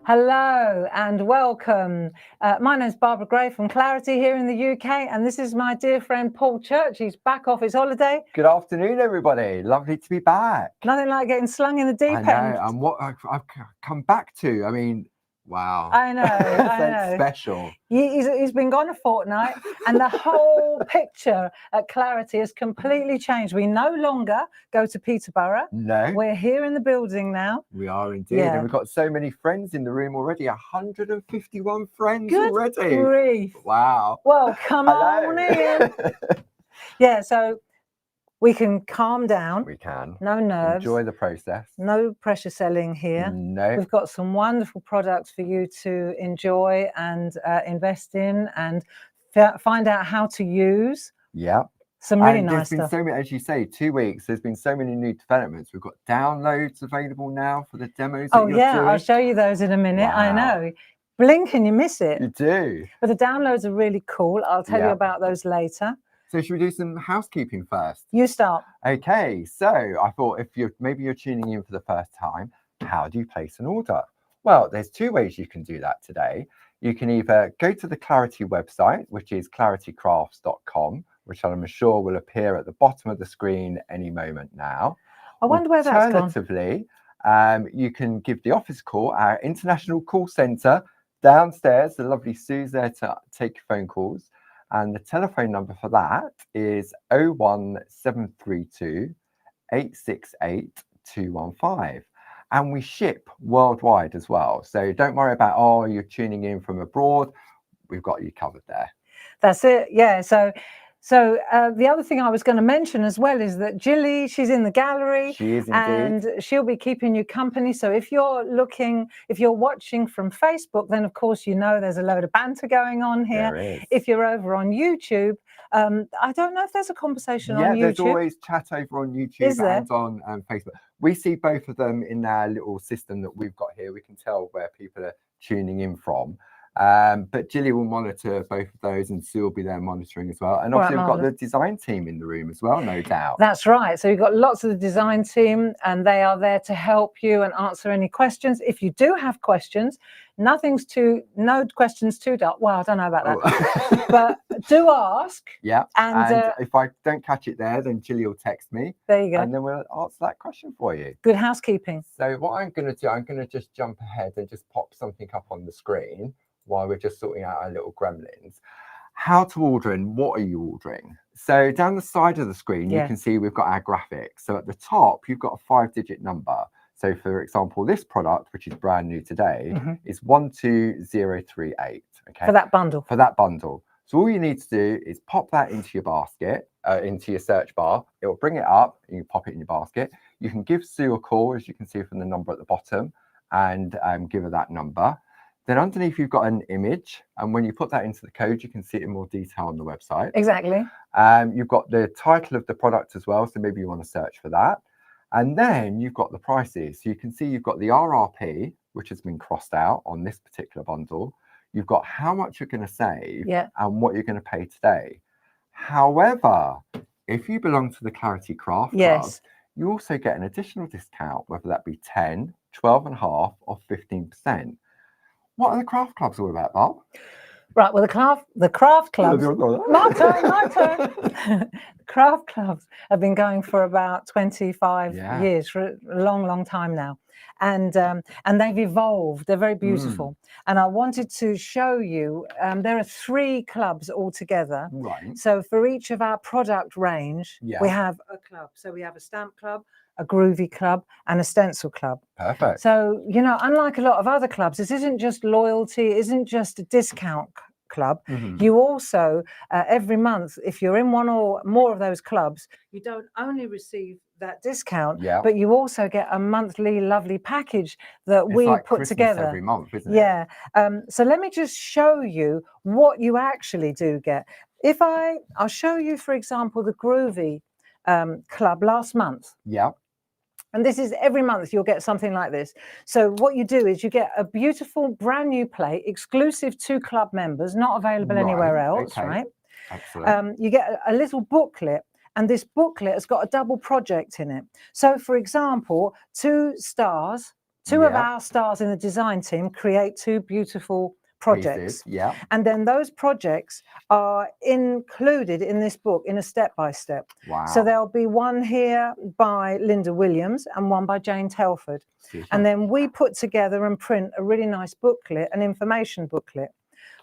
Hello and welcome. My name's Barbara Gray from Clarity here in the UK, and this is my dear friend Paul Church. He's back off his holiday. Good afternoon, everybody. Lovely to be back. Nothing like getting slung in the deep end. I know, and what I've come back to, I mean, wow. I know, I know. Special. He's been gone a fortnight, and the whole picture at Clarity has completely changed. We no longer go to Peterborough. No. We're here in the building now. We are indeed. Yeah. And we've got so many friends in the room already. 151 friends Good already. grief. Wow. Well, come on in. Yeah, so we can calm down. We can. No nerves. Enjoy the process. No pressure selling here. No. We've got some wonderful products for you to enjoy and invest in and find out how to use. Yeah. Some really and nice there's been stuff. so many, as you say, 2 weeks. There's been so many new developments. We've got downloads available now for the demos. Oh yeah, I'll show you those in a minute. Wow. I know. Blink and you miss it. You do. But the downloads are really cool. I'll tell you about those later. So should we do some housekeeping first? You start. Okay, so I thought if maybe you're tuning in for the first time, how do you place an order? Well, there's 2 ways you can do that today. You can either go to the Clarity website, which is claritycrafts.com, which I'm sure will appear at the bottom of the screen any moment now. I wonder where that's gone. Alternatively, you can give the office call, our international call centre downstairs. The lovely Sue's there to take your phone calls. And the telephone number for that is 01732 868 215. And we ship worldwide as well. So don't worry about, oh, you're tuning in from abroad. We've got you covered there. That's it. Yeah. So the other thing I was going to mention as well is that Jilly, she's in the gallery. She is indeed. And she'll be keeping you company. So if you're watching from Facebook, then of course, you know, there's a load of banter going on here. There is. If you're over on YouTube, I don't know if there's a conversation on YouTube. Yeah, there's always chat over on YouTube and on Facebook. We see both of them in our little system that we've got here. We can tell where people are tuning in from. But Jilly will monitor both of those, and Sue will be there monitoring as well. And obviously we've got the design team in the room as well, no doubt. That's right. So you've got lots of the design team, and they are there to help you and answer any questions. If you do have questions, no questions too dark. Well, I don't know about that, but do ask. Yeah. And if I don't catch it there, then Jilly will text me. There you go. And then we'll answer that question for you. Good housekeeping. So what I'm going to do, I'm going to just jump ahead and just pop something up on the screen while we're just sorting out our little gremlins. How to order and what are you ordering? So down the side of the screen, you can see we've got our graphics. So at the top, you've got a 5-digit number. So for example, this product, which is brand new today, is 12038. Okay. For that bundle. For that bundle. So all you need to do is pop that into your basket, into your search bar. It will bring it up and you pop it in your basket. You can give Sue a call, as you can see from the number at the bottom, and give her that number. Then underneath, you've got an image. And when you put that into the code, you can see it in more detail on the website. Exactly. You've got the title of the product as well. So maybe you want to search for that. And then you've got the prices. So you can see you've got the RRP, which has been crossed out on this particular bundle. You've got how much you're going to save and what you're going to pay today. However, if you belong to the Clarity Craft Club, you also get an additional discount, whether that be 10, 12.5 or 15%. What are the craft clubs all about, Bob? Right, well, the craft clubs, my turn. The craft clubs have been going for about 25 years, for a long, long time now. And they've evolved. They're very beautiful. And I wanted to show you, there are 3 clubs altogether. Right. So for each of our product range, we have a club. So we have a stamp club, a groovy club, and a stencil club. Perfect. So, you know, unlike a lot of other clubs, this isn't just loyalty, it isn't just a discount club. You also, every month, if you're in one or more of those clubs, you don't only receive that discount, but you also get a monthly lovely package that we put Christmas together every month, isn't it? Yeah. So let me just show you what you actually do get. I'll show you, for example, the groovy club last month. Yeah. And this is every month you'll get something like this. So what you do is you get a beautiful brand new plate, exclusive to club members, not available anywhere else, right? Excellent. You get a little booklet, and this booklet has got a double project in it. So for example, 2 stars Two of our stars in the design team create two beautiful projects. Yeah. And then those projects are included in this book in a step-by-step. Wow. So there'll be one here by Linda Williams and one by Jane Telford. Super. And then we put together and print a really nice booklet, an information booklet.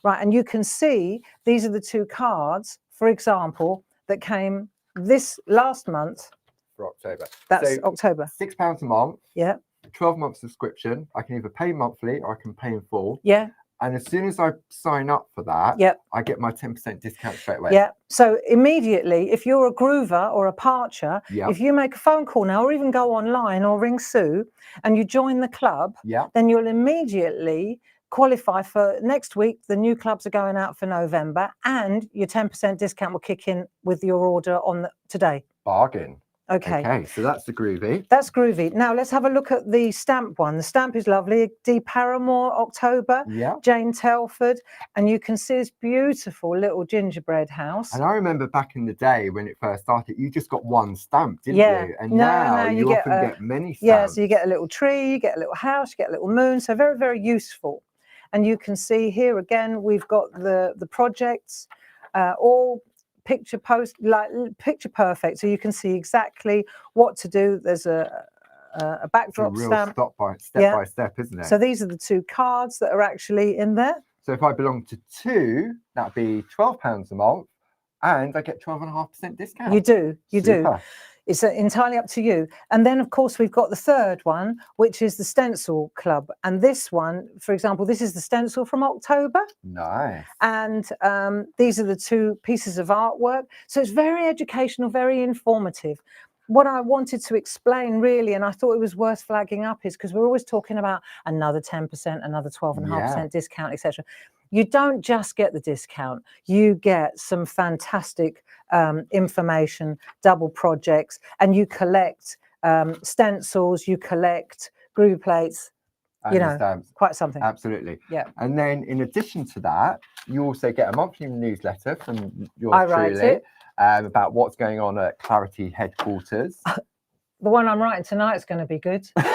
Right, and you can see these are the two cards, for example, that came this last month. For October. That's so October. £6 a month. Yeah. 12-month subscription. I can either pay monthly or I can pay in full. Yeah. And as soon as I sign up for that, I get my 10% discount straight away. Yeah. So immediately, if you're a groover or a parcher, if you make a phone call now or even go online or ring Sue and you join the club, then you'll immediately qualify for next week. The new clubs are going out for November and your 10% discount will kick in with your order on today. Bargain. Okay, so that's the groovy. That's groovy. Now let's have a look at the stamp one. The stamp is lovely. Dee Paramore, October. Yeah. Jane Telford, and you can see this beautiful little gingerbread house. And I remember back in the day when it first started, you just got one stamp, didn't you? And now you often get many stamps. Yeah, so you get a little tree, you get a little house, you get a little moon. So very, very useful. And you can see here again, we've got the projects, all picture perfect, so you can see exactly what to do. There's a backdrop stamp, step by step, isn't it? So these are the two cards that are actually in there. So if I belong to two, that'd be £12 a month, and I get 12.5% discount. You do. It's entirely up to you. And then, of course, we've got the third one, which is the stencil club. And this one, for example, this is the stencil from October. Nice. And these are the two pieces of artwork. So it's very educational, very informative. What I wanted to explain really, and I thought it was worth flagging up, is because we're always talking about another 10%, another 12.5% discount, etc. You don't just get the discount, you get some fantastic information, double projects, and you collect stencils, you collect groovy plates, and stamps. Quite something. Absolutely. Yeah. And then in addition to that, you also get a monthly newsletter from yours truly about what's going on at Clarity headquarters. The one I'm writing tonight is going to be good. Worth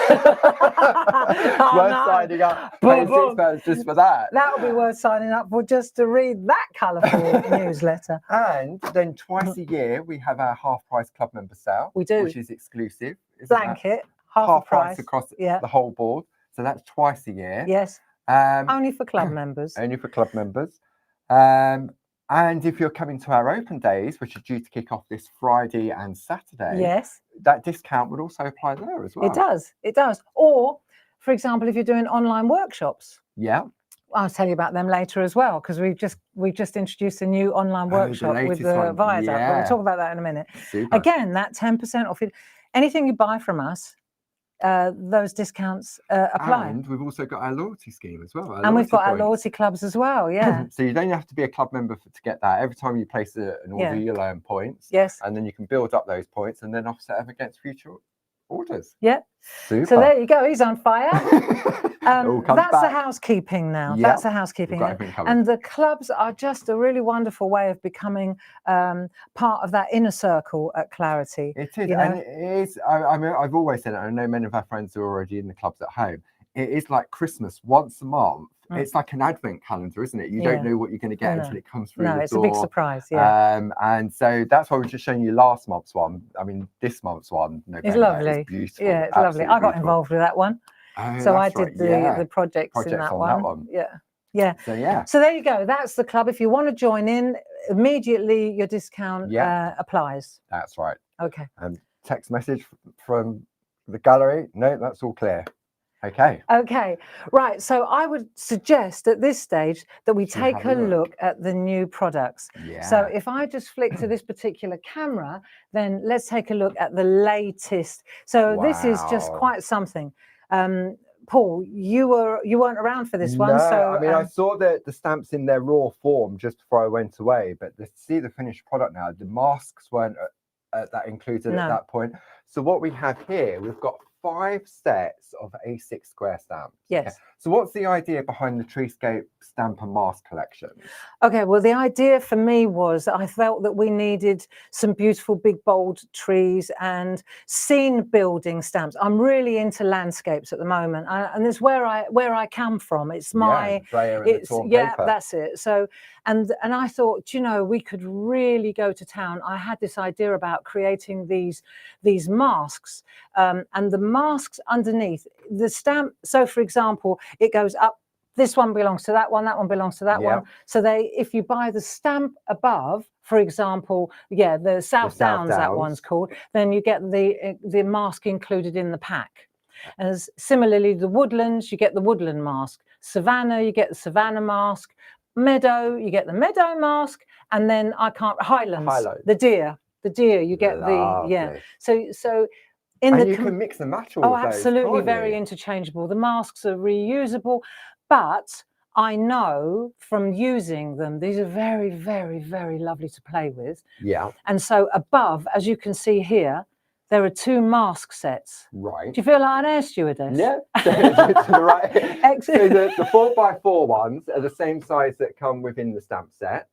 signing up. Paying £6 just for that. That'll be worth signing up for, just to read that colourful newsletter. And then twice a year we have our half-price club member sale. We do, which is exclusive. Blanket, half price across the whole board. So that's twice a year. Yes. Only for club members. Only for club members. And if you're coming to our open days, which are due to kick off this Friday and Saturday, that discount would also apply there as well. It does. Or, for example, if you're doing online workshops. Yeah. I'll tell you about them later as well, because we've just introduced a new online workshop with the Viaduct. But we'll talk about that in a minute. Super. Again, that 10% off. Anything you buy from us, those discounts apply. And we've also got our loyalty scheme as well. And we've got our loyalty clubs as well, So you don't have to be a club member to get that. Every time you place an order, you'll earn points. Yes. And then you can build up those points and then offset them against future orders. Yeah. Super. So there you go. He's on fire. That's the housekeeping now. That's the housekeeping. And the clubs are just a really wonderful way of becoming part of that inner circle at Clarity. It is. And it is. I mean, I've always said it. I know many of our friends are already in the clubs at home. It is like Christmas once a month. It's like an advent calendar, isn't it? You don't know what you're going to get until it comes through the door. No, it's a big surprise, and so that's why we're just showing you last month's one. I mean, this month's one, November, it's lovely. It's beautiful. Yeah, it's lovely. I got involved with that one. So I did the projects in that one. Yeah. So there you go. That's the club. If you want to join in, immediately your discount applies. That's right. Okay. Text message from the gallery. No, that's all clear. Okay. Right. So I would suggest at this stage that we take a look at the new products. So if I just flick to this particular camera, then let's take a look at the latest. So this is just quite something. Paul, you weren't around for this one. So I mean, I saw the stamps in their raw form just before I went away, but to see the finished product now, the masks weren't included at that point. So what we have here, we've got 5 sets of A6 square stamps. Yes. Okay. So what's the idea behind the Treescape stamp and mask collection? Okay, well, the idea for me was I felt that we needed some beautiful, big, bold trees and scene building stamps. I'm really into landscapes at the moment, and it's where I come from. It's my, paper. That's it. So, and I thought, you know, we could really go to town. I had this idea about creating these masks, and the masks underneath the stamp. So, for example, it goes up. This one belongs to that one belongs to that one. So if you buy the stamp above, for example, the South Downs, that one's called, then you get the mask included in the pack. As similarly, the woodlands, you get the woodland mask. Savannah, you get the Savannah mask. Meadow, you get the meadow mask. And then Highlands, the deer, you get So you can mix and match all of those, absolutely, very interchangeable. The masks are reusable, but I know from using them, these are very, very, very lovely to play with. Yeah. And so above, as you can see here, there are 2 mask sets. Right. Do you feel like an air stewardess? Yeah. To the right. Excellent. So the 4x4 ones are the same size that come within the stamp set.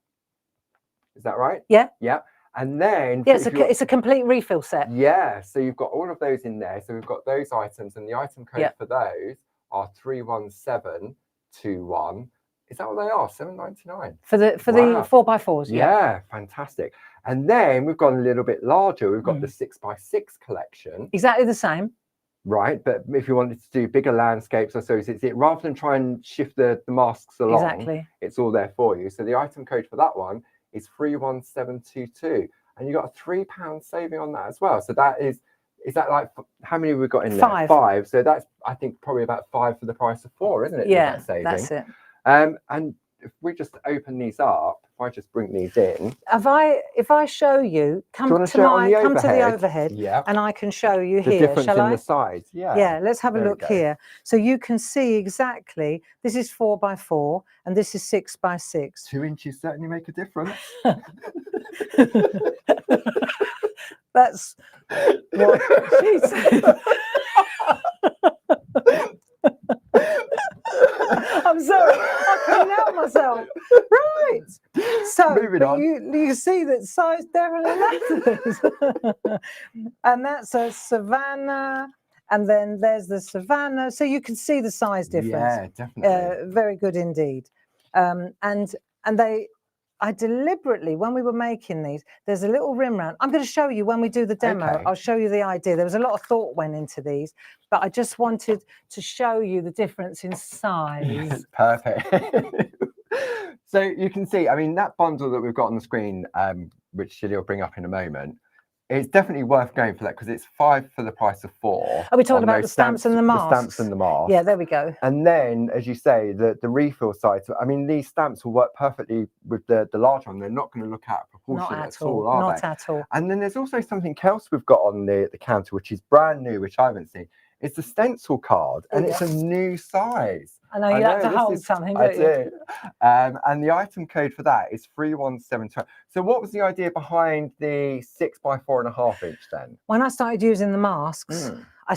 Is that right? Yeah. Yeah. And then it's a complete refill set. Yeah, so you've got all of those in there. So we've got those items, and the item code for those are 31721. Is that what they are? $7.99 for the 4x4s. Yeah, fantastic. And then we've gone a little bit larger. We've got the 6x6 collection. Exactly the same. Right, but if you wanted to do bigger landscapes, I suppose it's it rather than try and shift the masks along. Exactly. It's all there for you. So the item code for that one is 31722, and you got a £3 saving on that as well. So that is that like, how many have we got in there? 5. So that's, I think, probably about 5 for the price of 4, isn't it? Yeah, that's it. And if we just open these up, if I just bring these in, if I show you, come to the overhead, and I can show you the here. difference shall in I? the size. Yeah. Yeah, let's have a look here. So you can see exactly. This is 4x4, and this is 6x6. 2 inches certainly make a difference. That's what she said. I'm sorry, I couldn't help myself. Right. So you see that size definitely matters. And that's a Savannah, and then there's the Savannah. So you can see the size difference. Yeah, definitely. Very good indeed. I deliberately, when we were making these, there's a little rim round. I'm going to show you when we do the demo. Okay. I'll show you the idea. There was a lot of thought went into these, but I just wanted to show you the difference in size. Perfect. So you can see, I mean, that bundle that we've got on the screen, which Shirley will bring up in a moment, it's definitely worth going for that because it's 5 for the price of 4. Are we talking about the stamps and the masks? The stamps and the masks. Yeah, there we go. And then, as you say, the refill side. I mean, these stamps will work perfectly with the large one. They're not going to look out of proportion at all, are they? Not at all. And then there's also something else we've got on the counter, which is brand new, which I haven't seen. It's the stencil card, and it's a new size. I know you like to hold something, don't you? I do. And the item code for that is 31720. So what was the idea behind the 6x4.5 inch then? When I started using the masks, I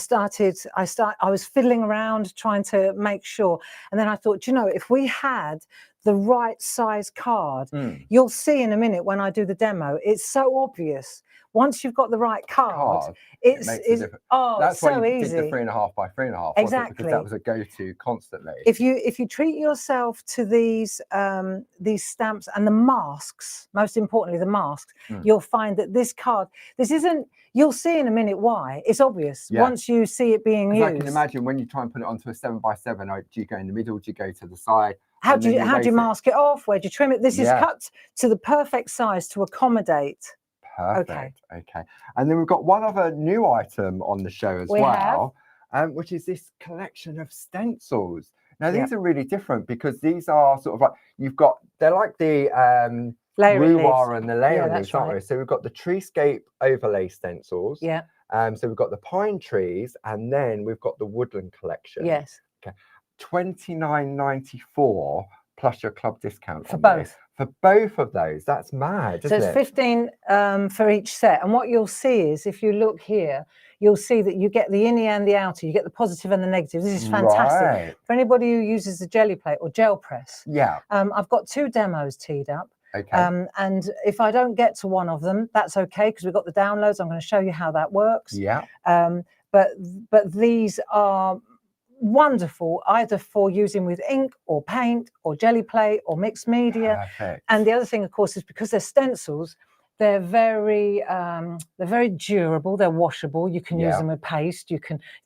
was fiddling around trying to make sure. And then I thought, you know, if we had the right size card, you'll see in a minute when I do the demo, it's so obvious. Once you've got the right card, that's so why you easy. Did the 3.5x3.5. Exactly, because that was a go-to constantly. If you treat yourself to these stamps and the masks, most importantly the masks, you'll find that this card, you'll see in a minute why. It's obvious once you see it being used. I can imagine when you try and put it onto a 7x7, do you go in the middle? Do you go to the side? How do you mask it off? Where do you trim it? This is cut to the perfect size to accommodate. Perfect. Okay. And then we've got one other new item on the show as well, which is this collection of stencils. Now, these are really different because these are sort of like, they're like the Ruar and the layering leaves, aren't they? So we've got the treescape overlay stencils. Yeah. So we've got the pine trees, and then we've got the woodland collection. Yes. Okay. $29.94 plus your club discount for both. For both of those, that's mad, isn't it? So it's 15 for each set. And what you'll see is, if you look here, you'll see that you get the innie and the outer, you get the positive and the negative. This is fantastic. Right. For anybody who uses the jelly plate or gel press. Yeah. I've got 2 demos teed up. Okay. And if I don't get to one of them, that's okay, because we've got the downloads. I'm going to show you how that works. Yeah. But these are wonderful, either for using with ink or paint or jelly plate or mixed media. Perfect. And the other thing, of course, is because they're stencils, they're very durable. They're washable. You can use them with paste.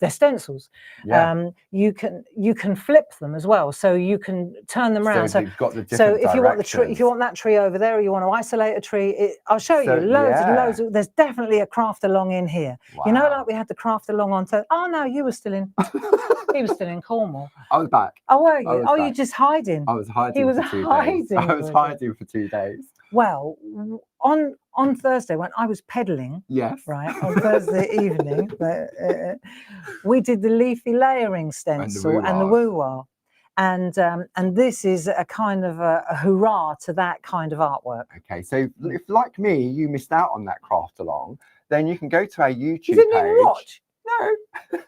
They're stencils. Yeah. You can flip them as well, so you can turn them around. So you've got the so different if you want the tree, directions. if you want that tree over there, or you want to isolate a tree, I'll show you loads. There's definitely a craft along in here. Wow. You know, like we had the craft along on. Oh no, you were still in. He was still in Cornwall. I was back. Oh, were you? Oh, you're just hiding. I was hiding. He was for 2 hiding. days. I was hiding for 2 days. Well, on Thursday when I was pedaling, yes, right, on Thursday evening, we did the leafy layering stencil and the woo-wah, and this is a kind of a hurrah to that kind of artwork. Okay, so if like me, you missed out on that craft along, then you can go to our YouTube You didn't page. even watch. No.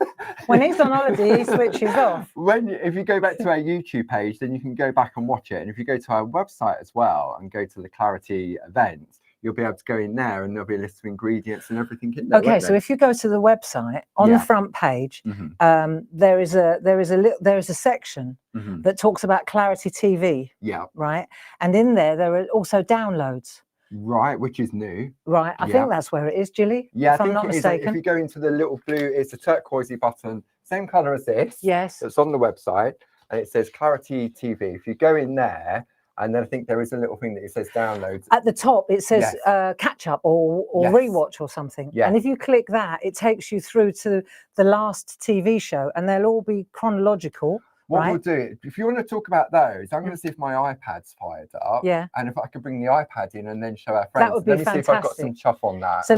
When he's on holiday, he switches off. If you go back to our YouTube page, then you can go back and watch it. And if you go to our website as well and go to the Clarity events, you'll be able to go in there and there'll be a list of ingredients and everything in there. Okay, so if you go to the website, on the front page, there is a section that talks about Clarity TV. Yeah. Right, and in there are also downloads. Right, which is new. Right, I think that's where it is, Gilly. Yeah, if I'm not mistaken. If you go into the little blue, it's a turquoisey button, same color as this. Yes. It's on the website, and it says Clarity TV. If you go in there, and then I think there is a little thing that it says downloads. At the top, it says catch up or rewatch or something. Yes. And if you click that, it takes you through to the last TV show, and they'll all be chronological. What we'll do, if you want to talk about those, I'm going to see if my iPad's fired up. Yeah. And if I could bring the iPad in and then show our friends. That would be fantastic. Let me see if I've got some chuff on that. So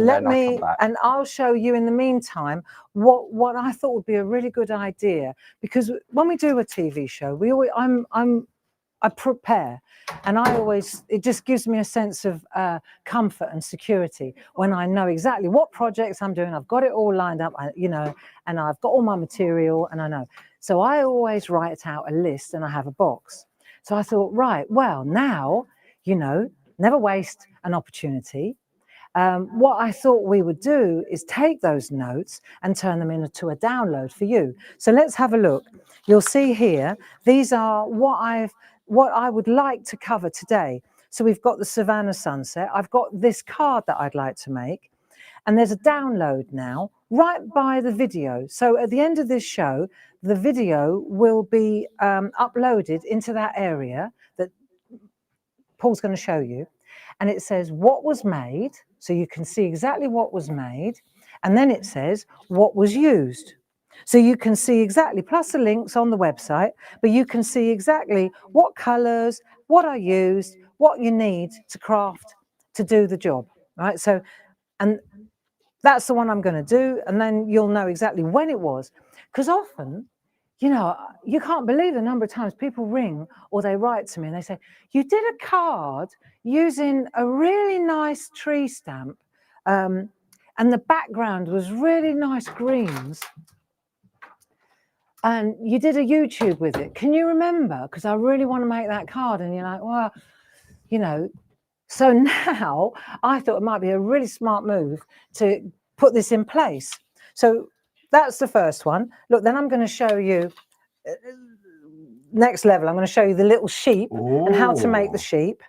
and I'll show you in the meantime what I thought would be a really good idea, because when we do a TV show, I prepare, and it just gives me a sense of comfort and security when I know exactly what projects I'm doing. I've got it all lined up, and I've got all my material, and I know. So I always write out a list, and I have a box. So I thought, right, well, now, never waste an opportunity. What I thought we would do is take those notes and turn them into a download for you. So let's have a look. You'll see here, these are what I would like to cover today. So we've got the Savannah sunset. I've got this card that I'd like to make. And there's a download now right by the video. So at the end of this show, the video will be uploaded into that area that Paul's going to show you. And it says what was made. So you can see exactly what was made. And then it says what was used. So you can see exactly, plus the links on the website, but you can see exactly what colors, what I used, what you need to craft to do the job, right? So, and that's the one I'm going to do, and then you'll know exactly when it was. Because often, you can't believe the number of times people ring or they write to me and they say, you did a card using a really nice tree stamp, and the background was really nice greens. And you did a YouTube with it. Can you remember? Because I really want to make that card. And you're like, well, So now I thought it might be a really smart move to put this in place. So that's the first one. Look, then I'm going to show you next level. I'm going to show you the little sheep and how to make the sheep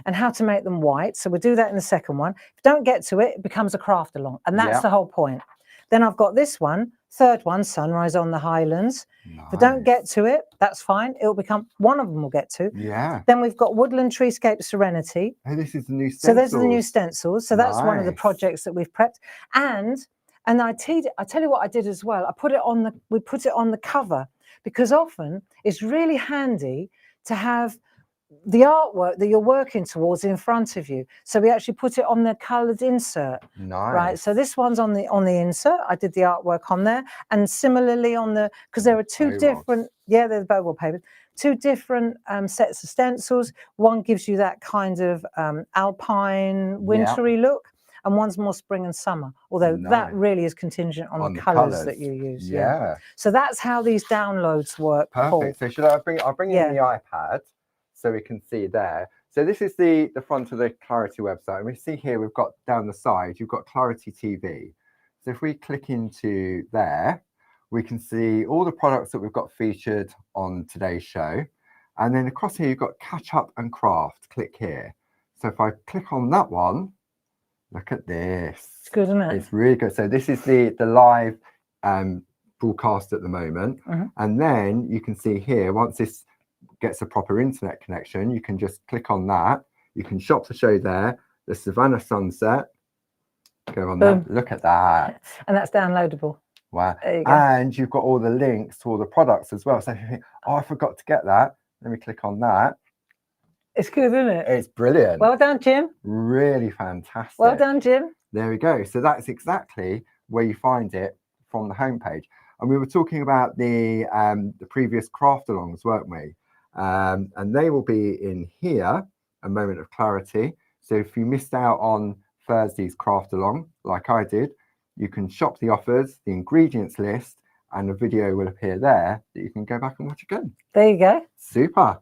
and how to make them white. So we'll do that in the second one. If you don't get to it, it becomes a craft along. And that's the whole point. Then I've got this one, third one, Sunrise on the Highlands. Nice. If I don't get to it, that's fine. It'll become, one of them will get to. Yeah. Then we've got Woodland Treescape Serenity. Oh, this is the new stencils. So there's the new stencils. So that's one of the projects that we've prepped. And I tell you what I did as well. We put it on the cover, because often it's really handy to have the artwork that you're working towards in front of you. So we actually put it on the coloured insert. Nice. Right. So this one's on the insert. I did the artwork on there, and similarly on because there are two different. Yeah, they're the bow papers. Two different sets of stencils. One gives you that kind of alpine, wintry look, and one's more spring and summer, although that really is contingent on the colours that you use. Yeah. So that's how these downloads work. Perfect. Paul. So I'll bring in the iPad so we can see there. So this is the front of the Clarity website. And we see here we've got down the side, you've got Clarity TV. So if we click into there, we can see all the products that we've got featured on today's show. And then across here, you've got Catch Up and Craft. Click here. So if I click on that one, look at this. It's good, isn't it? It's really good. So this is the live broadcast at the moment. And then you can see here, once this gets a proper internet connection, you can just click on that. You can shop the show there. The Savannah sunset. Go on there. Look at that. And that's downloadable. Wow. And you've got all the links to all the products as well. So if you think, oh, I forgot to get that, let me click on that. It's good, isn't it? It's brilliant. Well done, Jim. Really fantastic. Well done, Jim. There we go. So that's exactly where you find it from the homepage. And we were talking about the previous craft alongs, weren't we? And they will be in here, a moment of clarity. So if you missed out on Thursday's craft along, like I did, you can shop the offers, the ingredients list, and a video will appear there that you can go back and watch again. There you go. Super.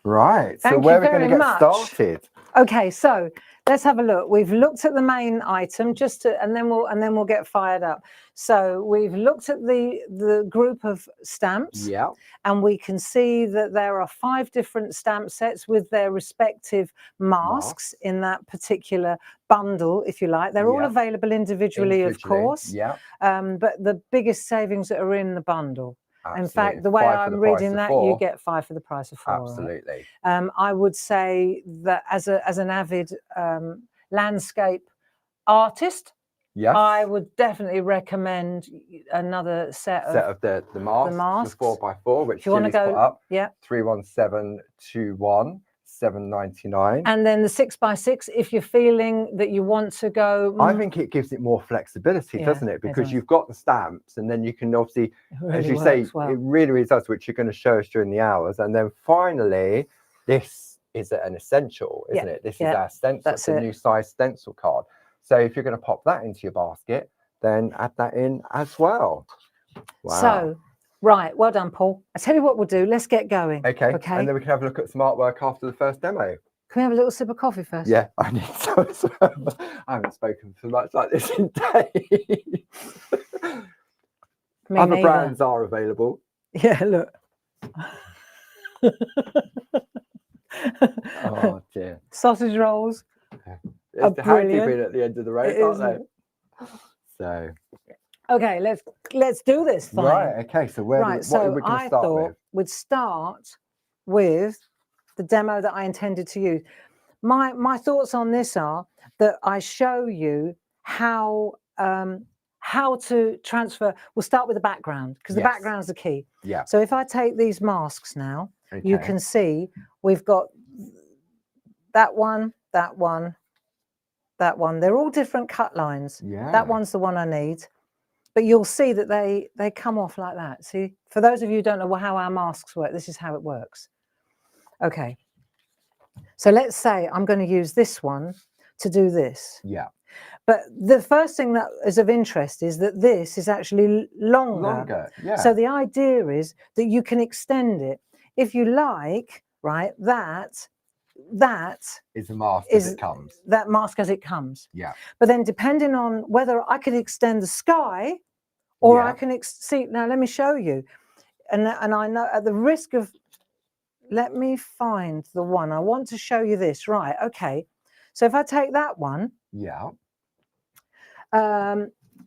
Right. Thank so where you are we going to very get started? Okay, so let's have a look. We've looked at the main item and then we'll get fired up. So we've looked at the group of stamps. Yeah. And we can see that there are 5 different stamp sets with their respective masks in that particular bundle, if you like. They're all available individually, of course. Yeah. But the biggest savings that are in the bundle. Absolutely. In fact, the way I'm reading that, you get 5 for the price of 4. Absolutely. Right? I would say that as an avid landscape artist, yes, I would definitely recommend another set of the masks, the 4x4, which you want to go up. Yeah. 31721. $7.99. And then the 6x6, if you're feeling that you want to go, I think it gives it more flexibility, doesn't it? Because you've got the stamps, and then you can obviously, as you say, it really does, which you're going to show us during the hours. And then finally, this is an essential, isn't it? This is our stencil. That's a new size stencil card. So if you're going to pop that into your basket, then add that in as well. Wow. So. Right, well done, Paul. I tell you what we'll do. Let's get going. Okay. And then we can have a look at some artwork after the first demo. Can we have a little sip of coffee first? Yeah, I need some as well. I haven't spoken so much like this in days. Other brands are available. Yeah, look. Oh dear. Sausage rolls. It's the housekeeping at the end of the road, aren't they? So. Okay, let's do this. Fine. Right. Okay. So what are we going to start with? I thought we'd start with the demo that I intended to use. My thoughts on this are that I show you how to transfer. We'll start with the background because the background's the key. Yeah. So if I take these masks now, you can see we've got that one, that one, that one. They're all different cut lines. Yeah. That one's the one I need. But you'll see that they come off like that. See, for those of you who don't know how our masks work, this is how it works. Okay. So let's say I'm going to use this one to do this. Yeah. But the first thing that is of interest is that this is actually longer. Yeah. So the idea is that you can extend it. If you like, right, that is a mask as it comes. That mask as it comes. Yeah. But then depending on whether I can extend the sky or I can see, now let me show you. And I know at the risk of, let me find the one. I want to show you this. Right. Okay. So if I take that one. Yeah.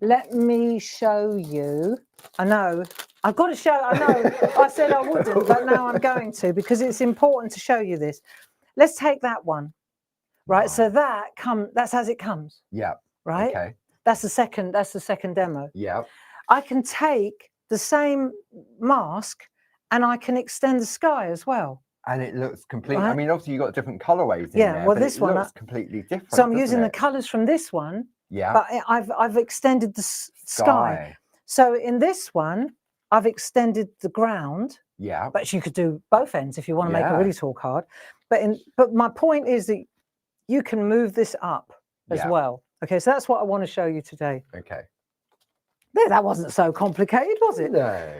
Let me show you. I know. I've got to show. I know. I said I wouldn't, but now I'm going to because it's important to show you this. Let's take that one, right? So that's as it comes. Yeah. Right. Okay. That's the second demo. Yeah. I can take the same mask and I can extend the sky as well. And it looks completely. Right? I mean, obviously you've got different colorways in there. Well, this one looks completely different. So I'm using the colors from this one. Yeah. But I've extended the sky. So in this one, I've extended the ground. Yeah. But you could do both ends if you want to make a really tall card. But my point is that you can move this up as well. Okay, so that's what I want to show you today. Okay. There, that wasn't so complicated, was it? No.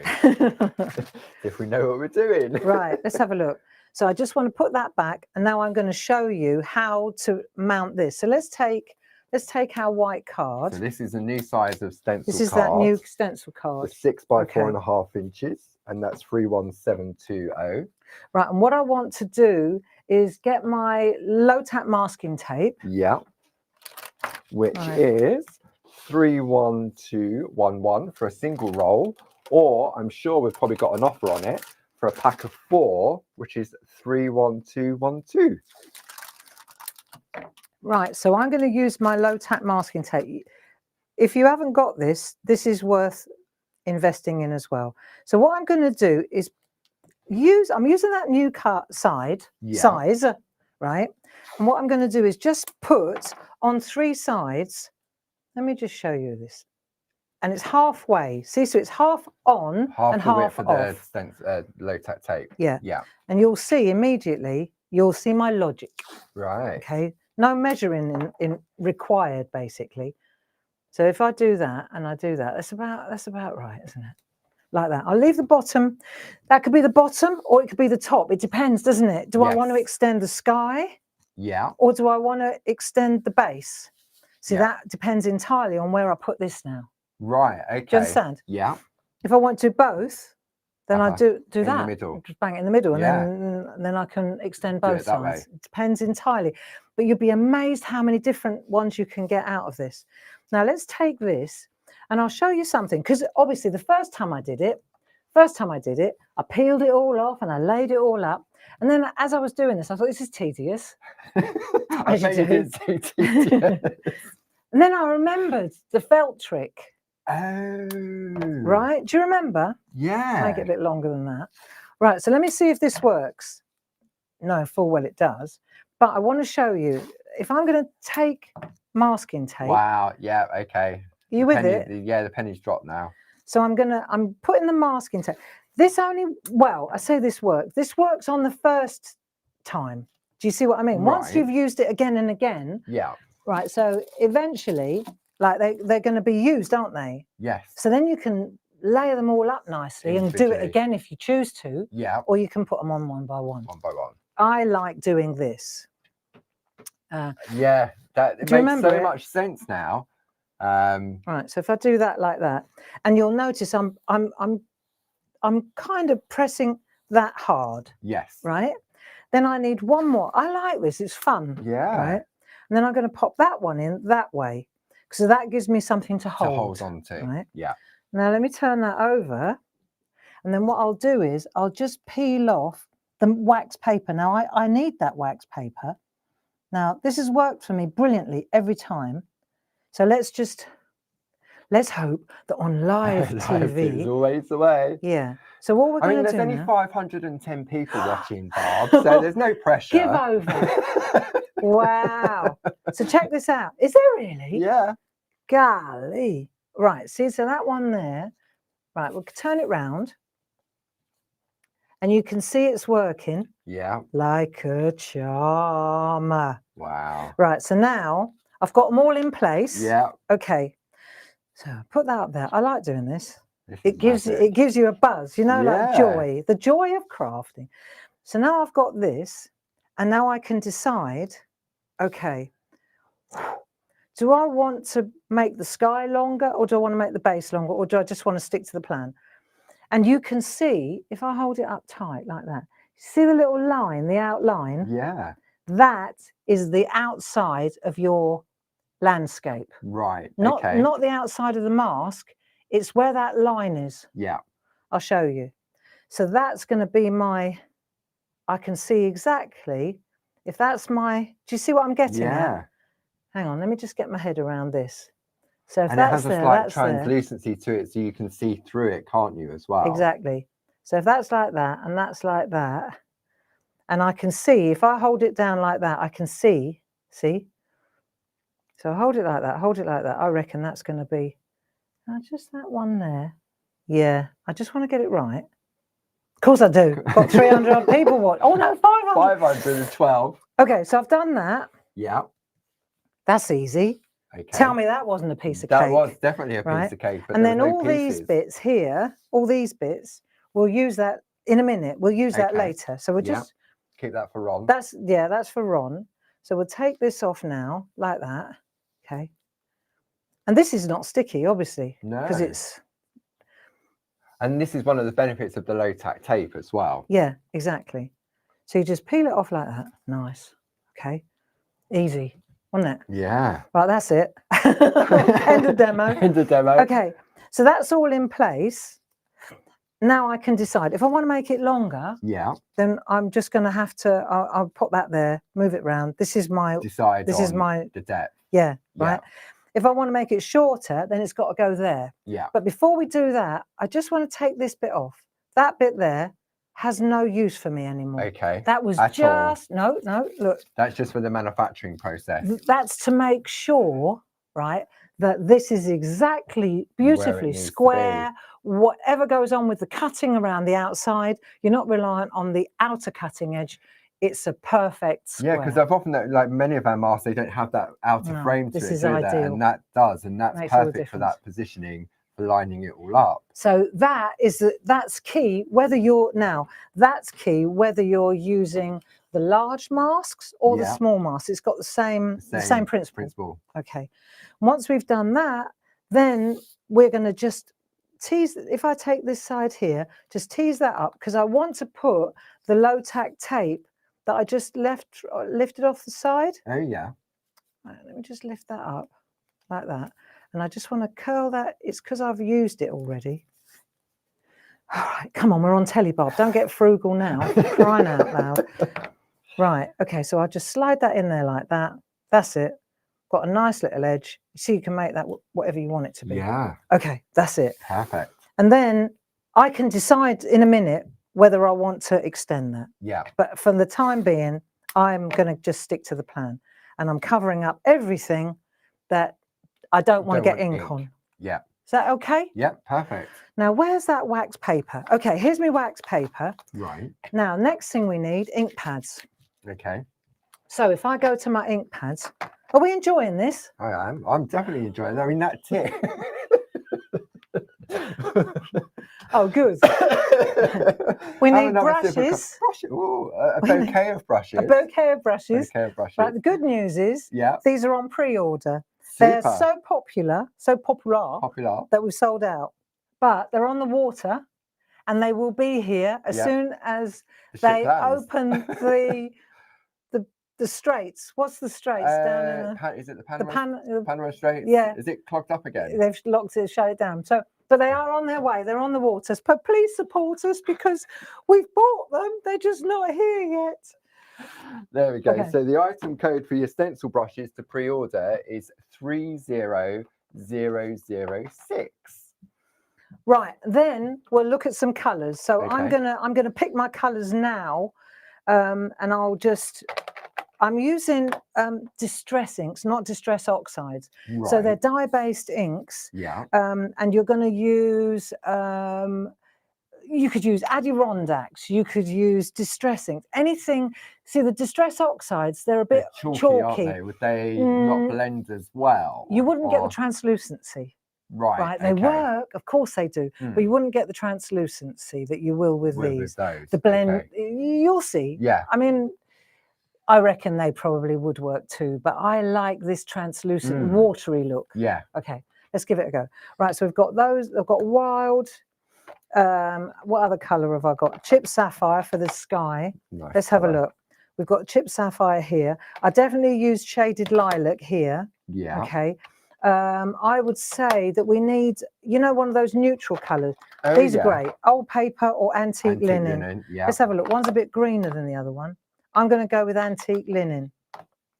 If we know what we're doing. Right, let's have a look. So I just want to put that back, and now I'm going to show you how to mount this. So let's take our white card. So this is a new size of stencil This is card. that new stencil card. The 6 by 4.5 inches, and that's 31720. Right, and what I want to do is get my low tack masking tape. Yeah. Which is 31211 for a single roll, or I'm sure we've probably got an offer on it for a pack of 4, which is 31212. Right, so I'm going to use my low tack masking tape. If you haven't got this, this is worth investing in as well. So what I'm going to do is I'm using that new size, right? And what I'm going to do is just put on 3 sides. Let me just show you this. And it's halfway. See, so it's half on and half for off. the low tack tape. Yeah. Yeah. And you'll see immediately, you'll see my logic. Right. Okay. No measuring in required, basically. So if I do that and I do that, that's about right, isn't it? Like that. I'll leave the bottom. That could be the bottom or it could be the top. It depends, doesn't it? Do I want to extend the sky? Yeah. Or do I want to extend the base? See, that depends entirely on where I put this now. Right. Okay. Do you understand? Yeah. If I want to do both, then I do that. In the middle. Just bang it in the middle, and then I can extend both sides. It depends entirely. But you'll be amazed how many different ones you can get out of this. Now let's take this, and I'll show you something. Because obviously, the first time I did it, I peeled it all off and I laid it all up. And then as I was doing this, I thought, this is tedious. I bet it is tedious. And then I remembered the felt trick. Oh. Right? Do you remember? Yeah. Make it a bit longer than that. Right, so let me see if this works. No, full well it does. But I want to show you, if I'm going to take masking tape. Wow, yeah, okay. Are you with it? Yeah, the penny's dropped now. So I'm putting the masking tape. This I say this works. This works on the first time. Do you see what I mean? Right. Once you've used it again and again. Yeah. Right, so eventually, like they're going to be used, aren't they? Yes. So then you can layer them all up nicely and do it again if you choose to. Yeah. Or you can put them on one by one. One by one. I like doing this. Yeah, that it makes so much sense now. Right, so if I do that like that, and you'll notice I'm kind of pressing that hard. Yes. Right. Then I need one more. I like this. It's fun. Yeah. Right. And then I'm going to pop that one in that way, so that gives me something to hold on to. Right. Yeah. Now let me turn that over, and then what I'll do is I'll just peel off the wax paper. Now I need that wax paper. Now this has worked for me brilliantly every time. So let's hope that on live TV is always the way. Yeah. So what we're going to do there's only now, 510 people watching, Barb, so there's no pressure. Give over. Wow. So check this out. Is there really? Yeah. Golly. Right. See, so that one there. Right. We'll turn it round. And you can see it's working. Yeah. Like a charm. Wow. Right. So now I've got them all in place. Yeah. Okay. So put that up there. I like doing this. It gives you a buzz, you know, like joy, the joy of crafting. So now I've got this, and now I can decide, okay, do I want to make the sky longer, or do I want to make the base longer, or do I just want to stick to the plan? And you can see, if I hold it up tight like that, see the little line, the outline? Yeah. That is the outside of your landscape. Right. Not the outside of the mask. It's where that line is. Yeah. I'll show you. So that's going to be I can see exactly if that's do you see what I'm getting at? Hang on, let me just get my head around this. So if and that's it has a slight translucency to it, so you can see through it, can't you, as well? Exactly. So if that's like that, and that's like that, and I can see, if I hold it down like that, I can see? So hold it like that, I reckon that's going to be just that one there. Yeah, I just want to get it right. Of course I do. Got 300 odd people watch. Oh no, 500. 512. Okay, so I've done that. Yeah. That's easy. Okay. Tell me that wasn't a piece of cake. That was definitely a piece of cake. But and then no all these bits here, all these bits, we'll use that in a minute. We'll use that later. So we'll just keep that for Ron. That's for Ron. So we'll take this off now, like that. Okay. And this is not sticky, obviously, because it's. And this is one of the benefits of the low tack tape as well. Yeah, exactly. So you just peel it off like that. Nice. Okay. Easy, wasn't it? Yeah. Right, that's it. End of demo. End of demo. Okay. So that's all in place. Now I can decide if I want to make it longer. Yeah. Then I'm just going to have to. I'll put that there. Move it round. This is my. The depth. Yeah. Right. If I want to make it shorter, then it's got to go there. Yeah. But before we do that, I just want to take this bit off. That bit there has no use for me anymore. Okay. That was no, look. That's just for the manufacturing process. That's to make sure, right, that this is exactly beautifully square. Whatever goes on with the cutting around the outside, you're not reliant on the outer cutting edge. It's a perfect square. Yeah, because I've often, like many of our masks, they don't have that outer frame to it, is ideal. And that does, and that's perfect for that positioning, for lining it all up. So that's key. That's key whether you're using the large masks or the small masks. It's got the same principle. Okay. Once we've done that, then we're going to just tease. If I take this side here, just tease that up because I want to put the low tack tape that I just lifted off the side. Oh yeah. Right, let me just lift that up like that. And I just want to curl that. It's because I've used it already. All right, come on, we're on telly, Bob. Don't get frugal now. Crying out loud. Right, okay, so I'll just slide that in there like that. That's it. Got a nice little edge. You see, you can make that whatever you want it to be. Yeah. Okay, that's it. Perfect. And then I can decide in a minute whether I want to extend that. Yeah. But for the time being, I'm going to just stick to the plan. And I'm covering up everything that I don't want to get ink on. Yeah. Is that okay? Yeah, perfect. Now, where's that wax paper? Okay, here's my wax paper. Right. Now, next thing we need, ink pads. Okay. So if I go to my ink pads, are we enjoying this? I am. I'm definitely enjoying it. I mean, that tip. Oh, good. We need brushes. A bouquet of brushes. A bouquet of brushes. Right, the good news is yeah, these are on pre-order. They're so popular that we've sold out. But they're on the water and they will be here as soon as they open the straits. What's the straits down in the... Is it the Panama Straits? Yeah. Is it clogged up again? They've locked it, shut it down. So, but they are on their way. They're on the waters. But please support us because we've bought them. They're just not here yet. There we go. Okay. So the item code for your stencil brushes to pre-order is 30006. Right. Then we'll look at some colours. So I'm gonna pick my colours now, and I'm using distress inks, not distress oxides. Right. So they're dye-based inks. Yeah. And you're going to use, you could use Adirondacks, you could use distress inks, anything. See, the distress oxides, they're a bit chalky. Aren't they? Would they not blend as well? You wouldn't get the translucency. Right. They work, of course they do, but you wouldn't get the translucency that you will with these. The blend, you'll see. Yeah. I mean, I reckon they probably would work too, but I like this translucent, watery look. Yeah. Okay, let's give it a go. Right, so we've got those. I've got wild. What other colour have I got? Chip sapphire for the sky. Nice. Let's have a look. We've got chip sapphire here. I definitely used shaded lilac here. Yeah. Okay. I would say that we need, one of those neutral colours. These are great. Old paper or antique linen. Yeah. Let's have a look. One's a bit greener than the other one. I'm going to go with antique linen.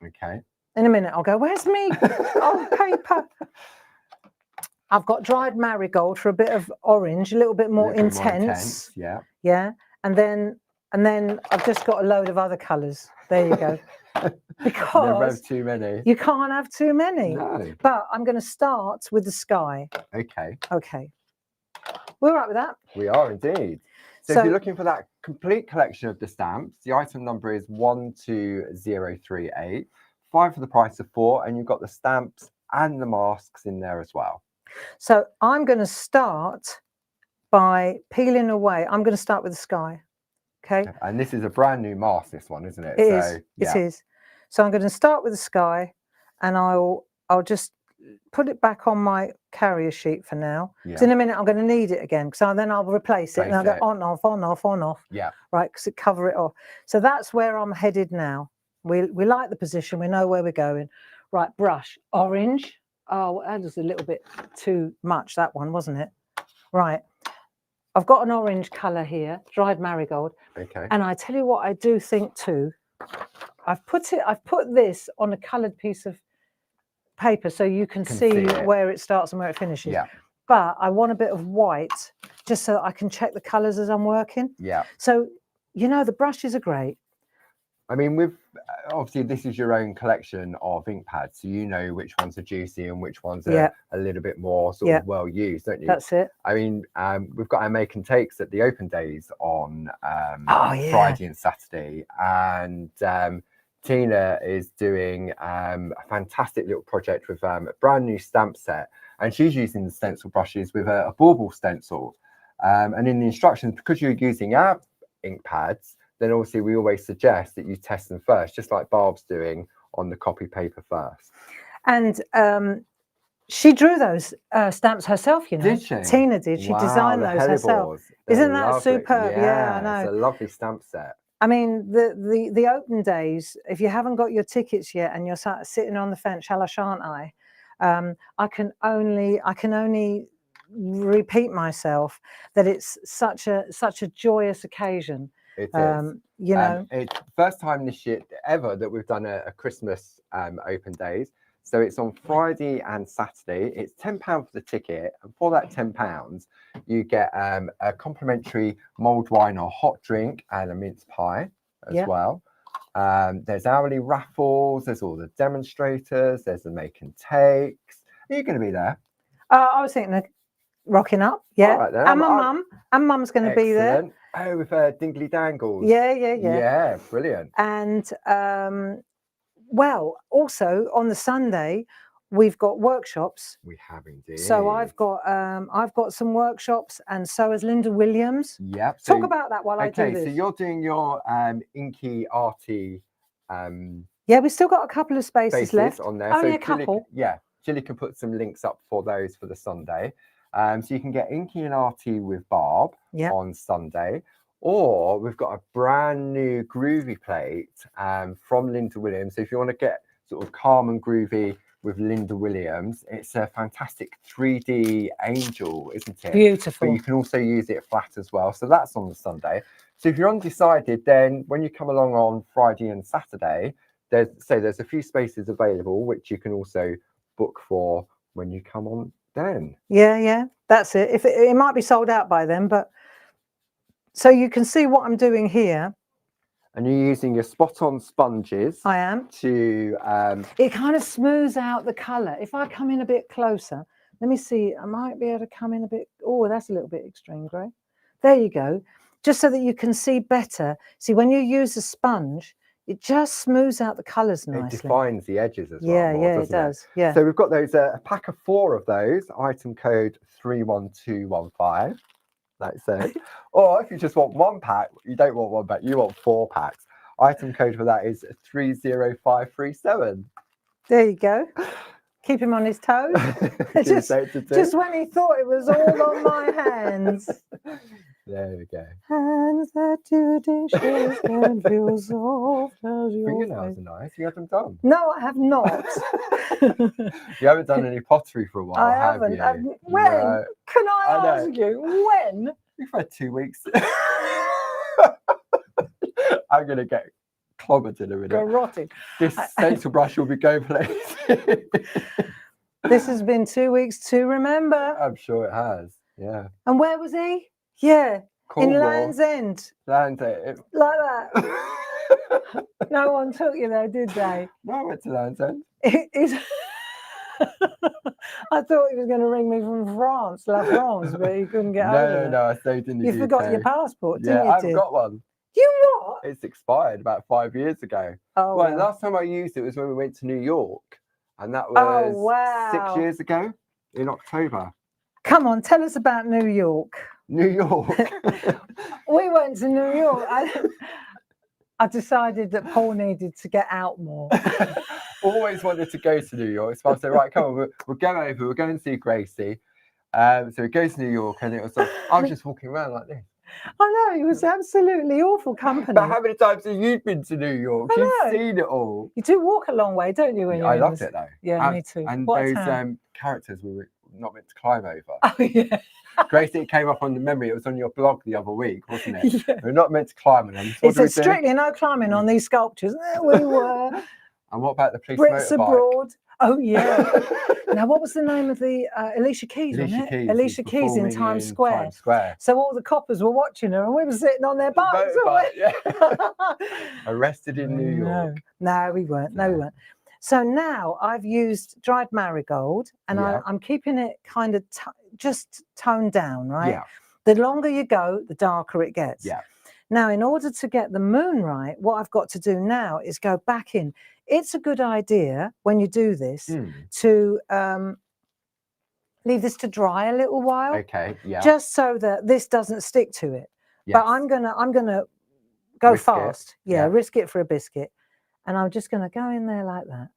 Okay. In a minute, I'll go, where's me? Old paper. I've got dried marigold for a bit of orange, a little bit more intense. Yeah. Yeah. And then I've just got a load of other colours. There you go. Because never have too many. You can't have too many. No. But I'm going to start with the sky. Okay. Okay. We're all right with that? We are indeed. So if you're looking for that complete collection of the stamps, the item number is 12038. 5 for the price of 4, and you've got the stamps and the masks in there as well. So I'm going to start by peeling away. I'm going to start with the sky. Okay. And this is a brand new mask, this one, isn't it? It is. It is. So I'm going to start with the sky, and I'll just put it back on my carrier sheet for now. Because in a minute I'm going to need it again. Because then I'll replace it, and I'll go on, off, on, off, on, off. Yeah. Right, because it cover it off. So that's where I'm headed now. We like the position. We know where we're going. Right, brush, orange. Oh, that was a little bit too much, that one, wasn't it? Right. I've got an orange colour here, dried marigold. Okay. And I tell you what I do think too. I've put this on a coloured piece of paper so you can see where it starts and where it finishes. Yeah. But I want a bit of white just so that I can check the colours as I'm working. Yeah. So, you know, the brushes are great. I mean, with obviously this is your own collection of ink pads, so you know which ones are juicy and which ones are a little bit more sort of well used, don't you? That's it. I mean, we've got our make and takes at the open days on Friday and Saturday, and Tina is doing a fantastic little project with a brand new stamp set, and she's using the stencil brushes with a bauble stencil, and in the instructions, because you're using our ink pads, then obviously we always suggest that you test them first, just like Barb's doing on the copy paper first. And she drew those stamps herself, you know. Did she? Tina did. She designed those herself. Isn't that superb? Yeah, I know. It's a lovely stamp set. I mean, the open days, if you haven't got your tickets yet and you're sitting on the fence, shall I, shan't I? I can only repeat myself that it's such a joyous occasion. It is. You know, it's first time this year ever that we've done a Christmas open days. So it's on Friday and Saturday. It's £10 for the ticket, and for that £10, you get a complimentary mulled wine or hot drink and a mince pie as well. There's hourly raffles. There's all the demonstrators. There's the make and takes. Are you going to be there? I was thinking of rocking up. Yeah, right, and my mum. And mum's going to be there. Oh, with Dingley Dangles. Yeah. Yeah, brilliant. And well, also on the Sunday, we've got workshops. We have indeed. So I've got some workshops, and so has Linda Williams. Yep. Talk about that while I do this. Okay, so you're doing your inky arty. Yeah, we've still got a couple of spaces left on there. Only so a couple. Gilly can put some links up for those for the Sunday. So you can get inky and arty with Barb on Sunday. Or we've got a brand new groovy plate from Linda Williams. So if you want to get sort of calm and groovy with Linda Williams, it's a fantastic 3D angel, isn't it? Beautiful. But you can also use it flat as well. So that's on the Sunday. So if you're undecided, then when you come along on Friday and Saturday, there's a few spaces available, which you can also book for when you come on then. Yeah, that's it. If it might be sold out by then, but so you can see what I'm doing here. And you're using your spot-on sponges. I am. To it kind of smooths out the colour. If I come in a bit closer, let me see. I might be able to come in a bit. Oh, that's a little bit extreme grey. There you go. Just so that you can see better. See, when you use a sponge, it just smooths out the colours nicely. It defines the edges as well. Yeah, it does. Yeah. So we've got those a pack of 4 of those. Item code 31215. That's it. Or if you just want 1 pack, you don't want 1 pack, you want 4 packs. Item code for that is 30537. There you go. Keep him on his toes. just when he thought it was all on my hands. There we go. Hands that do dishes and feel soft as your fingernails are nice. You had them done? No, I have not. You haven't done any pottery for a while, have you? When? No. Can I ask you? When? We've had 2 weeks. I'm going to get clobbered in a minute. Garrotted. This stencil brush will be going places. This has been 2 weeks to remember. I'm sure it has, yeah. And where was he? Yeah, Cornwall. In Land's End. Land's End. Like that. No one took you there, did they? No, I went to Land's End. I thought he was going to ring me from France, La France, but he couldn't get over. No, I stayed in the UK. You forgot your passport, didn't you? I haven't got one. You what? It's expired about 5 years ago. Oh, well, last time I used it was when we went to New York. And that Oh, was wow. 6 years ago in October. Come on, tell us about New York. New York. We went to New York. I decided that Paul needed to get out more. Always wanted to go to New York. So I said, right, come on, we'll go over, we'll go and see Gracie. So we go to New York, and it was like, I was just walking around like this. I know, it was absolutely awful company. But how many times have you been to New York? I You've know. seen it all. You do walk a long way, don't you? When you're I loved it though. Yeah, me too. And What a those town. characters we were not meant to climb over. Oh, yeah. Gracie, it came up on the memory. It was on your blog the other week, wasn't it? Yeah. We're not meant to climb on them. So It said strictly no climbing on these sculptures. There we were. And what about the police Brits motorbike? abroad. Oh, yeah. Now, what was the name of the Alicia Keys, wasn't it? Alicia Keys in Times Square. So all the coppers were watching her, and we were sitting on their bikes. Yeah. Arrested in New York. No, we weren't. No, we weren't. So now I've used dried marigold, and I'm keeping it kind of just toned down, right? Yeah. The longer you go, the darker it gets. Yeah. Now, in order to get the moon right, what I've got to do now is go back in. It's a good idea when you do this to leave this to dry a little while. Okay. Yeah. Just so that this doesn't stick to it. Yes. But I'm gonna go risk fast. Yeah, risk it for a biscuit. And I'm just gonna go in there like that.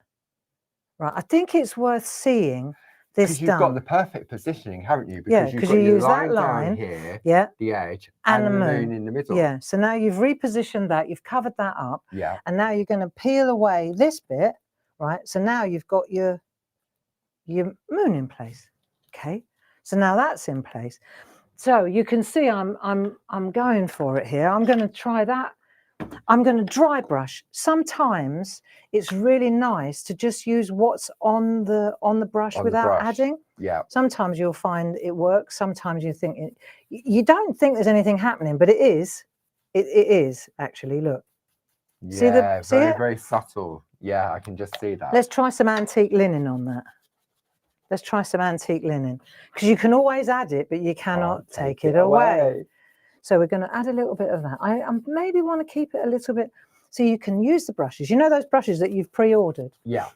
Right. I think it's worth seeing this done. You've got the perfect positioning, haven't you? Because you've got you use that line here, yeah, the edge, and the moon in the middle. Yeah. So now you've repositioned that, you've covered that up. Yeah. And now you're going to peel away this bit, right? So now you've got your moon in place. Okay. So now that's in place. So you can see I'm going for it here. I'm going to try that. I'm going to dry brush. Sometimes it's really nice to just use what's on the brush without adding. Yeah. Sometimes you'll find it works. Sometimes you think you don't think there's anything happening, but it is. It is actually. Look. Yeah. Very subtle. Yeah, I can just see that. Let's try some antique linen on that. Let's try some antique linen, because you can always add it, but you cannot take it away. So we're going to add a little bit of that. I maybe want to keep it a little bit so you can use the brushes. You know those brushes that you've pre-ordered? Yeah.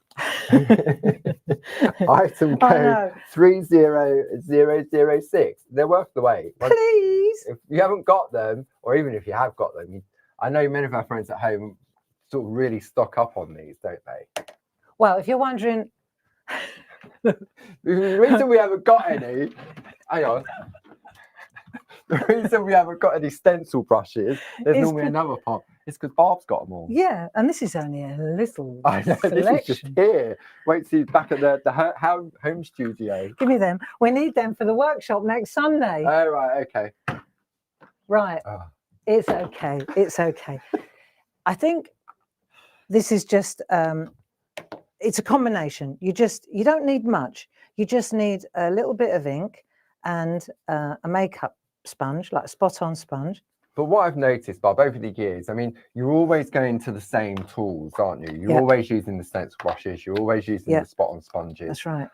Item code 30006. They're worth the wait. Please. If you haven't got them, or even if you have got them, I know many of our friends at home sort of really stock up on these, don't they? Well, if you're wondering... The reason we haven't got any... Hang on. The reason we haven't got any stencil brushes, there's normally another part. It's because Barb's got them all. Yeah, and this is only a little I know, selection. This is just here. Wait till back at the home studio. Give me them. We need them for the workshop next Sunday. Oh, right, okay. Right. Oh. It's okay. It's okay. I think this is just, it's a combination. You don't need much. You just need a little bit of ink and a makeup sponge, like a spot-on sponge. But what I've noticed, Bob, over the years, I mean, you're always going to the same tools, aren't you? You're always using the stencil brushes. You're always using the spot-on sponges. That's right.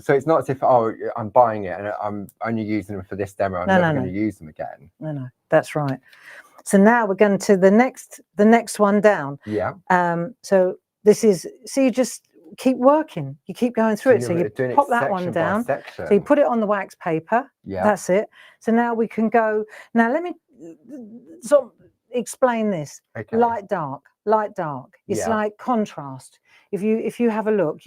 So it's not as if, oh, I'm buying it and I'm only using them for this demo. I'm never going to use them again. No, that's right. So now we're going to the next one down. Yeah. So this is, so you just keep working. You keep going through it. So you pop that one down. So you put it on the wax paper. Yeah. That's it. So now we can go. Now let me sort of explain this. Okay. Light, dark. It's like contrast. If you have a look,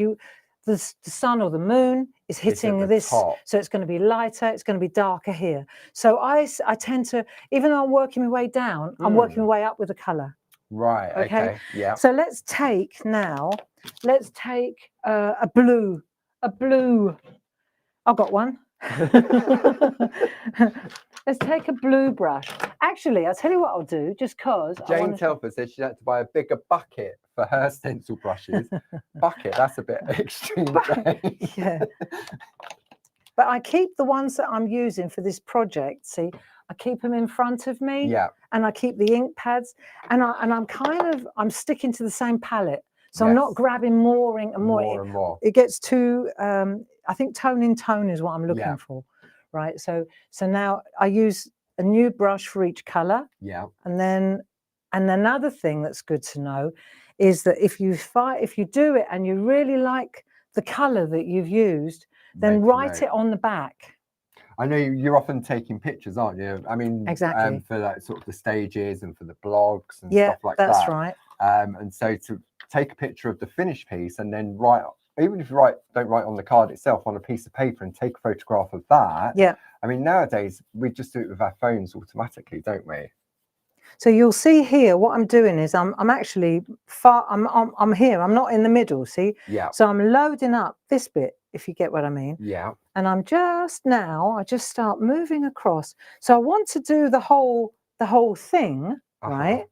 the sun or the moon is hitting this, top. So it's going to be lighter. It's going to be darker here. So I tend to, even though I'm working my way down, I'm working my way up with the color. Right. Okay. Yeah. So let's take a blue. I've got one. Let's take a blue brush. Actually, I'll tell you what I'll do, just because. Jane Telford said she had to buy a bigger bucket for her stencil brushes. Bucket, that's a bit extreme. Yeah. But I keep the ones that I'm using for this project, see, I keep them in front of me. Yeah. And I keep the ink pads, and I'm sticking to the same palette. So I'm not grabbing more ink and more. And more. It gets too, I think tone in tone is what I'm looking for, right? So now I use a new brush for each color. Yeah. And another thing that's good to know is that if you do it and you really like the colour that you've used, then write it on the back. I know you're often taking pictures, aren't you? I mean, exactly. For like sort of the stages and for the blogs and Yeah, stuff like that. that's right. And so to take a picture of the finished piece and then write, even if you don't write on the card itself, on a piece of paper and take a photograph of that. Yeah. I mean, nowadays we just do it with our phones automatically, don't we? So you'll see here what I'm doing is I'm actually I'm here. I'm not in the middle. See? Yeah. So I'm loading up this bit, if you get what I mean. Yeah. And I just start moving across. So I want to do the whole thing, right?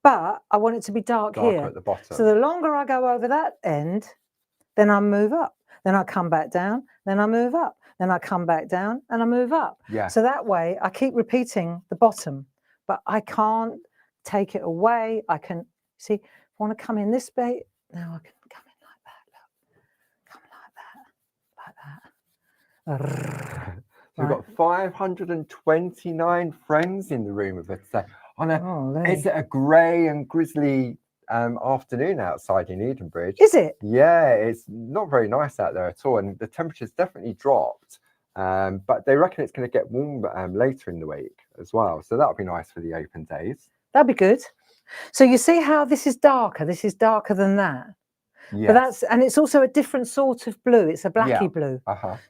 But I want it to be darker here at the bottom. So the longer I go over that end, then I move up. Then I come back down. Then I move up. Then I come back down and I move up. Yeah. So that way I keep repeating the bottom, but I can't take it away. I can see if I want to come in this bit. Now I can come in like that. Look, come like that, like that. So we've got 529 friends in the room with us today. It's a grey and grizzly afternoon outside in Edenbridge. Is it? Yeah, it's not very nice out there at all, and the temperature's definitely dropped. But they reckon it's going to get warm later in the week as well. So that'll be nice for the open days. That'd be good. So you see how this is darker? This is darker than that. Yeah. But and it's also a different sort of blue. It's a blacky blue.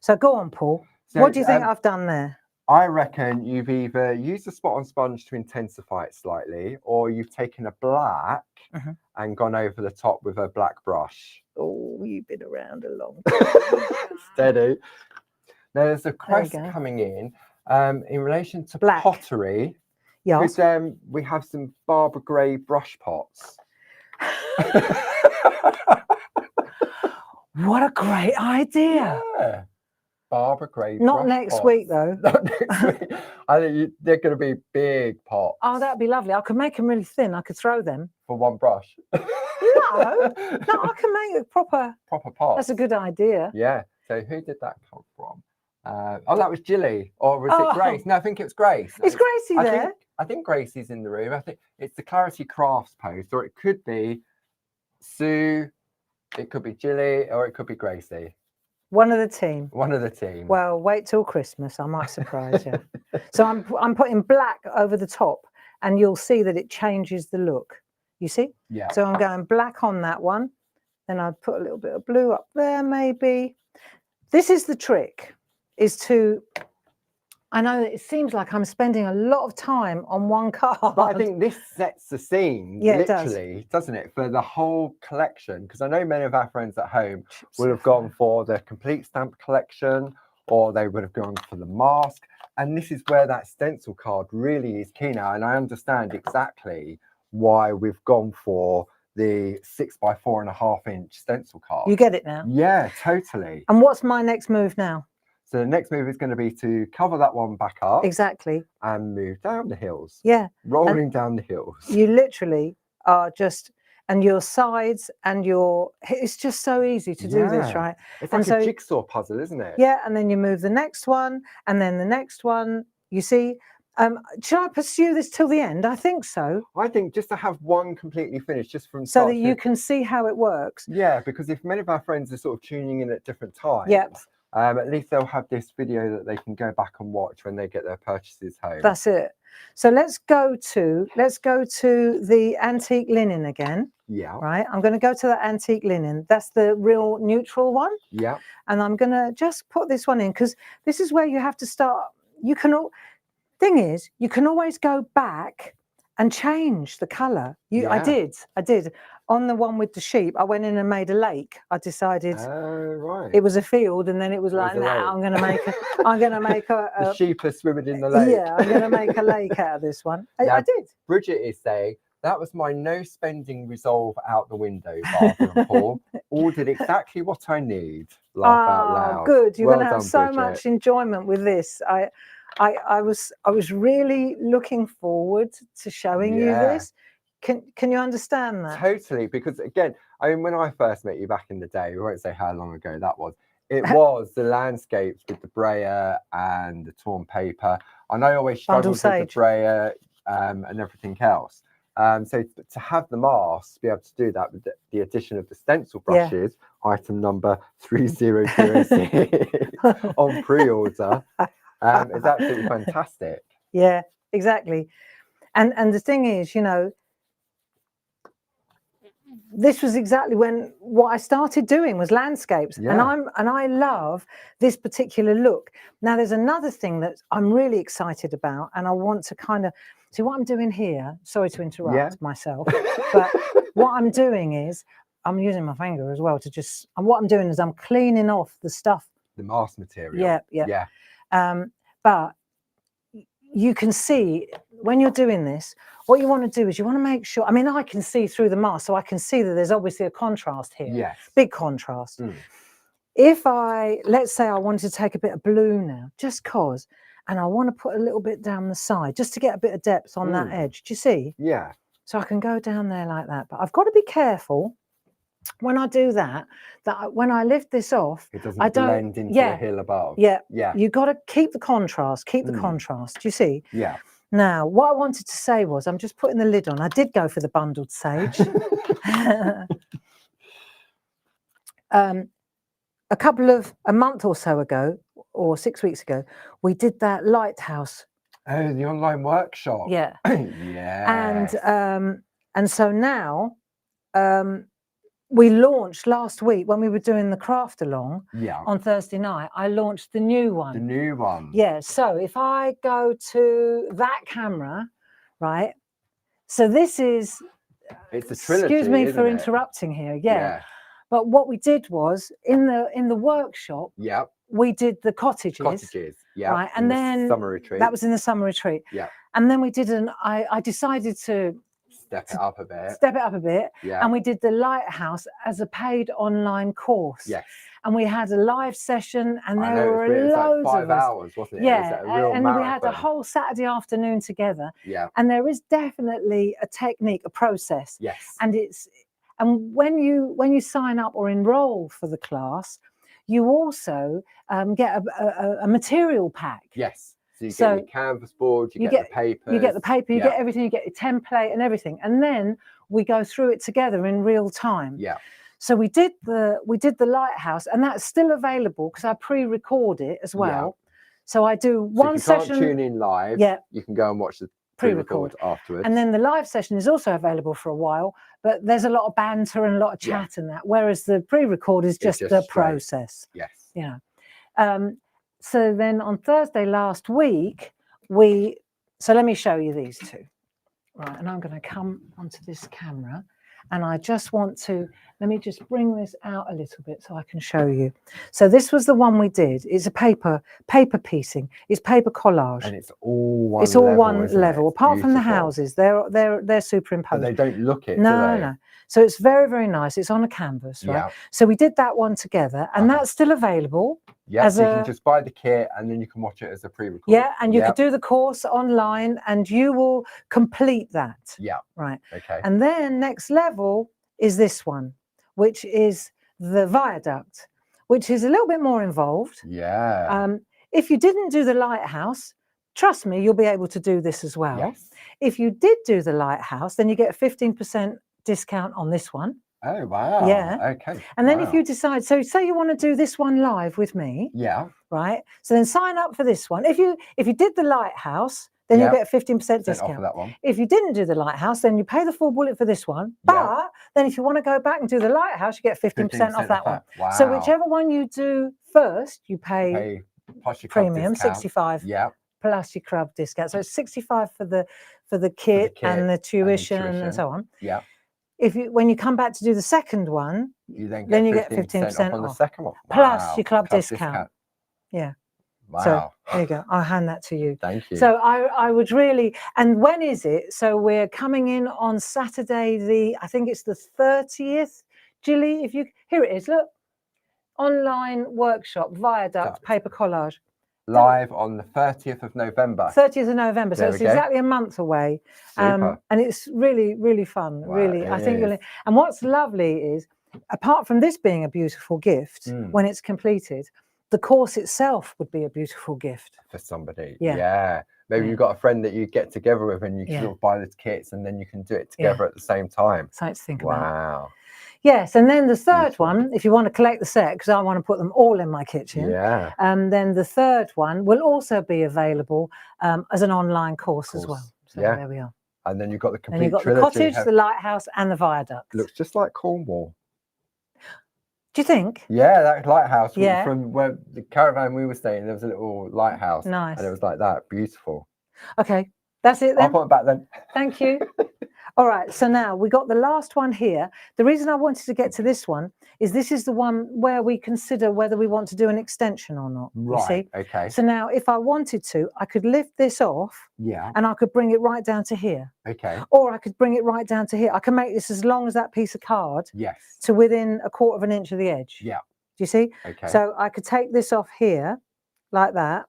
So go on, Paul. So, what do you think I've done there? I reckon you've either used a spot on sponge to intensify it slightly, or you've taken a black and gone over the top with a black brush. Oh, you've been around a long time. Steady. Now there's a question coming in relation to pottery. Yes. We have some Barbara Gray brush pots. What a great idea. Yeah. Barbara Gray. Not next week, though. Not next week. I think they're going to be big pots. Oh, that'd be lovely. I could make them really thin. I could throw them. For one brush. No, I can make a proper pot. That's a good idea. Yeah. So who did that come from? That was Jilly, or was it Grace? No, I think it was Grace. Is Gracie there? I think Gracie's in the room. I think it's the Clarity Crafts post, or it could be Sue, it could be Jilly, or it could be Gracie. One of the team. One of the team. Well, wait till Christmas. I might surprise you. So I'm putting black over the top, and you'll see that it changes the look. You see? Yeah. So I'm going black on that one. Then I'd put a little bit of blue up there, maybe. This is the trick, I know that it seems like I'm spending a lot of time on one card. But I think this sets the scene, literally, doesn't it, for the whole collection? Because I know many of our friends at home would have gone for the complete stamp collection, or they would have gone for the mask. And this is where that stencil card really is key now. And I understand exactly why we've gone for the 6x4.5 inch stencil card. You get it now? Yeah, totally. And what's my next move now? So the next move is going to be to cover that one back up. Exactly. And move down the hills. Yeah. Rolling down the hills. You literally are just, and your sides and it's just so easy to do this, right? It's like a jigsaw puzzle, isn't it? Yeah. And then you move the next one, and then the next one, you see. Should I pursue this till the end? I think so. I think just to have one completely finished, just from so that you can see how it works. Yeah, because if many of our friends are sort of tuning in at different times, at least they'll have this video that they can go back and watch when they get their purchases home. That's it. So let's go to the antique linen again. Yeah. Right. I'm going to go to that antique linen. That's the real neutral one. Yeah. And I'm going to just put this one in, because this is where you have to start. Thing is, you can always go back and change the colour. I did. On the one with the sheep, I went in and made a lake. I decided it was a field, and then it was like, nah, I'm going to make a the sheep are swimming in the lake. Yeah, I'm going to make a lake out of this one. I did. Bridget is saying, that was my no spending resolve out the window, Barbara and Paul. All did exactly what I need. Laugh out loud. Good. You're going to have so much enjoyment with this. I was really looking forward to showing you this. Can you understand that? Totally, because again, I mean, when I first met you back in the day, we won't say how long ago that was, it was the landscapes with the brayer and the torn paper. And I always struggled with the brayer and everything else. So to have the mask, be able to do that with the addition of the stencil brushes, item number 3006 on pre-order. It's absolutely fantastic. Yeah, exactly. And the thing is, you know, this was exactly what I started doing was landscapes. Yeah. And I love this particular look. Now there's another thing that I'm really excited about, and I want to kind of see what I'm doing here. Sorry to interrupt myself, but what I'm doing is I'm using my finger as well to just, and what I'm doing is I'm cleaning off the stuff. The mask material. Yeah. But you can see when you're doing this, what you want to do is you want to make sure, I mean, I can see through the mask, so I can see that there's obviously a contrast here. Yes. Big contrast. If let's say I wanted to take a bit of blue now, just cause, and I want to put a little bit down the side, just to get a bit of depth on that edge. Do you see? Yeah. So I can go down there like that, but I've got to be careful when I do that, when I lift this off, it doesn't blend into the hill above. Yeah. You got to keep the contrast, Do you see? Yeah. Now, what I wanted to say was, I'm just putting the lid on. I did go for the bundled sage. A month or so ago, or 6 weeks ago, we did that lighthouse. Oh, the online workshop. Yeah. Yeah. And so now, we launched last week when we were doing the craft along on Thursday night. I launched the new one. The new one. Yeah. So if I go to that camera, right? So this is. It's a trilogy. Excuse me for interrupting here. Yeah. But what we did was in the workshop. Yeah. We did the cottages. Cottages. Yeah. Right. And then summer retreat. That was in the summer retreat. Yeah. And then we did I decided to. Step it up a bit. Yeah. And we did the lighthouse as a paid online course. Yes. And we had a live session, and there were loads like 5 of us. hours, wasn't it? Yeah. It was a real and marathon. we had a whole Saturday afternoon together. Yeah. And there is definitely a technique, a process. Yes. And when you sign up or enroll for the class, you also get a material pack. Yes. So you get your canvas board, you get the paper. You get the paper, you get everything, you get your template and everything. And then we go through it together in real time. Yeah. So we did the lighthouse, and that's still available because I pre-record it as well. Yeah. So I do one session. If you can't tune in live, you can go and watch the pre-record afterwards. And then the live session is also available for a while, but there's a lot of banter and a lot of chat and that, whereas the pre-record is just the process. Yes. Yeah. So then on Thursday last week, so let me show you these two. Right, and I'm going to come onto this camera, and I just want to, let me just bring this out a little bit so I can show you. So this was the one we did. It's a paper piecing. It's paper collage. And it's all one level. It's all one level, apart from the houses. They're superimposed. But they don't look it, No. So it's very, very nice. It's on a canvas, right? Yeah. So we did that one together, and that's still available. Yeah, so you can just buy the kit and then you can watch it as a pre-record. Yeah, and you could do the course online and you will complete that. Yeah. Right. Okay. And then next level is this one, which is the viaduct, which is a little bit more involved. Yeah. If you didn't do the lighthouse, trust me, you'll be able to do this as well. Yes. If you did do the lighthouse, then you get a 15% discount on this one. Oh, wow. Yeah. Okay. And then if you decide, so say you want to do this one live with me. Yeah. Right. So then sign up for this one. If you did the lighthouse, then you get a 15% discount. That one. If you didn't do the lighthouse, then you pay the full bullet for this one. But then if you want to go back and do the lighthouse, you get 15% off that one. Wow. So whichever one you do first, you pay plus your premium, 65. Yeah. Plus your club discount. So it's 65 for the kit and the tuition and so on. Yeah. When you come back to do the second one, you get 15% off on the off. second one. Plus your club discount. Yeah. Wow. So there you go. I'll hand that to you. Thank you. So I would really, and when is it? So we're coming in on Saturday, I think it's the 30th. Jilly, here it is, look. Online workshop, viaduct, paper collage. Live on the 30th of November. 30th of November. So it's exactly a month away. Super. And it's really, really fun. Wow, really. I think and what's lovely is, apart from this being a beautiful gift, when it's completed, the course itself would be a beautiful gift. For somebody. Yeah. Maybe you've got a friend that you get together with and you can sort of buy the kits and then you can do it together at the same time. Something to think about. Wow. Yes, and then the third Beautiful. one, if you want to collect the set, because I want to put them all in my kitchen. Yeah. Then the third one will also be available as an online course as well. So yeah. there we are. And then you've got the complete and you've got trilogy. the cottage, the lighthouse, and the viaduct. Looks just like Cornwall. Do you think? Yeah, that lighthouse. Yeah. From where the caravan we were staying, there was a little lighthouse. Nice. And it was like that. Beautiful. Okay, that's it then. I'll put it back then. Thank you. All right, so now we got the last one here. The reason I wanted to get to this one is this is the one where we consider whether we want to do an extension or not. Right, you see? okay. So now if I wanted to, I could lift this off. Yeah. And I could bring it right down to here. Okay. Or I could bring it right down to here. I can make this as long as that piece of card. Yes. To within 1/4 of an inch of the edge. Yeah. Do you see? Okay. So I could take this off here like that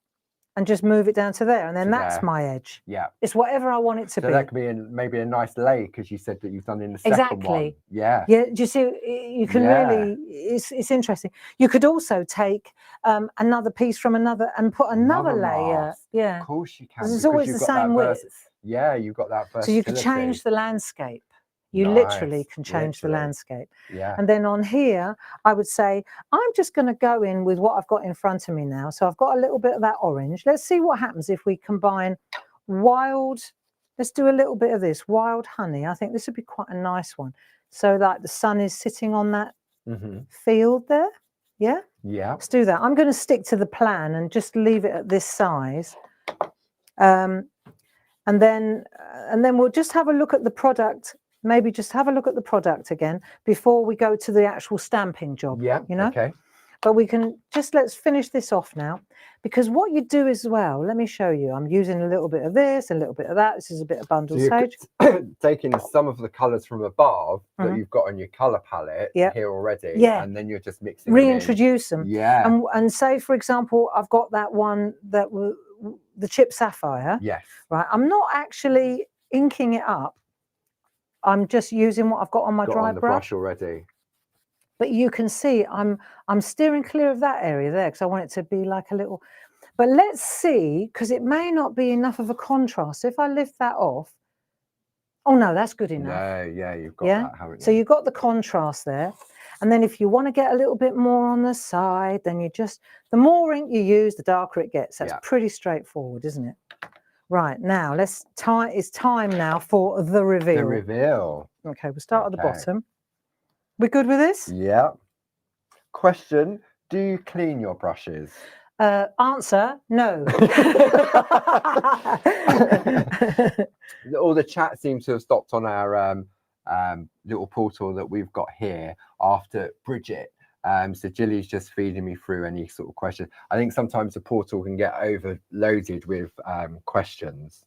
and just move it down to there, and then that's my edge. Yeah. It's whatever I want it to be. So that could be maybe a nice lay, because you said that you've done in the second one. Yeah. Yeah. Do you see? You can really. It's interesting. You could also take another piece from another and put another layer. Mask. Yeah. Of course you can. It's always the same width. Yeah, you've got that versatility. So you could change the landscape. You Nice. literally can change the landscape. Yeah. And then on here, I would say, I'm just going to go in with what I've got in front of me now. So I've got a little bit of that orange. Let's see what happens if we combine wild, let's do a little bit of this, wild honey. I think this would be quite a nice one. So like the sun is sitting on that field there. Yeah? Yeah. Let's do that. I'm going to stick to the plan and just leave it at this size. And then we'll just have a look at the product. Maybe just have a look at the product again before we go to the actual stamping job. Yeah. You know. Okay. But we can just, let's finish this off now, because what you do as well, let me show you. I'm using a little bit of this, a little bit of that. This is a bit of bundle sage. Taking some of the colours from above that you've got on your colour palette here already. Yeah. And then you're just mixing reintroduce them. Yeah. And say, for example, I've got that one that the chip sapphire. Yes. Right. I'm not actually inking it up. I'm just using what I've got on my dry brush already. But you can see I'm steering clear of that area there because I want it to be like a little. But let's see, because it may not be enough of a contrast. If I lift that off, oh no, that's good enough. No, yeah, you've got that, haven't you? So you've got the contrast there. And then if you want to get a little bit more on the side, then you just, the more ink you use, the darker it gets. That's pretty straightforward, isn't it? Right, now it's time now for the reveal. The reveal. Okay, we'll start at the bottom. We good with this? Yeah. Question, do you clean your brushes? Answer, no. All the chat seems to have stopped on our little portal that we've got here after Bridget. So Jilly's just feeding me through any sort of question. I think sometimes the portal can get overloaded with questions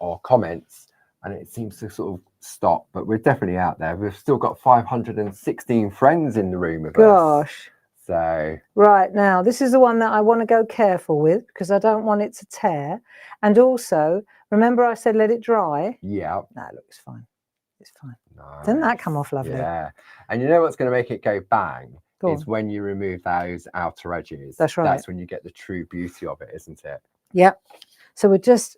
or comments, and it seems to sort of stop. But we're definitely out there. We've still got 516 friends in the room with us. Gosh. So right, now this is the one that I want to go careful with because I don't want it to tear. And also, remember I said let it dry? Yeah. No, look, it's fine. It's fine. Nice. Doesn't that come off lovely? Yeah. And you know what's going to make it go bang? Is when you remove those outer edges. That's right. That's when you get the true beauty of it, isn't it? Yep. So we'll just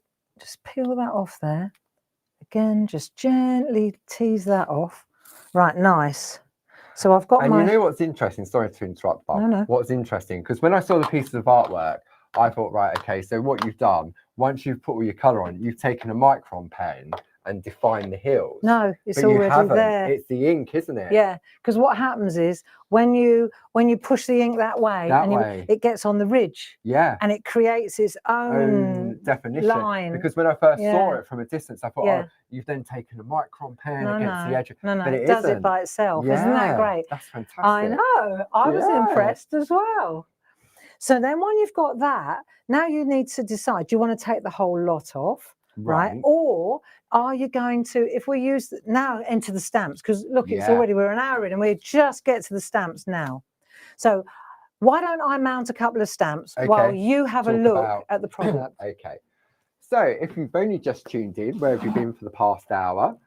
peel that off there. Again, just gently tease that off. Right, nice. So I've got you know what's interesting? Sorry to interrupt, Bob. No. What's interesting, because when I saw the pieces of artwork, I thought, right, okay, so what you've done, once you've put all your colour on, you've taken a micron pen and defined the hills. No, it's already there. It's the ink, isn't it? Yeah, because what happens is when you push the ink that way, it gets on the ridge. Yeah. And it creates its own definition. line. Because when I first saw it from a distance, I thought, oh, you've then taken a micron pen against the edge. No, but it does it by itself. Yeah, isn't that great? That's fantastic. I know. I was impressed as well. So then when you've got that, now you need to decide, do you want to take the whole lot off? Right. Or are you going to, if we use now into the stamps, because look, it's already, we're an hour in and we just get to the stamps now. So why don't I mount a couple of stamps while you have a look at the product? Okay. So if you've only just tuned in, where have you been for the past hour?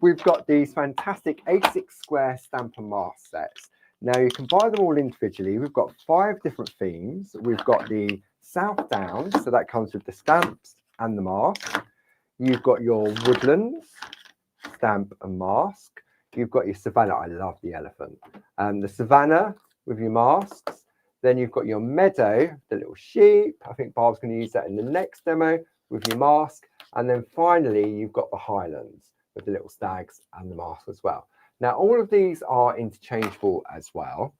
We've got these fantastic A6 square stamp and mask sets. Now you can buy them all individually. We've got 5 different themes. We've got the South Downs, so that comes with the stamps and the mask. You've got your woodlands, stamp and mask. you've got your savannah. I love the elephant. The savannah with your masks. Then you've got your meadow, the little sheep. I think Barb's going to use that in the next demo with your mask. And then finally, you've got the highlands with the little stags and the mask as well. Now, all of these are interchangeable as well.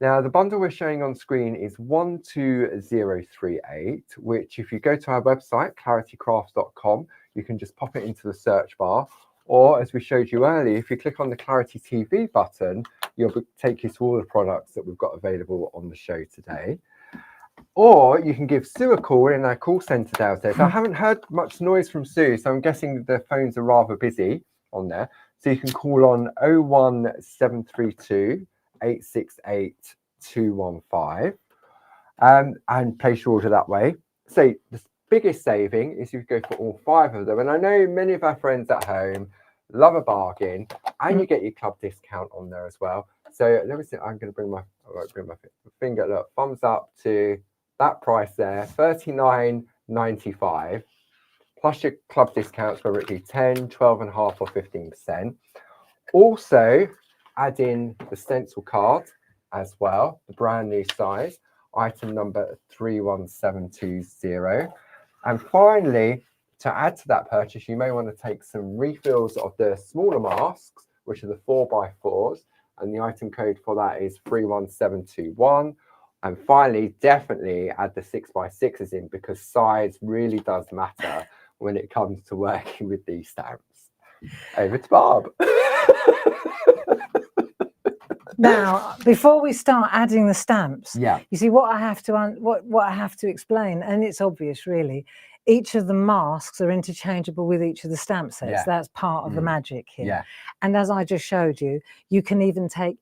Now, the bundle we're showing on screen is 12038, which if you go to our website, claritycrafts.com, you can just pop it into the search bar. Or as we showed you earlier, if you click on the Clarity TV button, you'll take you to all the products that we've got available on the show today. Or you can give Sue a call in our call centre downstairs. I haven't heard much noise from Sue, so I'm guessing the phones are rather busy on there. So you can call on 01732 868 215 and place your order that way. So the biggest saving is you go for all 5 of them. And I know many of our friends at home love a bargain, and you get your club discount on there as well. So let me see. I'm going to bring my finger. Look, thumbs up to that price there, $39.95 plus your club discounts, whether it be 10, 12.5 or 15%. Also add in the stencil card as well, the brand new size, item number 31720. And finally, to add to that purchase, you may want to take some refills of the smaller masks, which are the 4x4s, and the item code for that is 31721. And finally, definitely add the 6x6s in, because size really does matter when it comes to working with these stamps. Over to Barb. Now, before we start adding the stamps, yeah, you see what I have to what I have to explain, and it's obvious really. Each of the masks are interchangeable with each of the stamp sets. Yeah. That's part of the magic here. Yeah. And as I just showed you, you can even take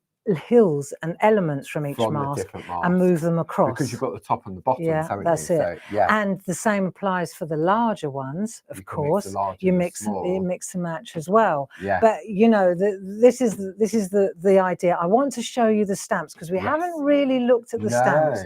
hills and elements from each mask and move them across. Because you've got the top and the bottom, haven't that's you? It. So, yeah. And the same applies for the larger ones, of course. You mix and match as well. Yeah. But you know, this is the idea. I want to show you the stamps because we haven't really looked at the stamps.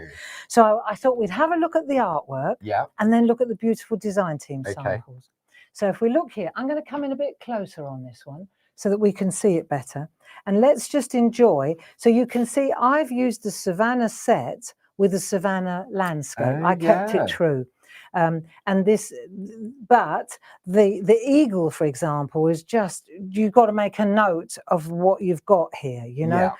So I thought we'd have a look at the artwork, and then look at the beautiful design team samples. So if we look here, I'm going to come in a bit closer on this one so that we can see it better. And let's just enjoy. So you can see I've used the Savannah set with the Savannah landscape. I kept it true. And this, but the eagle, for example, is just, you've got to make a note of what you've got here, you know.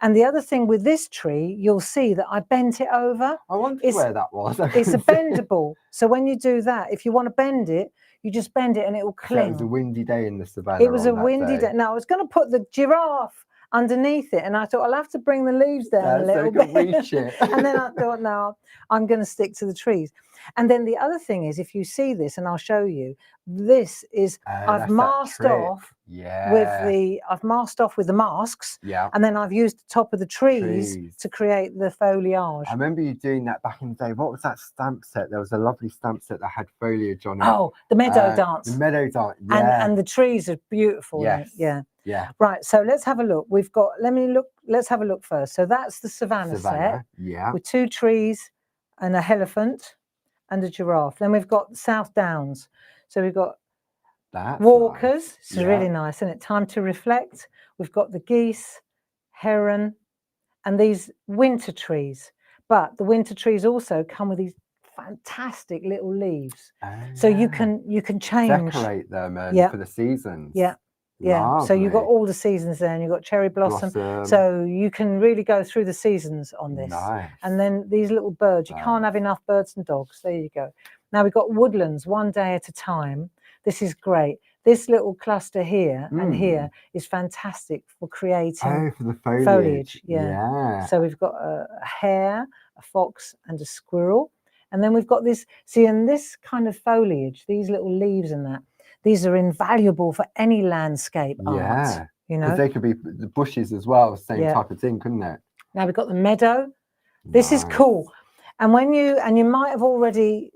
And the other thing with this tree, you'll see that I bent it over. I wonder where that was. It's a bendable. So when you do that, if you want to bend it, you just bend it and it will cling. So it was a windy day in the savannah. It was a windy day. Now I was going to put the giraffe underneath it, and I thought I'll have to bring the leaves down a little bit. Reach it. And then I thought, no, I'm going to stick to the trees. And then the other thing is, if you see this, and I'll show you, this is I've masked off I've masked off with the masks, and then I've used the top of the trees to create the foliage. I remember you doing that back in the day. What was that stamp set? There was a lovely stamp set that had foliage on it. Oh, the meadow dance. The meadow dance, and the trees are beautiful. Yes. Yeah. Right, so let's have a look. We've got, let's have a look first. So that's the Savannah set with 2 trees and a elephant and a giraffe. Then we've got South Downs. So we've got walkers. Nice. It's really nice, isn't it? Time to reflect. We've got the geese, heron, and these winter trees. But the winter trees also come with these fantastic little leaves. So you can change, decorate them for the seasons. So you've got all the seasons there, and you've got cherry blossom. So you can really go through the seasons on this. Nice. And then these little birds, you can't have enough birds and dogs. There you go. Now we've got woodlands, one day at a time. This is great. This little cluster here and here is fantastic for creating for the foliage. So we've got a hare, a fox, and a squirrel. And then we've got this, see, in this kind of foliage, these little leaves and that, these are invaluable for any landscape art. You know, they could be the bushes as well, same type of thing, couldn't it? Now we've got the meadow. This is cool. And when you might have already,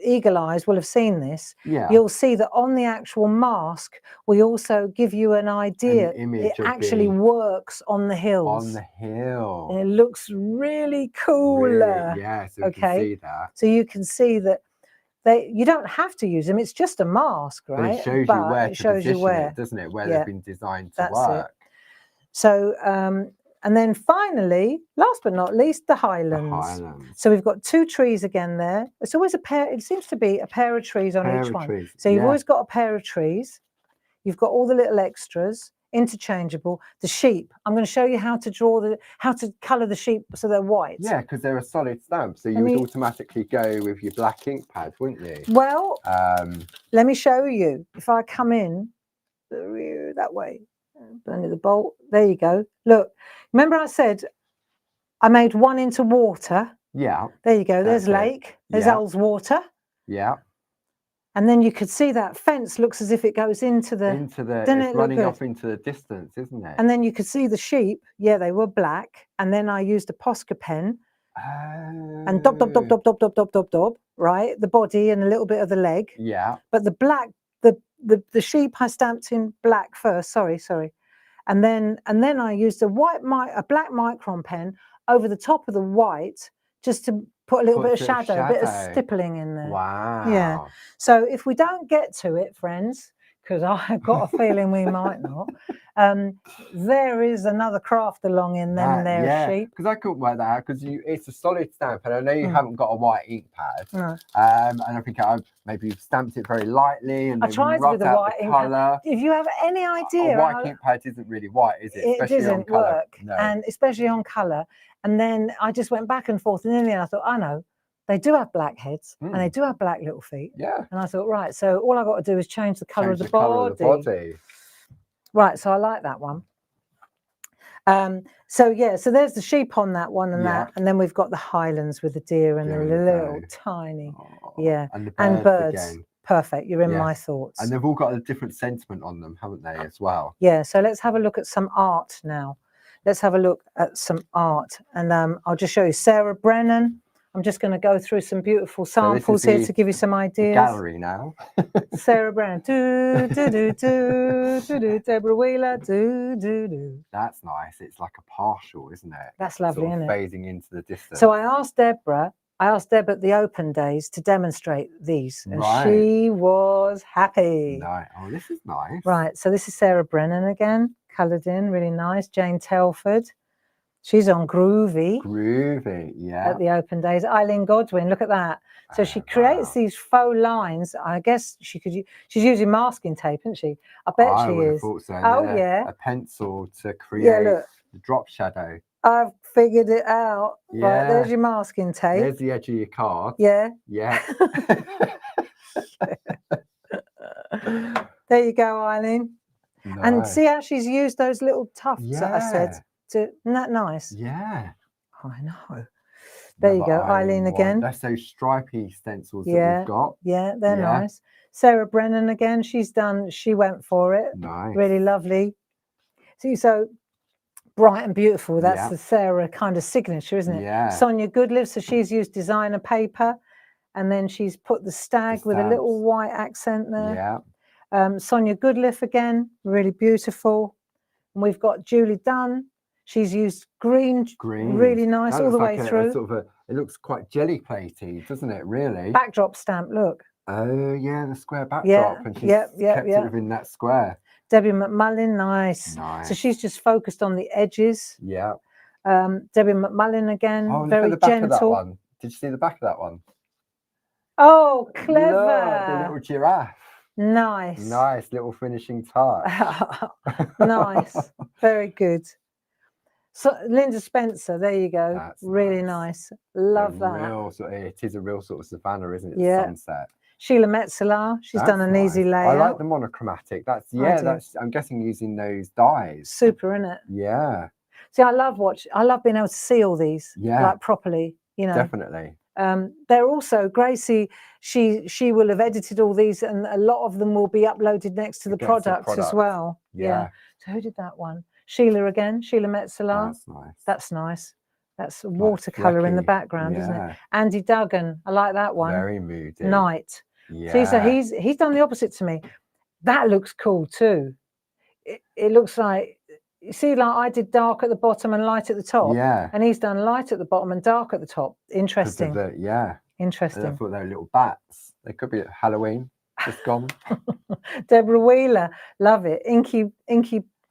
eagle eyes will have seen this. You'll see that on the actual mask, we also give you an idea. It actually works on the hills. On the hill. And it looks really cool. So you can see that. So you can see that you don't have to use them. It's just a mask, right? But it shows you where to position it, doesn't it? Where they've been designed to work. So, and then finally, last but not least, the Highlands. So we've got 2 trees again there. It's always a pair. It seems to be a pair of trees on each one. So you've always got a pair of trees. You've got all the little extras, interchangeable. The sheep. I'm going to show you how to colour the sheep so they're white. Yeah, because they're a solid stamp, so you would automatically go with your black ink pad, wouldn't you? Well, let me show you. If I come in that way, under the bolt, there you go. Look, remember I said I made 1 into water. Yeah. There you go. There's lake. There's Ullswater. Yeah. And then you could see that fence looks as if it goes into the. It's running off into the distance, isn't it? And then you could see the sheep. Yeah, they were black. And then I used a Posca pen. And dop, dop, dop, dop, dop, dop, dop, dop, dop. Right, the body and a little bit of the leg. Yeah. But the black, the sheep I stamped in black first. Sorry. And then I used a black micron pen over the top of the white just to put a little bit of shadow, a bit of stippling in there. Wow. Yeah. So if we don't get to it, friends, because I've got a feeling we might not, there is another craft along in them there sheep. Because I couldn't work that out because it's a solid stamp, and I know you haven't got a white ink pad. No. And I think maybe you've stamped it very lightly and I tried with the white ink pad. If you have any idea, a white ink pad isn't really white, is it? It doesn't work, and especially on colour. And then I just went back and forth, and in the end I thought, I know, they do have black heads and they do have black little feet. Yeah. And I thought, right, so all I've got to do is change the colour of the body. Right, so I like that one. So there's the sheep on that one and that, and then we've got the Highlands with the deer and the little tiny, and birds. Again. Perfect, you're in my thoughts. And they've all got a different sentiment on them, haven't they, as well? Yeah, so let's have a look at some art now. Let's have a look at some art, and I'll just show you Sarah Brennan. I'm just going to go through some beautiful samples here to give you some ideas. Gallery now. Sarah Brennan. Deborah Wheeler. That's nice. It's like a partial, isn't it? That's lovely, isn't it? Phasing into the distance. So I asked Deb at the open days to demonstrate these, and she was happy. Nice. Oh, this is nice. Right. So this is Sarah Brennan again, coloured in, really nice. Jane Telford. She's on Groovy. Groovy, yeah. At the open days. Eileen Godwin, look at that. So she creates these faux lines. I guess she's using masking tape, isn't she? I bet she is. Thought so. Oh, yeah. A pencil to create the drop shadow. I've figured it out. Yeah. Right, there's your masking tape. There's the edge of your card. Yeah. Yeah. There you go, Eileen. Nice. And see how she's used those little tufts that I said. Isn't that nice? Yeah. I know. There you go, Eileen again. That's those stripy stencils that we've got. Yeah, they're nice. Sarah Brennan again. She went for it. Nice. Really lovely. See, so bright and beautiful. That's the Sarah kind of signature, isn't it? Yeah. Sonia Goodlive. So she's used designer paper, and then she's put the stag with a little white accent there. Yeah. Sonia Goodlive again, really beautiful. And we've got Julie Dunn. She's used green, really nice all the way through. It looks quite jelly platey, doesn't it? Really. Backdrop stamp. Look. Oh yeah, the square backdrop, and she's kept it within that square. Debbie McMullin, nice. So she's just focused on the edges. Yeah. Debbie McMullin again, very look at the back gentle. of that one. Did you see the back of that one? Oh, clever! Look, the little giraffe. Nice. Nice little finishing touch. Nice. Very good. So Linda Spencer, there you go. That's really nice. Love that. It is a real sort of savannah, isn't it? Yeah. Sunset. Sheila Metzeler, she's done an easy layout. I like the monochromatic. I'm guessing using those dyes. Super, isn't it? Yeah. See, I love being able to see all these like properly, you know. Definitely. They're also Gracie, she will have edited all these, and a lot of them will be uploaded next to the product as well. Yeah. So who did that one? Sheila again, Sheila Metzeler. That's nice. That's nice. That's watercolor in the background, isn't it? Andy Duggan, I like that one. Very moody. Night. Yeah. See, so he's done the opposite to me. That looks cool too. It looks like, you see, like I did dark at the bottom and light at the top. Yeah. And he's done light at the bottom and dark at the top. Interesting. Yeah. Interesting. And I thought they were little bats. They could be at Halloween. Just gone. Deborah Wheeler, love it. Inky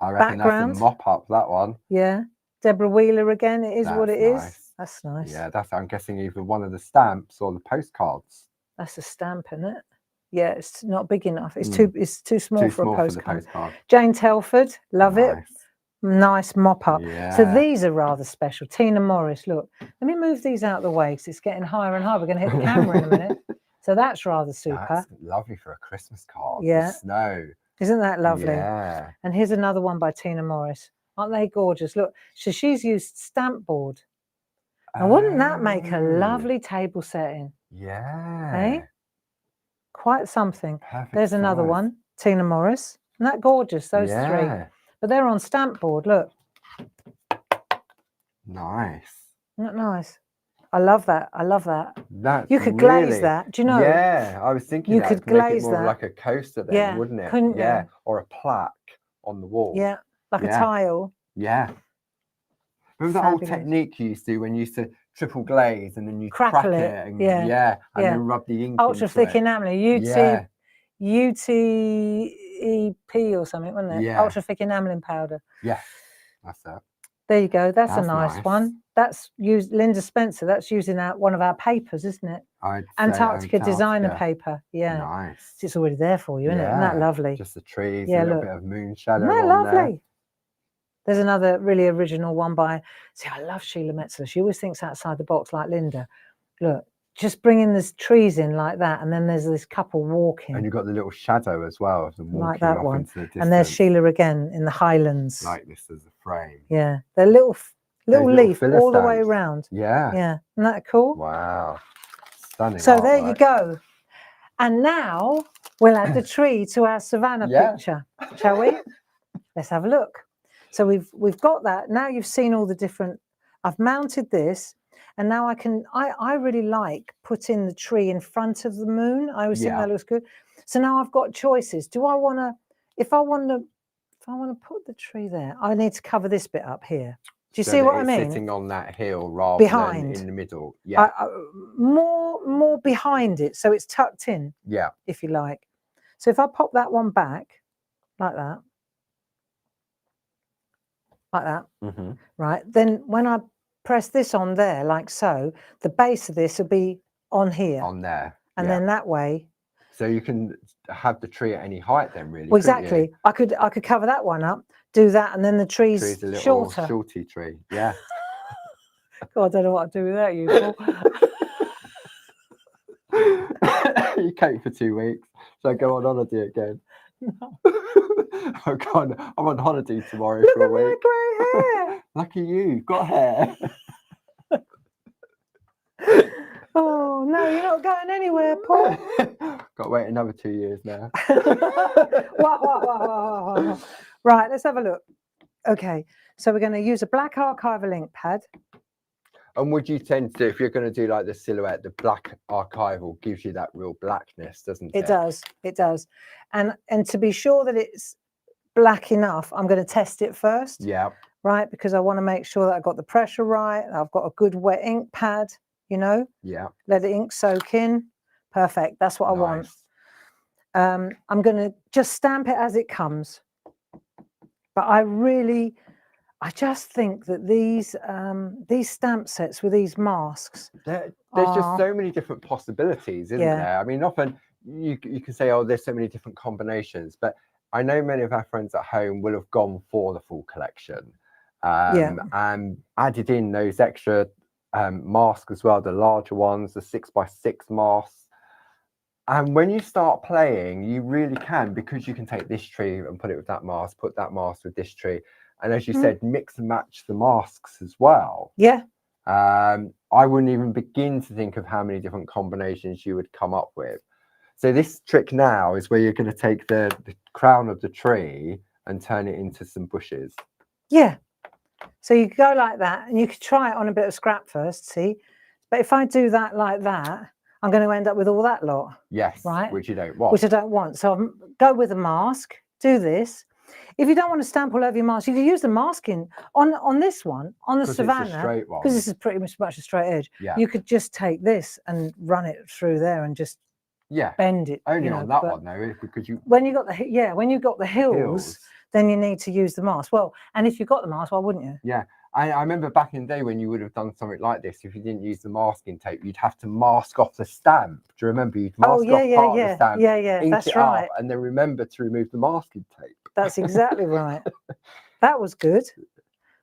I reckon background. that's a mop up, that one. Yeah. Deborah Wheeler again. It is what it is. Nice. That's nice. Yeah, that's, I'm guessing, either one of the stamps or the postcards. That's a stamp, isn't it? Yeah, it's not big enough. It's too small for a postcard. Jane Telford, love it. Nice mop up. Yeah. So these are rather special. Tina Morris, look. Let me move these out of the way because it's getting higher and higher. We're going to hit the camera in a minute. So that's rather super. That's lovely for a Christmas card. Yeah. The snow. Isn't that lovely? Yeah. And here's another one by Tina Morris. Aren't they gorgeous? Look, so she's used stamp board. Now, wouldn't that make a lovely table setting? Yeah. Eh? Quite something. Perfect. There's another one, Tina Morris. Isn't that gorgeous, those three? But they're on stamp board, look. Nice. Isn't that nice? I love that. I love that. That's you could glaze that. Do you know? Yeah, I was thinking you that could to make glaze it more that. like a coaster then, wouldn't it? Couldn't yeah. you? Or a plaque on the wall. Yeah, like a tile. Yeah. Remember that old technique you used to do when you used to triple glaze and then you crack it and and then rub the ink ultra into thick it. enamelling, UTEP or something, wasn't it? Yeah. Ultra thick enamelling powder. Yeah, that's that. There you go. That's a nice one. That's used, Linda Spencer. That's using one of our papers, isn't it? Antarctica designer paper. Yeah. Nice. It's already there for you, isn't it? Isn't that lovely? Just the trees, a little bit of moon shadow. Isn't that lovely? There. There's another really original one by, see, I love Sheila Metzler. She always thinks outside the box like Linda. Look, just bringing the trees in like that, and then there's this couple walking. And you've got the little shadow as well of them walking like that off one. Into the distance. And there's Sheila again in the Highlands. Like this as a frame. Yeah, they're little leaf all the way around. Yeah. Yeah, isn't that cool? Wow. Stunning. So there you go. And now we'll add the tree to our Savannah picture, shall we? Let's have a look. So we've got that. Now you've seen all the different, I've mounted this, and now I really like putting the tree in front of the moon. I always think that looks good. So now I've got choices. Do I want to, if I want to put the tree there, I need to cover this bit up here. Do you see what I mean? Sitting on that hill rather than in the middle. Yeah. More behind it, so it's tucked in. Yeah. If you like. So if I pop that one back like that, right? Then when I press this on there, like so, the base of this will be on here. On there. And then that way. So you can have the tree at any height then, really. Well, exactly. I could cover that one up, do that, and then the tree's a little shorter. Shorty tree. Yeah. God, I don't know what to do with that, you. You cake for 2 weeks. So I go on holiday again. No. I'm on holiday tomorrow Look for a at week. that great hair. Lucky you, got hair. Oh no, you're not going anywhere, Paul. Got to wait another 2 years now. Right, let's have a look. Okay, so we're going to use a black archival ink pad. And would you tend to, if you're going to do like the silhouette, the black archival gives you that real blackness, doesn't it? It does, it does. And to be sure that it's black enough, I'm going to test it first. Yeah. Right, because I want to make sure that I've got the pressure right. I've got a good wet ink pad, you know. Yeah. Let the ink soak in. Perfect. That's what I want. I'm going to just stamp it as it comes. But I just think that these stamp sets with these masks. There's just so many different possibilities, isn't there? I mean, often you can say, oh, there's so many different combinations, but I know many of our friends at home will have gone for the full collection and added in those extra masks as well, the larger ones, the 6x6 masks. And when you start playing, you really can, because you can take this tree and put it with that mask, put that mask with this tree. And as you said, mix and match the masks as well. Yeah. I wouldn't even begin to think of how many different combinations you would come up with. So this trick now is where you're going to take the crown of the tree and turn it into some bushes. Yeah. So you go like that, and you could try it on a bit of scrap first, see? But if I do that like that, I'm going to end up with all that lot. Yes. Right. Which you don't want. Which I don't want. So I'll go with a mask, do this. If you don't want to stamp all over your mask, you can use the masking on this one, on the Savannah, because this is pretty much a straight edge. Yeah. You could just take this and run it through there and just bend it. Only you know, on that one though, because you when you got the hills, then you need to use the mask. Well, and if you got the mask, why wouldn't you? Yeah. I remember back in the day when you would have done something like this, if you didn't use the masking tape, you'd have to mask off the stamp. Do you remember? You'd mask off part of the stamp, ink that's it right. up, and then remember to remove the masking tape. That's exactly right. That was good,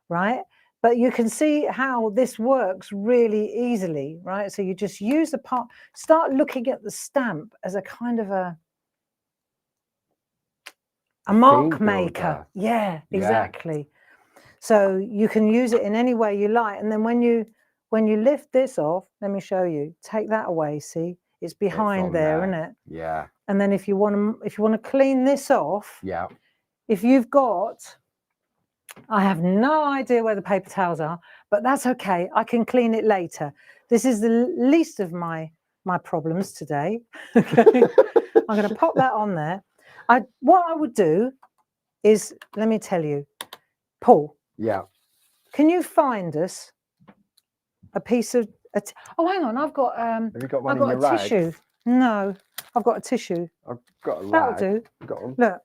right? But you can see how this works really easily, right? So you just use the part, start looking at the stamp as a kind of a mark maker. Yeah, exactly. So you can use it in any way you like. And then when you lift this off, let me show you. Take that away. See, it's behind there, isn't it? Yeah. And then if you want to clean this off, if you've got, I have no idea where the paper towels are, but that's okay. I can clean it later. This is the least of my problems today. Okay. I'm going to pop that on there. What I would do is, let me tell you, Paul. Yeah. Can you find us a piece of? Oh, hang on. I've got. Have you got one? I've got a tissue. No, I've got a tissue. I've got a rag. That'll do. You've got one. Look,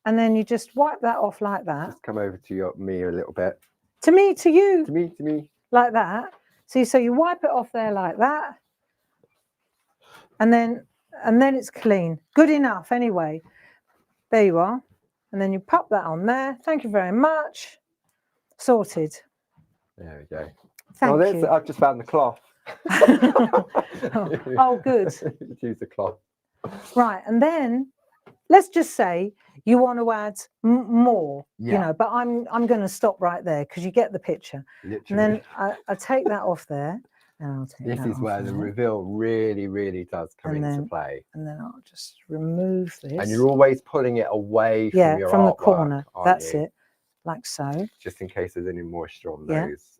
and then you just wipe that off like that. Just come over to me a little bit. To me, to you. To me. Like that. See, so you wipe it off there like that, and then it's clean. Good enough, anyway. There you are. And then you pop that on there. Thank you very much. Sorted. There we go. Thank you. I've just found the cloth. Oh, good. Use the cloth. Right, and then let's just say you want to add more, you know, but I'm going to stop right there because you get the picture. Literally. And then I take that off there, and I'll take this is where the reveal really does come into play. And then I'll just remove this. And you're always pulling it away from your from the artwork, corner. That's it, like so. Just in case there's any moisture on those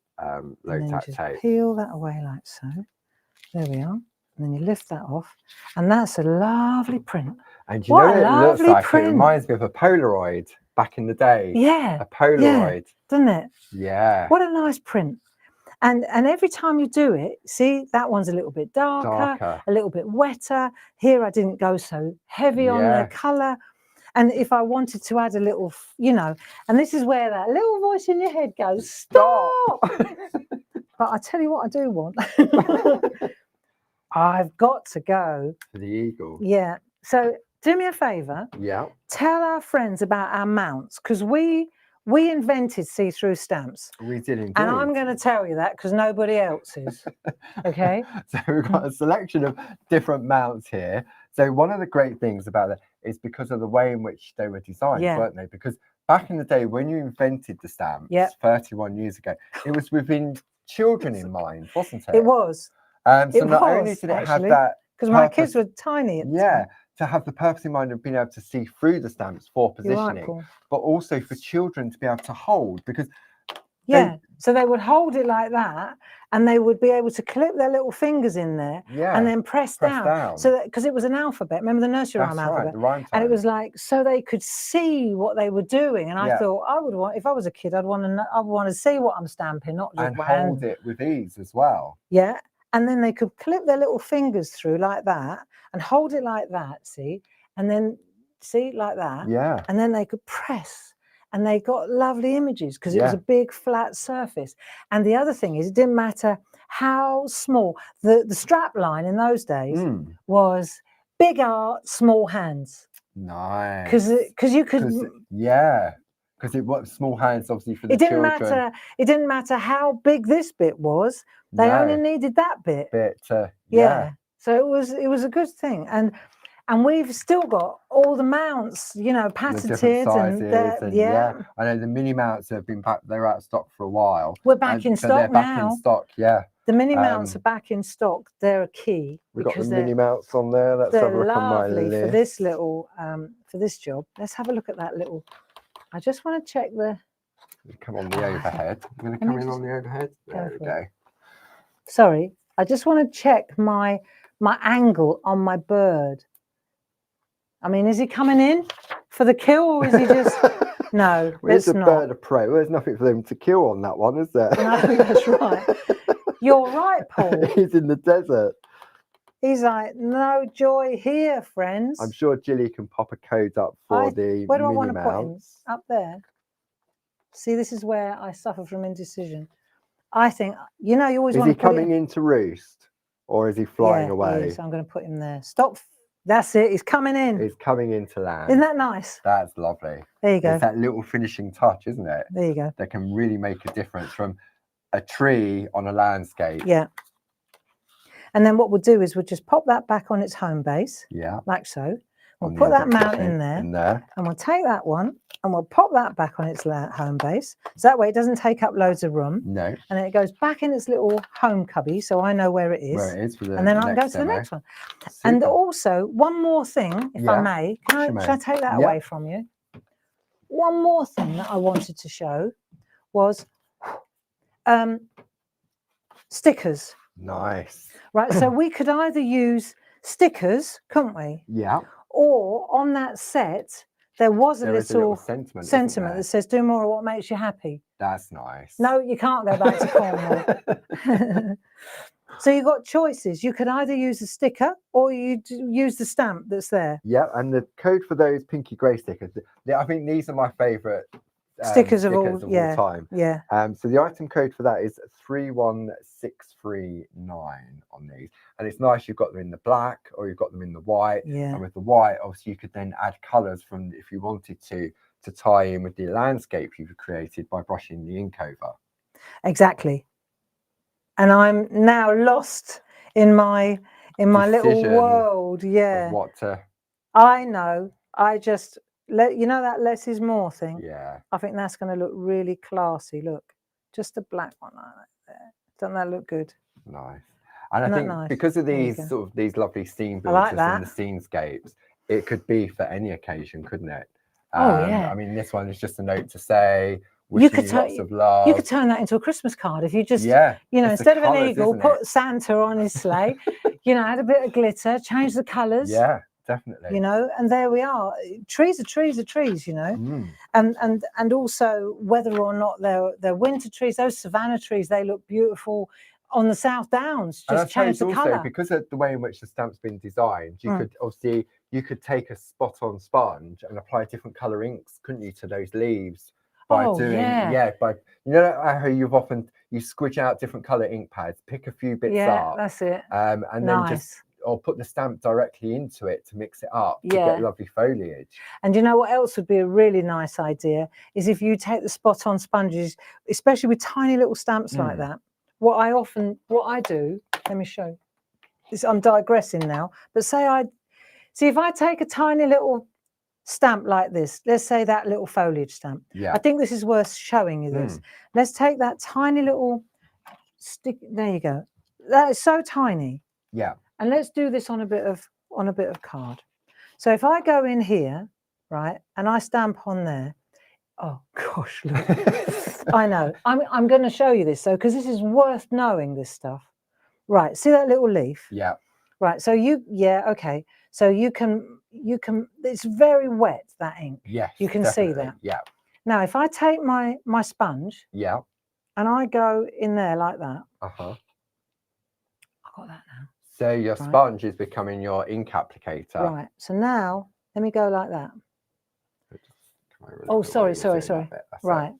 low-tack tape. Peel that away like so. There we are. And then you lift that off, and that's a lovely print. And you know what it looks like? It reminds me of a Polaroid back in the day. Yeah. A Polaroid. Doesn't it? Yeah. What a nice print. And every time you do it, see, that one's a little bit darker, a little bit wetter. Here I didn't go so heavy on the colour. And if I wanted to add a little, you know, and this is where that little voice in your head goes, stop. But I tell you what I do want. I've got to go. For the eagle. Yeah. So do me a favour. Yeah. Tell our friends about our mounts, because we invented see-through stamps. We did indeed. And I'm going to tell you that because nobody else is. Okay. So we've got a selection of different mounts here. So one of the great things about that is because of the way in which they were designed, weren't they? Because back in the day when you invented the stamps 31 years ago, it was within children in mind, wasn't it? It was. So not only did it have that, because my kids were tiny at the time. To have the purpose in mind of being able to see through the stamps for positioning, but also for children to be able to hold, because so they would hold it like that, and they would be able to clip their little fingers in there, and then press down. So that, because it was an alphabet, remember the nursery rhyme alphabet, the rhyme time. And it was like, so they could see what they were doing. And I thought, I would want, if I was a kid, I'd want to see what I'm stamping, not just hold it with ease as well. Yeah. And then they could clip their little fingers through like that and hold it like that, see? And then, see, like that. Yeah. And then they could press. And they got lovely images because it was a big flat surface. And the other thing is, it didn't matter how small. The strap line in those days was big art, small hands. Nice. Because you could... Because it was small hands, obviously, for the children. It didn't matter how big this bit was. They only needed that bit. So it was a good thing, and we've still got all the mounts, you know, patented, and I know the mini mounts have been they're out of stock for a while. We're back in stock now. Back in stock, The mini mounts are back in stock. They're a key. We've got the mini mounts on there. Let's have a look on my list. For this little for this job. Let's have a look at that little. I just want to check the. Come on the overhead. I'm going to come in on the overhead. There we go. Sorry, I just want to check my angle on my bird. I mean, is he coming in for the kill, or is he just no? Well, it's a bird of prey. Well, there's nothing for them to kill on that one, is there? No, that's right. You're right, Paul. He's in the desert. He's like, no joy here, friends. I'm sure Jilly can pop a code up for the where do I Minnie want to put him? Mouse. Up there. See, this is where I suffer from indecision. I think, you know, you always want to put Is he coming into roost, or is he flying away? He is. I'm going to put him there. Stop. That's it. He's coming in. He's coming into land. Isn't that nice? That's lovely. There you go. It's that little finishing touch, isn't it? There you go. That can really make a difference from a tree on a landscape. Yeah. And then what we'll do is we'll just pop that back on its home base. Yeah. Like so. We'll On put the that mount in there. And we'll take that one and we'll pop that back on its home base. So that way it doesn't take up loads of room. No. And then it goes back in its little home cubby, so I know where it is. Where it is for the and then I can go to the next one. And also, one more thing, if I may. Should I take that away from you? One more thing that I wanted to show was stickers. Nice. Right, so we could either use stickers, couldn't we? Yeah. Or on that set, there was a little sentiment that says, do more of what makes you happy. That's nice. No, you can't go back to Cornwall. So you've got choices. You could either use a sticker or you use the stamp that's there. Yeah, and the code for those pinky grey stickers, I think these are my favourite stickers of all time. Yeah. So the item code for that is 31639 on these, and it's nice. You've got them in the black or you've got them in the white. Yeah. And with the white, obviously, you could then add colours from if you wanted to tie in with the landscape you've created by brushing the ink over. Exactly. And I'm now lost in my little world. Yeah. What to? I know. I just you know that less is more thing. Yeah. I think that's going to look really classy. Look, just a black one like that there. Doesn't that look good? Nice. And I think because of these these lovely scene builders and the scenescapes, it could be for any occasion, couldn't it? Yeah. I mean, this one is just a note to say, you could lots of love. You could turn that into a Christmas card if you just, you know, instead of an eagle, put Santa on his sleigh, you know, add a bit of glitter, change the colours. Yeah, definitely. You know, and there we are. Trees are trees are trees, you know. And also whether or not they're winter trees, those savannah trees, they look beautiful on the South Downs. Just change the colour. Because of the way in which the stamp's been designed, you could obviously take a spot on sponge and apply different colour inks, couldn't you, to those leaves by by you know how you squidge out different colour ink pads, pick a few bits up. That's it. And then just put the stamp directly into it to mix it up to get lovely foliage. And you know what else would be a really nice idea is if you take the spot on sponges, especially with tiny little stamps like that. What I do, let me show this. I'm digressing now, but if I take a tiny little stamp like this, let's say that little foliage stamp. I think this is worth showing you this. Let's take that tiny little stick. There you go. That is so tiny. Yeah. And let's do this on a bit of card. So if I go in here, right, and I stamp on there, oh gosh, look. I know. I'm going to show you this though, because this is worth knowing, this stuff. Right, see that little leaf? Yeah. Right, so okay. So you can it's very wet, that ink. Yes. You can see that. Yeah. Now if I take my sponge and I go in there like that. I've got that now. So your sponge is becoming your ink applicator. Right. So now let me go like that. Oh, sorry. Right.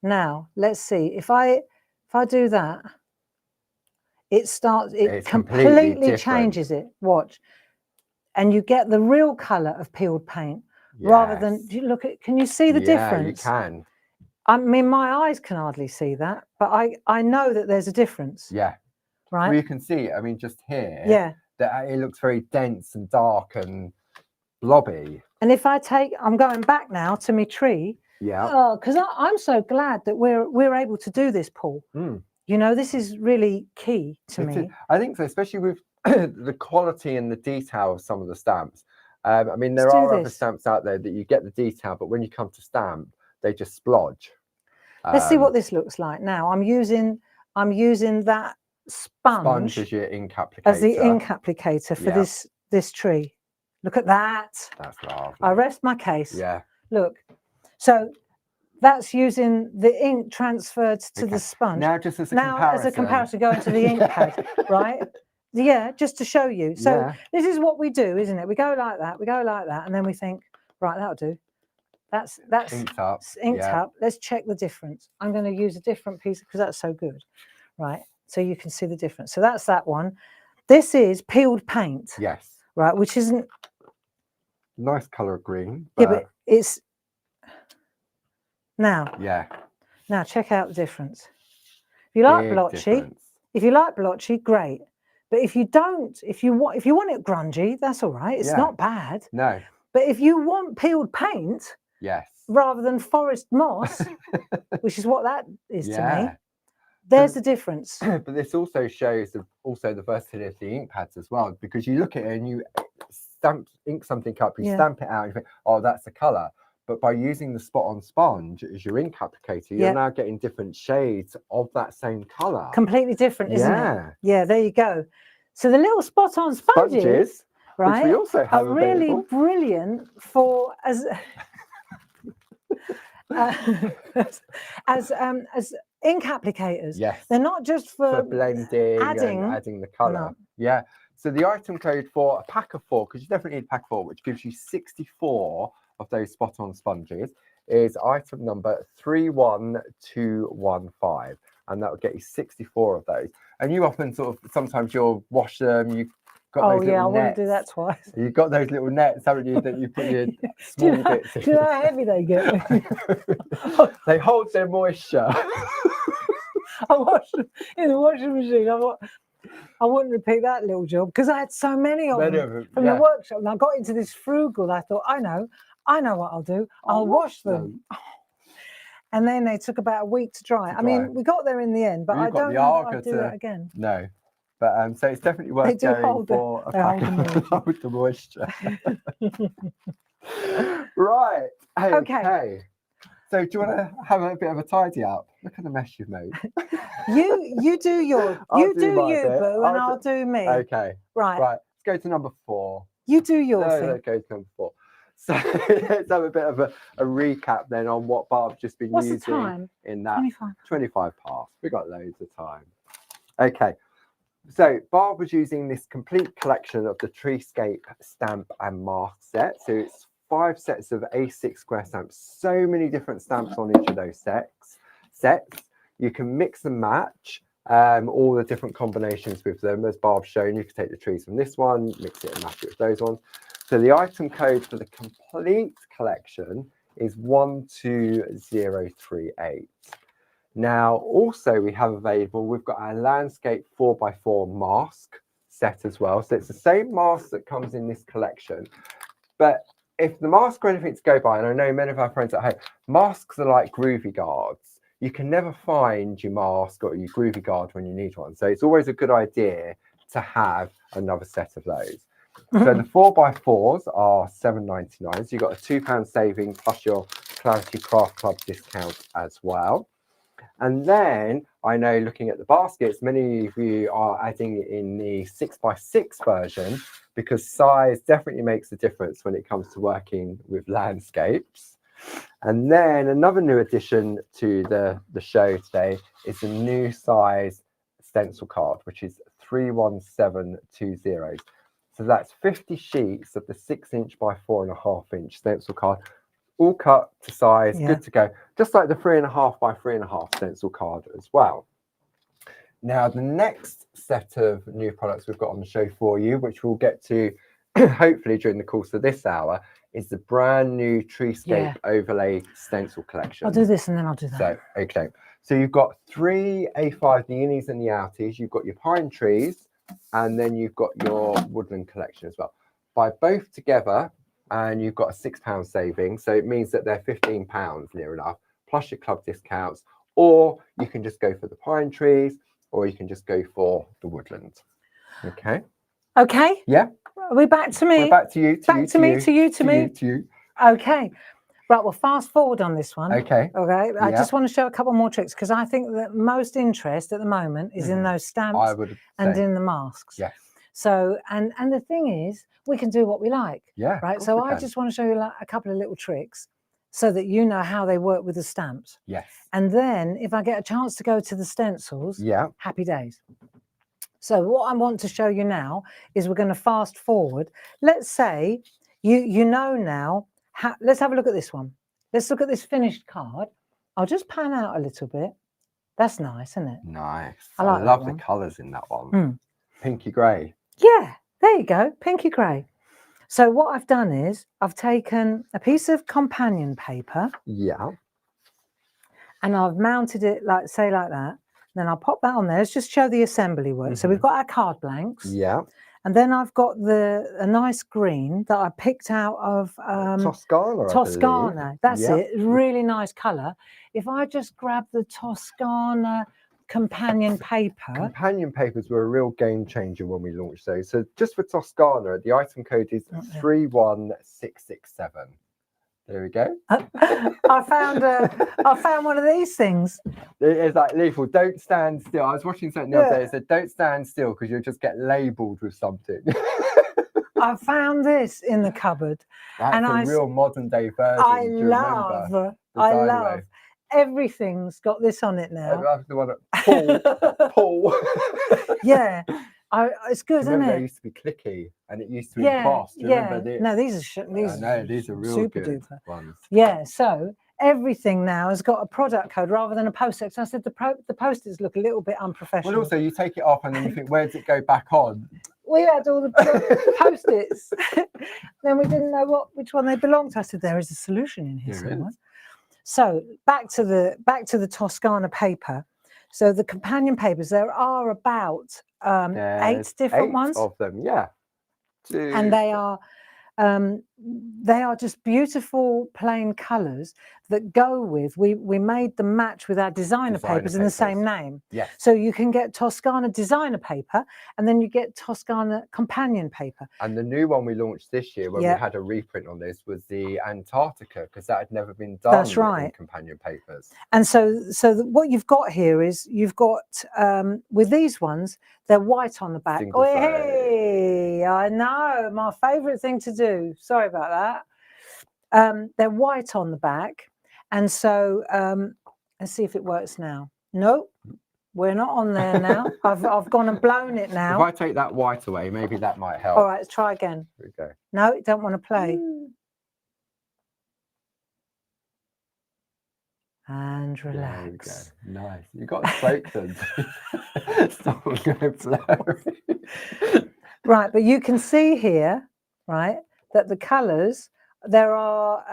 Now let's see. If I do that, it completely changes it. Watch. And you get the real colour of peeled paint rather than can you see the difference? Yeah, you can. I mean, my eyes can hardly see that, but I know that there's a difference. Yeah. Right. Well, you can see, I mean, just here. Yeah. That it looks very dense and dark and blobby. And if I'm going back now to my tree. Yeah. Oh, because I'm so glad that we're able to do this, Paul. You know, this is really key to me. I think so, especially with the quality and the detail of some of the stamps. I mean, there are other stamps out there that you get the detail, but when you come to stamp, they just splodge. Let's see what this looks like now. I'm using that sponge as your ink applicator. As the ink applicator for this tree. Look at that. That's lovely. I rest my case. Yeah. Look. So that's using the ink transferred to the sponge. Now, just as a comparison. Going to the ink pad, right? Yeah, just to show you. So Yeah. this is what we do, isn't it? We go like that, and then we think, right, that'll do. That's Inked up. inked up. Let's check the difference. I'm going to use a different piece because that's so good, right? So you can see the difference. So that's that one. This is peeled paint. Yes. Right, which isn't nice color of green. Yeah, but it's now. Yeah. Now check out the difference. If you like blotchy, great. But if you don't, if you want it grungy, that's all right. It's not bad. No. But if you want peeled paint, yes, rather than forest moss, which is what that is to me, there's the difference. But this also shows the versatility of the ink pads as well, because you look at it and you ink something up, you stamp it out, and you think, oh, that's the color. But by using the spot-on sponge as your ink applicator, you're now getting different shades of that same color. Completely different, isn't it? Yeah, there you go. So the little spot-on sponges, right, which we also have are really brilliant for as ink applicators. Yes, they're not just for blending and adding the color. No. Yeah. So the item code for a pack of 4, because you definitely need a pack of 4, which gives you 64 of those spot-on sponges, is item number 31215, and that will get you 64 of those. And you often sometimes you'll wash them. You've got those little I nets. want to do that twice. You've got those little nets, haven't you, that you put your small bits in. Do you know how heavy they get? They hold their moisture. I washed them in the washing machine. I wouldn't repeat that little job because I had so many of them from the workshop, and I got into this frugal. I thought, I know what I'll do. I'll wash them. And then they took about a week to dry. I mean, we got there in the end, but I don't know if I'll do it again. No. But so it's definitely worth going for a pack of hold the moisture. Right. Okay. So do you want to have a bit of a tidy up? Look at the mess you've made. you do your you do you, boo, and I'll do me. Okay. Right. Let's go to number 4. You do your thing. Let's go to number 4. So let's have a bit of a recap then on what Barb's just been using the time? In that 25 past. We've got loads of time. Okay. So Barb was using this complete collection of the Treescape stamp and mask set. So it's 5 sets of A6 square stamps. So many different stamps on each of those sets. You can mix and match all the different combinations with them. As Barb's shown, you can take the trees from this one, mix it and match it with those ones. So the item code for the complete collection is 12038. Now, also we have available, we've got our landscape 4x4 mask set as well. So it's the same mask that comes in this collection. But if the mask or anything to go by, and I know many of our friends at home, masks are like groovy guards. You can never find your mask or your groovy guard when you need one. So it's always a good idea to have another set of those. So the 4x4s are £7.99. So you've got a £2 saving plus your Clarity Craft Club discount as well. And then I know, looking at the baskets, many of you are adding it in the 6x6 version because size definitely makes a difference when it comes to working with landscapes. And then another new addition to the show today is the new size stencil card, which is 31720. So that's 50 sheets of the 6" by 4.5" stencil card, all cut to size, good to go, just like the 3.5 by 3.5 stencil card as well. Now, the next set of new products we've got on the show for you, which we'll get to hopefully during the course of this hour, is the brand new Treescape overlay stencil collection. I'll do this and then I'll do that. So, okay. So you've got 3 A5, the innies and the outies. You've got your pine trees, and then you've got your woodland collection as well. Buy both together, and you've got a £6 saving. So it means that they're £15 near enough, plus your club discounts, or you can just go for the pine trees, or you can just go for the woodland. Okay. Okay. Yeah. Are we back to me? We're back to you. To you. Okay. Right, well, fast forward on this one. Okay. Okay. I just want to show a couple more tricks because I think that most interest at the moment is in those stamps and in the masks. Yes. So, and the thing is, we can do what we like. Yeah. Right. So I just want to show you a couple of little tricks so that you know how they work with the stamps. Yes. And then if I get a chance to go to the stencils, happy days. So what I want to show you now is we're going to fast forward. Let's say you know now. Let's have a look at this one. Let's look at this finished card. I'll just pan out a little bit. That's nice, isn't it? Nice. I like love that the colours in that one. Pinky grey. Yeah, there you go. Pinky grey. So what I've done is I've taken a piece of companion paper. Yeah. And I've mounted it like that. Then I'll pop that on there. Let's just show the assembly work. So we've got our card blanks. Yeah. And then I've got a nice green that I picked out of Toscana. Toscana. That's it. Really nice colour. If I just grab the Toscana companion paper. Companion papers were a real game changer when we launched those. So just for Toscana, the item code is 31667. There we go. I found one of these things. It's like lethal. Don't stand still. I was watching something the other day. It said, "Don't stand still because you'll just get labelled with something." I found this in the cupboard. That's a real modern day version. I love. Everything's got this on it now. That's the one that Paul. Yeah. It's good, isn't it? They used to be clicky and it used to be embossed. Remember this? No, these are real super good duper ones. Yeah, so everything now has got a product code rather than a post-it. So I said the post-its look a little bit unprofessional. Well, also you take it off and then you think, where does it go back on? We had all the post-its. Then we didn't know which one they belonged to. I said, there is a solution in here somewhere. So back to the Toscana paper. So the companion papers, there are about 8 different ones of them, yeah. And they are just beautiful plain colours that go with. We made them match with our designer papers in the same name. Yes. So you can get Toscana designer paper, and then you get Toscana companion paper. And the new one we launched this year, when we had a reprint on this, was the Antarctica, because that had never been done. That's right. In companion papers. And so what you've got here is you've got with these ones, they're white on the back. Oh, hey, I know, my favourite thing to do. Sorry about that. They're white on the back, and so let's see if it works now. Nope, we're not on there now. I've gone and blown it now. If I take that white away, maybe that might help. All right, let's try again. Here we go. No, it don't want to play. And relax. There we go. Nice. You got spoke them. Stop going blurry. Right, but you can see here, right, that the colours, there are,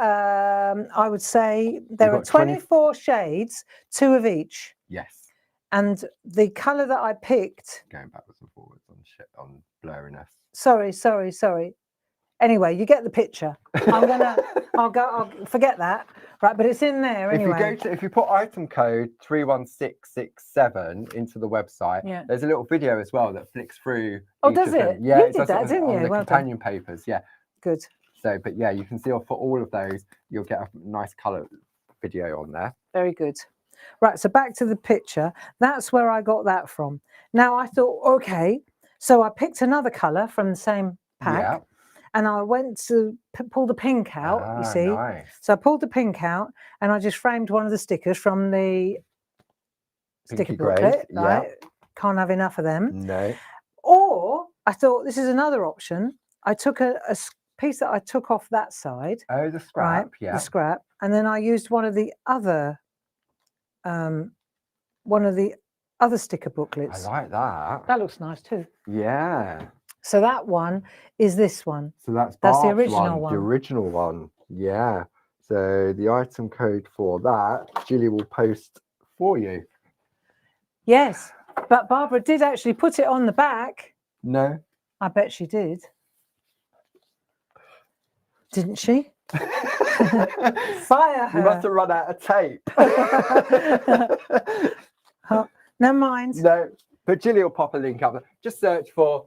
I would say, there are 24 shades, 2 of each. Yes. And the colour that I picked... Going backwards and forwards on blurriness. Sorry. Anyway, you get the picture. I'll forget that. Right, but it's in there anyway. If you put item code 31667 into the website, there's a little video as well that flicks through. Oh, does it? Yeah, you did that, didn't you? On the companion papers, yeah. Good. So, but yeah, you can see for all of those, you'll get a nice colour video on there. Very good. Right, so back to the picture. That's where I got that from. Now I thought, okay, so I picked another colour from the same pack. Yeah. And I went to pull the pink out, you see. Nice. So I pulled the pink out and I just framed one of the stickers from the sticker booklet. Right? Can't have enough of them. No. Or I thought this is another option. I took a piece that I took off that side. Oh, the scrap, right, the scrap. And then I used one of the other sticker booklets. I like that. That looks nice too. Yeah. So that one is this one. So that's the original one. The original one. Yeah. So the item code for that, Julie will post for you. Yes. But Barbara did actually put it on the back. No. I bet she did. Didn't she? Fire her. You must have run out of tape. Oh, never mind. No. But Julie will pop a link up. Just search for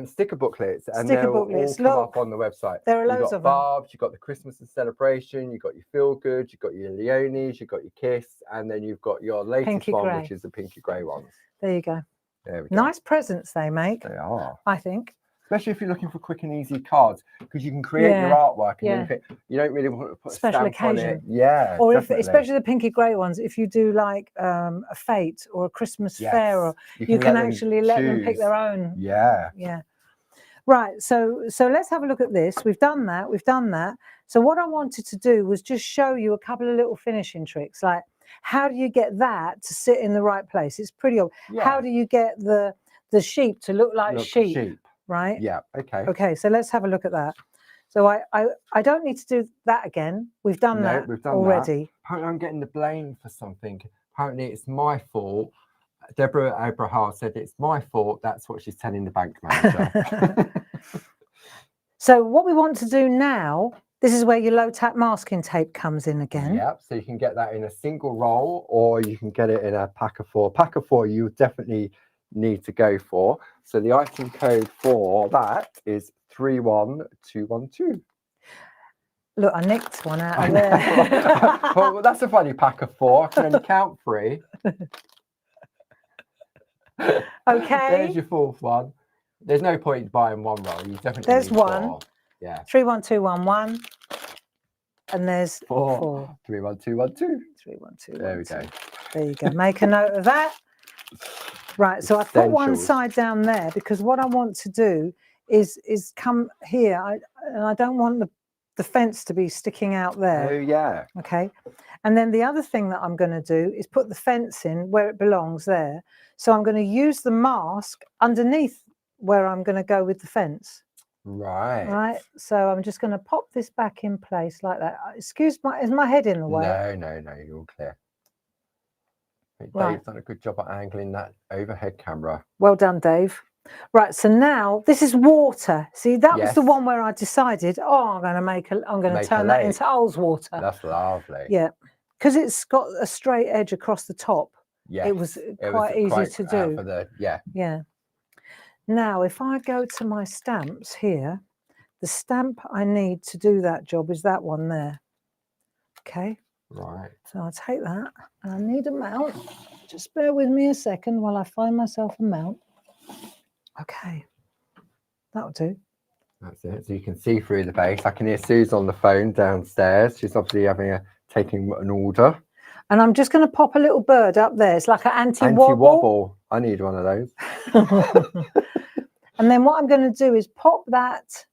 sticker booklets, and they'll all come up on the website. There are loads of them. Barb's, you've got the Christmas and Celebration, you've got your Feel Good, you've got your Leonie's, you've got your Kiss, and then you've got your latest one, which is the pinky grey ones. There you go. There we go. Nice presents they make. They are. I think. especially if you're looking for quick and easy cards, because you can create your artwork and then you think you don't really want to put special a stamp occasion. on it. Yeah, or definitely. if, especially the pinky grey ones, if you do like a fete or a Christmas fair, or you can actually let them pick their own. Yeah. Right, so let's have a look at this. We've done that. So what I wanted to do was just show you a couple of little finishing tricks, like how do you get that to sit in the right place? It's pretty obvious. How do you get the sheep to look like sheep? Right? Yeah, okay. Okay, so let's have a look at that. So I don't need to do that again. We've done that already. Apparently I'm getting the blame for something. Apparently it's my fault. Deborah Abraham said it's my fault. That's what she's telling the bank manager. So what we want to do now, this is where your low tack masking tape comes in again. Yep, so you can get that in a single roll, or you can get it in a pack of 4. Pack of 4 you definitely need to go for. So the item code for that is 31212. Look, I nicked one out of there. Well, that's a funny pack of 4. I can only count 3. Okay. There's your 4th one. There's no point buying one roll. You definitely there's need 1. 4. Yeah. 31211. And there's 4. 31212. 31212. There we go. There you go. Make a note of that. Right. So I put one side down there because what I want to do is come here. I don't want the fence to be sticking out there. Oh yeah. Okay. And then the other thing that I'm going to do is put the fence in where it belongs there. So I'm going to use the mask underneath where I'm going to go with the fence. Right. Right. So I'm just going to pop this back in place like that. Excuse my, is my head in the way? No, you're all clear. Right. Dave's done a good job at angling that overhead camera. Well done, Dave. Right, so now this is water. See, that was the one where I decided, I'm going to turn that into Oles water. That's lovely. Yeah, because it's got a straight edge across the top. Yes, it was quite easy to do. For the, yeah. Now, if I go to my stamps here, the stamp I need to do that job is that one there. Okay. Right. So I'll take that, and I need a mount. Just bear with me a second while I find myself a mount. Okay, that'll do. That's it. So you can see through the base. I can hear Sue's on the phone downstairs. She's obviously taking an order. And I'm just going to pop a little bird up there. It's like an anti-wobble. Anti-wobble. I need one of those. And then what I'm going to do is pop that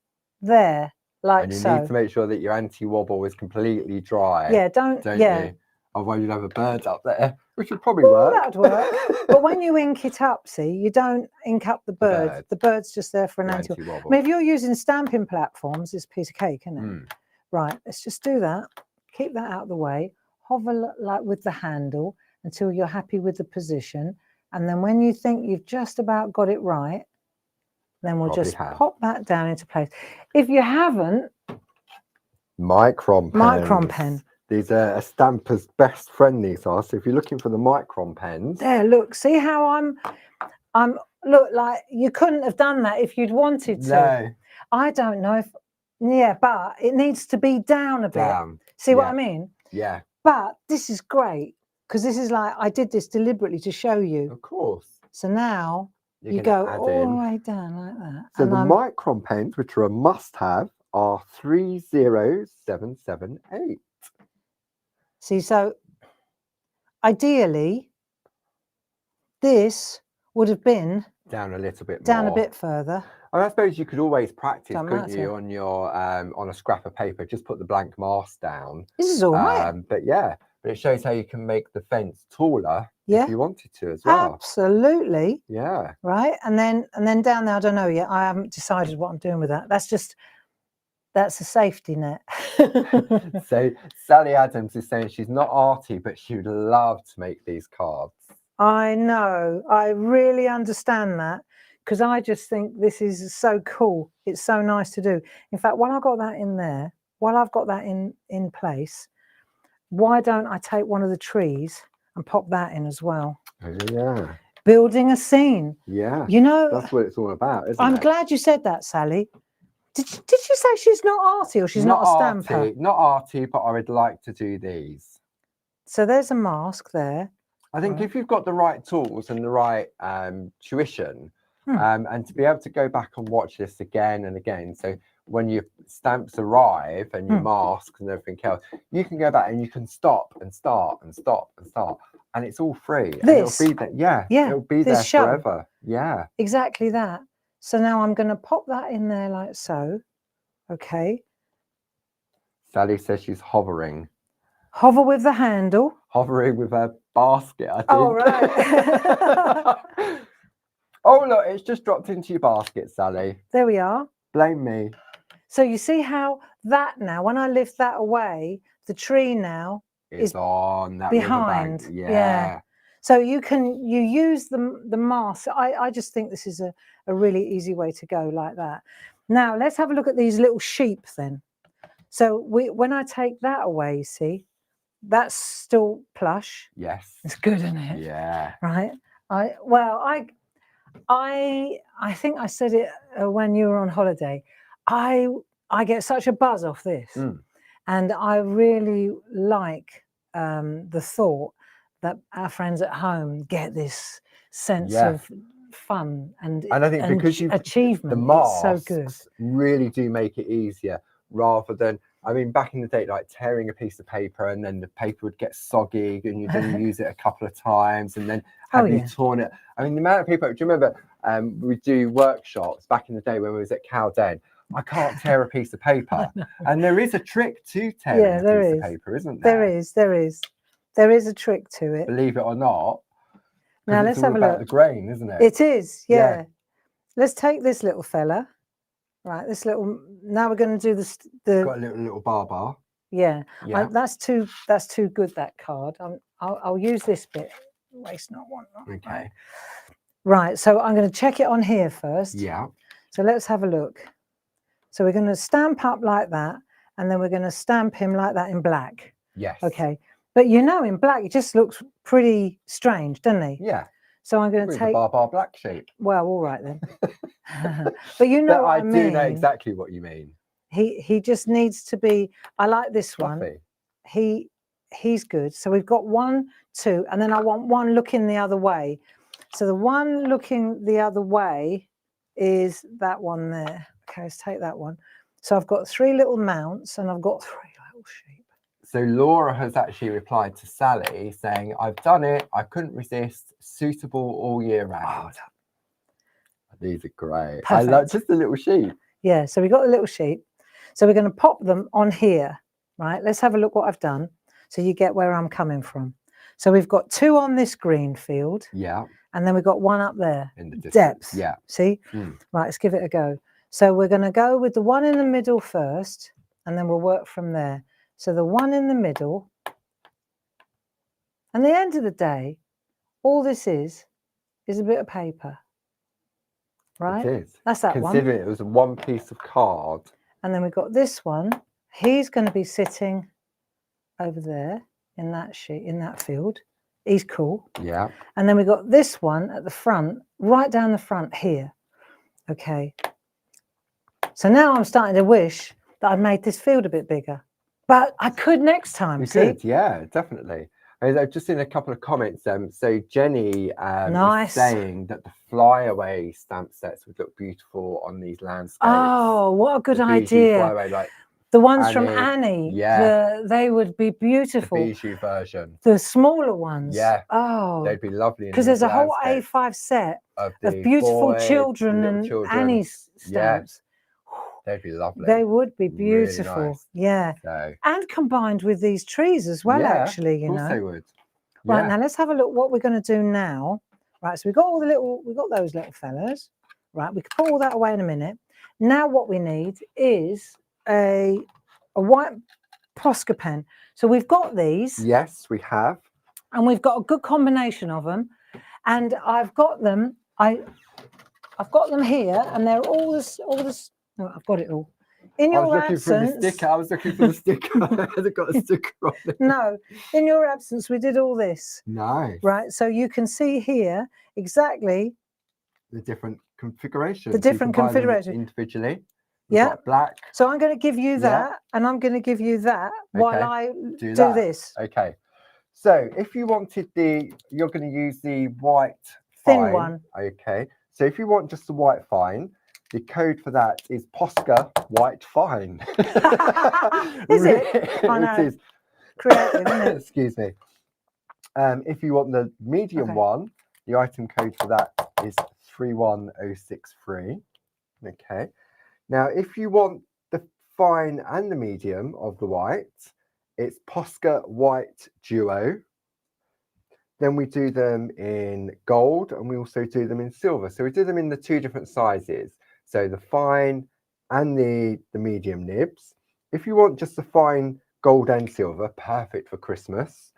there, like and you so. need to make sure that your anti-wobble is completely dry. Yeah, don't you? Otherwise, you'd have a bird up there, which would probably work. That would work. But when you ink it up, see, you don't ink up the bird. The bird's just there for an anti-wobble. I mean, if you're using stamping platforms, it's a piece of cake, isn't it? Right, let's just do that. Keep that out of the way. Hover like with the handle until you're happy with the position. And then when you think you've just about got it right, then we'll just pop that down into place. If you haven't... Micron pen. These are a stamper's best friend, these are. So if you're looking for the micron pens. There, look, see how I'm look, like you couldn't have done that if you'd wanted to. No. I don't know if, but it needs to be down a bit. See what I mean? Yeah. But this is great because this is like, I did this deliberately to show you. Of course. So now you go all the way down like that. So the micron pens, which are a must-have, are 30778. See, so ideally, this would have been down a little bit more. Down a bit further. I suppose you could always practice, couldn't you, on your on a scrap of paper? Just put the blank mask down. This is all right. But it shows how you can make the fence taller if you wanted to as well. Absolutely. Yeah. Right, and then down there, I don't know yet. I haven't decided what I'm doing with that. That's a safety net. So Sally Adams is saying she's not arty, but she would love to make these cards. I know. I really understand that because I just think this is so cool. It's so nice to do. In fact, while I've got that in there, while I've got that in place, why don't I take one of the trees and pop that in as well? Oh, yeah. Building a scene. Yeah. You know, that's what it's all about, isn't it? I'm glad you said that, Sally. Did you say she's not arty or she's not a stamper? Not arty, but I would like to do these. So there's a mask there. I think if you've got the right tools and the right tuition, And to be able to go back and watch this again and again. So when your stamps arrive and your masks and everything else, you can go back and you can stop and start and stop and start. And it's all free. And it'll be there. Yeah. It'll be there forever. Yeah. Exactly that. So now I'm going to pop that in there like so. Okay. Sally says she's hovering. Hover with the handle. Hovering with her basket, I think. Oh, right. Oh, look, it's just dropped into your basket, Sally. There we are. Blame me. So you see how that now, when I lift that away, the tree now is on that behind. Yeah. So you use the mask. I just think this is a really easy way to go like that. Now let's have a look at these little sheep then. So when I take that away, you see, that's still plush. Yes. It's good, isn't it? Yeah. Right. I think I said it when you were on holiday. I get such a buzz off this, and I really like the thought that our friends at home get this sense of fun and I think because achievement. The masks so good. really do make it easier, rather than, I mean, back in the day, like tearing a piece of paper and then the paper would get soggy and you'd only use it a couple of times and then have you torn it. I mean, the amount of people, do you remember we do workshops back in the day when we was at Cowden? I can't tear a piece of paper. And there is a trick to tearing a piece of paper, isn't there? There is a trick to it. Believe it or not. Now let's have a look. The grain, isn't it? It is, yeah. Let's take this little fella. Right, this little. Now we're going to do the. Got a little bar. Yeah. That's too good. That card. I'll use this bit. Waste not, want not. Okay. Right. So I'm going to check it on here first. Yeah. So let's have a look. So we're going to stamp up like that, and then we're going to stamp him like that in black. Yes. Okay. But you know, in black, it just looks pretty strange, doesn't he? Yeah. So I'm going to take bar black sheep. Well, all right then. But you know, I do know exactly what you mean. He just needs to be. I like this Fluffy. one. He's good. So we've got 1, 2, and then I want one looking the other way. So the one looking the other way is that one there. Okay, let's take that one. So I've got 3 little mounts and I've got 3 little sheep. So Laura has actually replied to Sally saying, I've done it. I couldn't resist. Suitable all year round. Oh, these are great. Perfect. I love just the little sheep. Yeah, so we've got the little sheep. So we're going to pop them on here, right? Let's have a look what I've done so you get where I'm coming from. So we've got 2 on this green field. Yeah. And then we've got 1 up there. In the distance. Depth. Yeah. See? Right, let's give it a go. So we're going to go with the one in the middle first, and then we'll work from there. So the one in the middle. And the end of the day, all this is a bit of paper. Right? It is. That's that one. Considering it was one piece of card. And then we've got this one. He's going to be sitting over there in that sheet, in that field. He's cool. Yeah. And then we've got this one at the front, right down the front here. Okay. So now I'm starting to wish that I'd made this field a bit bigger. But I could next time. You could, yeah, definitely. I've just seen a couple of comments. So Jenny is saying that the flyaway stamp sets would look beautiful on these landscapes. Oh, what a good idea! Flyaway, like the ones from Annie, they would be beautiful. The Bijou version. The smaller ones. Yeah. Oh, they'd be lovely. Because there's a whole A5 set of beautiful children and Annie's stamps. They'd be lovely. They would be beautiful. Really nice. Yeah. So, and combined with these trees as well, actually, you know. Of course they would. Right, now let's have a look what we're going to do now. Right, so we've got those little fellas. Right, we can put all that away in a minute. Now what we need is a white Posca pen. So we've got these. Yes, we have. And we've got a good combination of them. And I've got them, I've got them here, and they're all this. Oh, I've got it all. In your absence, I was looking for the sticker. I haven't got a sticker on it. No, in your absence, we did all this. Nice. Right, so you can see here exactly the different configurations. The different configurations individually. Yeah. Black. So I'm going to give you that, and I'm going to give you that while I do this. Okay. So if you wanted you're going to use the white thin one. Okay. So if you want just the white fine, the code for that is Posca white fine. Is it? I know. It is. Creative, isn't it? Excuse me. If you want the medium one, the item code for that is 31063. Okay. Now, if you want the fine and the medium of the white, it's Posca white duo. Then we do them in gold and we also do them in silver. So we do them in the 2 different sizes. So the fine and the medium nibs. If you want just the fine gold and silver, perfect for Christmas,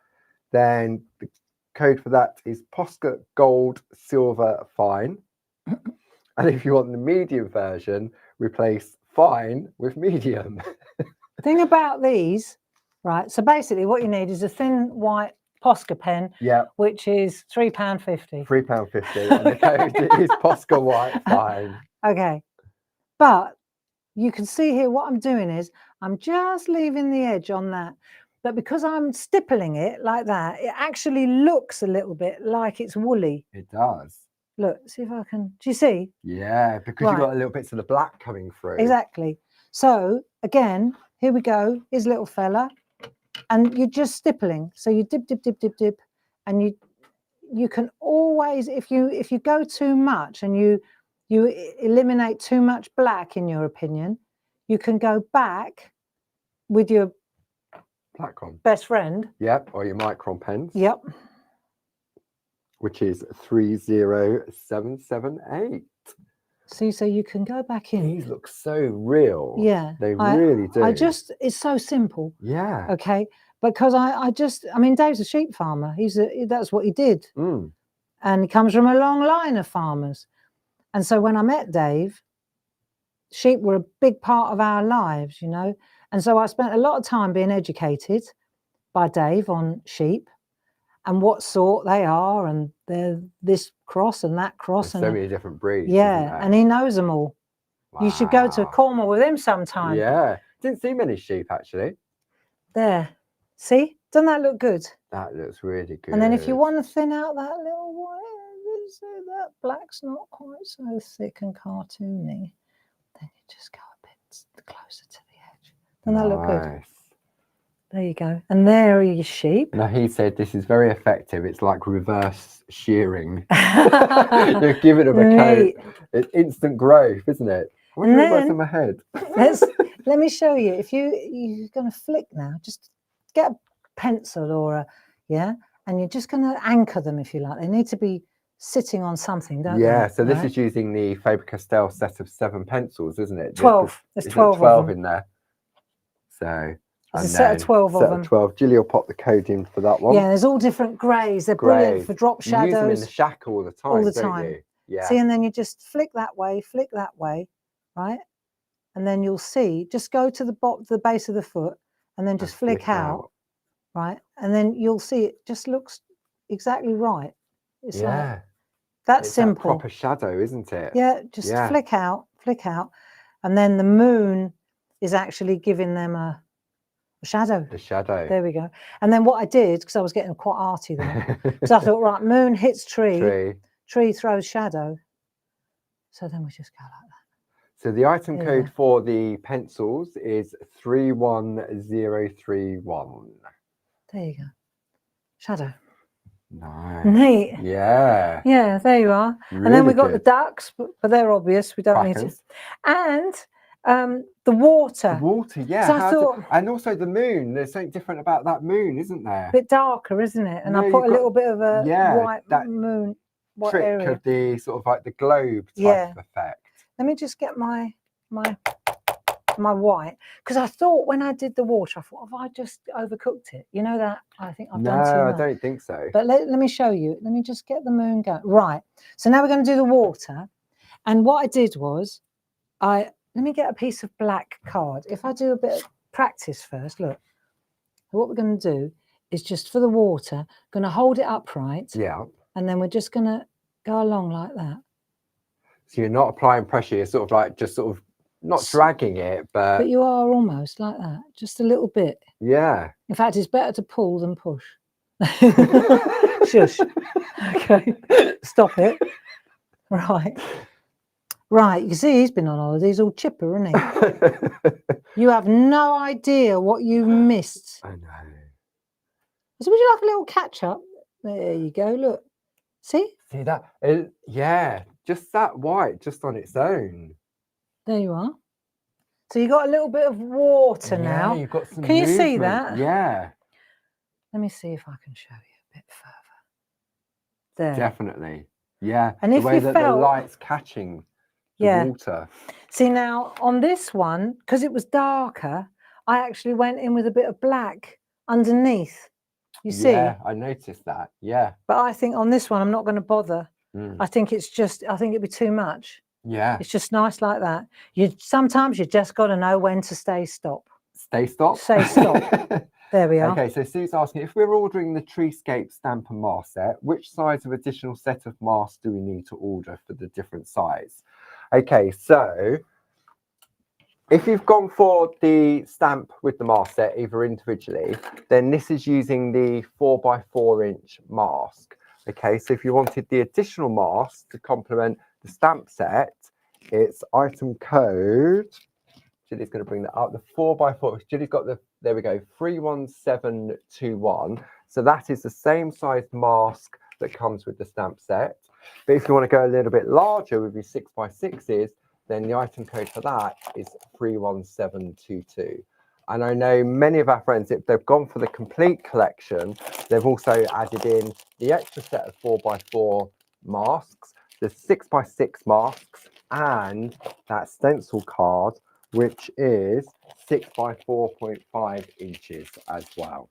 then the code for that is Posca gold silver fine. And if you want the medium version, replace fine with medium. Thing about these, right? So basically what you need is a thin white Posca pen, which is £3.50. £3.50, and the code is Posca white fine. Okay, but you can see here what I'm doing is I'm just leaving the edge on that, but because I'm stippling it like that, it actually looks a little bit like it's woolly. It does. Look, see if I can. Do you see? Yeah, because you've got a little bits of the black coming through. Exactly. So again, here we go. Here's a little fella. And you're just stippling, so you dip, dip, dip, dip, dip, and you can always, if you go too much and you eliminate too much black, in your opinion, you can go back with your Blackron best friend. Yep, or your micron pens. Yep. Which is 30778. See, so you can go back in. These look so real. Yeah, they really do. It's so simple. Yeah. Okay, because I mean, Dave's a sheep farmer. That's what he did, and he comes from a long line of farmers. And so when I met Dave, sheep were a big part of our lives, you know. And so I spent a lot of time being educated by Dave on sheep and what sort they are, and they're this cross and that cross. There's so many different breeds. Yeah, and he knows them all. Wow. You should go to Cornwall with him sometime. Yeah, didn't see many sheep actually. There, see, doesn't that look good? That looks really good. And then if you want to thin out that little white, that black's not quite so thick and cartoony, then you just go a bit closer to the edge. Doesn't that look good? There you go. And there are your sheep. Now, he said this is very effective. It's like reverse shearing. You're giving them a coat. It's instant growth, isn't it? I wonder what's in my head. Let me show you. If you're going to flick now, just get a pencil or and you're just going to anchor them, if you like. They need to be sitting on something, don't they? Yeah, so this is using the Faber-Castell set of 7 pencils, isn't it? 12. There's 12 in there. So... It's a set of 12 of them. 12. Julie will pop the code in for that one. Yeah, there's all different greys. They're brilliant for drop shadows. You use them in the shack all the time, all the don't time. you? Yeah. See, and then you just flick that way, right? And then you'll see, just go to the base of the foot and then just flick out, right? And then you'll see it just looks exactly right. It's like, that's simple. That proper shadow, isn't it? Yeah, just flick out. And then the moon is actually giving them a shadow. The shadow. There we go. And then what I did, because I was getting quite arty there, because I thought, right, moon hits tree throws shadow. So then we just go like that. So the item code for the pencils is 31031. There you go. Shadow. Nice. Neat. Yeah. Yeah, there you are. Really and then we've got the ducks, but they're obvious. We don't need to. And the water. The water, yeah. So and also the moon. There's something different about that moon, isn't there? A bit darker, isn't it? And I put a little bit of a white moon. What trick area? Of the sort of like the globe type of effect. Let me just get my white, because I thought when I did the water, I thought, have I just overcooked it? You know that? I think I've done too much. No, I don't think so. But let me show you. Let me just get the moon going. Right. So now we're going to do the water. And what I did was, let me get a piece of black card. If I do a bit of practice first, look. What we're going to do is just for the water, going to hold it upright. Yeah. And then we're just going to go along like that. So you're not applying pressure. You're sort of like just sort of not dragging it, but you are almost like that, just a little bit. Yeah. In fact, it's better to pull than push. Shush. Okay. Stop it. Right. Right, you can see he's been on holiday. He's all chipper, isn't he? You have no idea what you missed. I know. So would you like a little catch up? There you go, look. See? See that? Yeah, just that white, just on its own. There you are. So you got a little bit of water now. You've got some Can you see movement. that? Yeah. Let me see if I can show you a bit further. There. Definitely. Yeah. And the if way you that felt, the light's catching the water. See now on this one, because it was darker, I actually went in with a bit of black underneath. You see? Yeah, I noticed that. Yeah. But I think on this one, I'm not going to bother. I think it's just, I think it'd be too much. Yeah. It's just nice like that. Sometimes you just got to know when to stay stop. Stay stop? Say stop. There we are. Okay, so Sue's asking, if we're ordering the treescape stamp and mask set, which size of additional set of masks do we need to order for the different size? Okay, so if you've gone for the stamp with the mask set, either individually, then this is using the 4x4" mask. Okay, so if you wanted the additional mask to complement the stamp set, it's item code. Judy's going to bring that up. The 4x4. Judy's got the, there we go, 31721. So that is the same size mask that comes with the stamp set. But if you want to go a little bit larger with your 6x6s, then the item code for that is 31722. And I know many of our friends, if they've gone for the complete collection, they've also added in the extra set of 4x4 masks, the 6x6 masks, and that stencil card, which is 6x4.5 inches as well.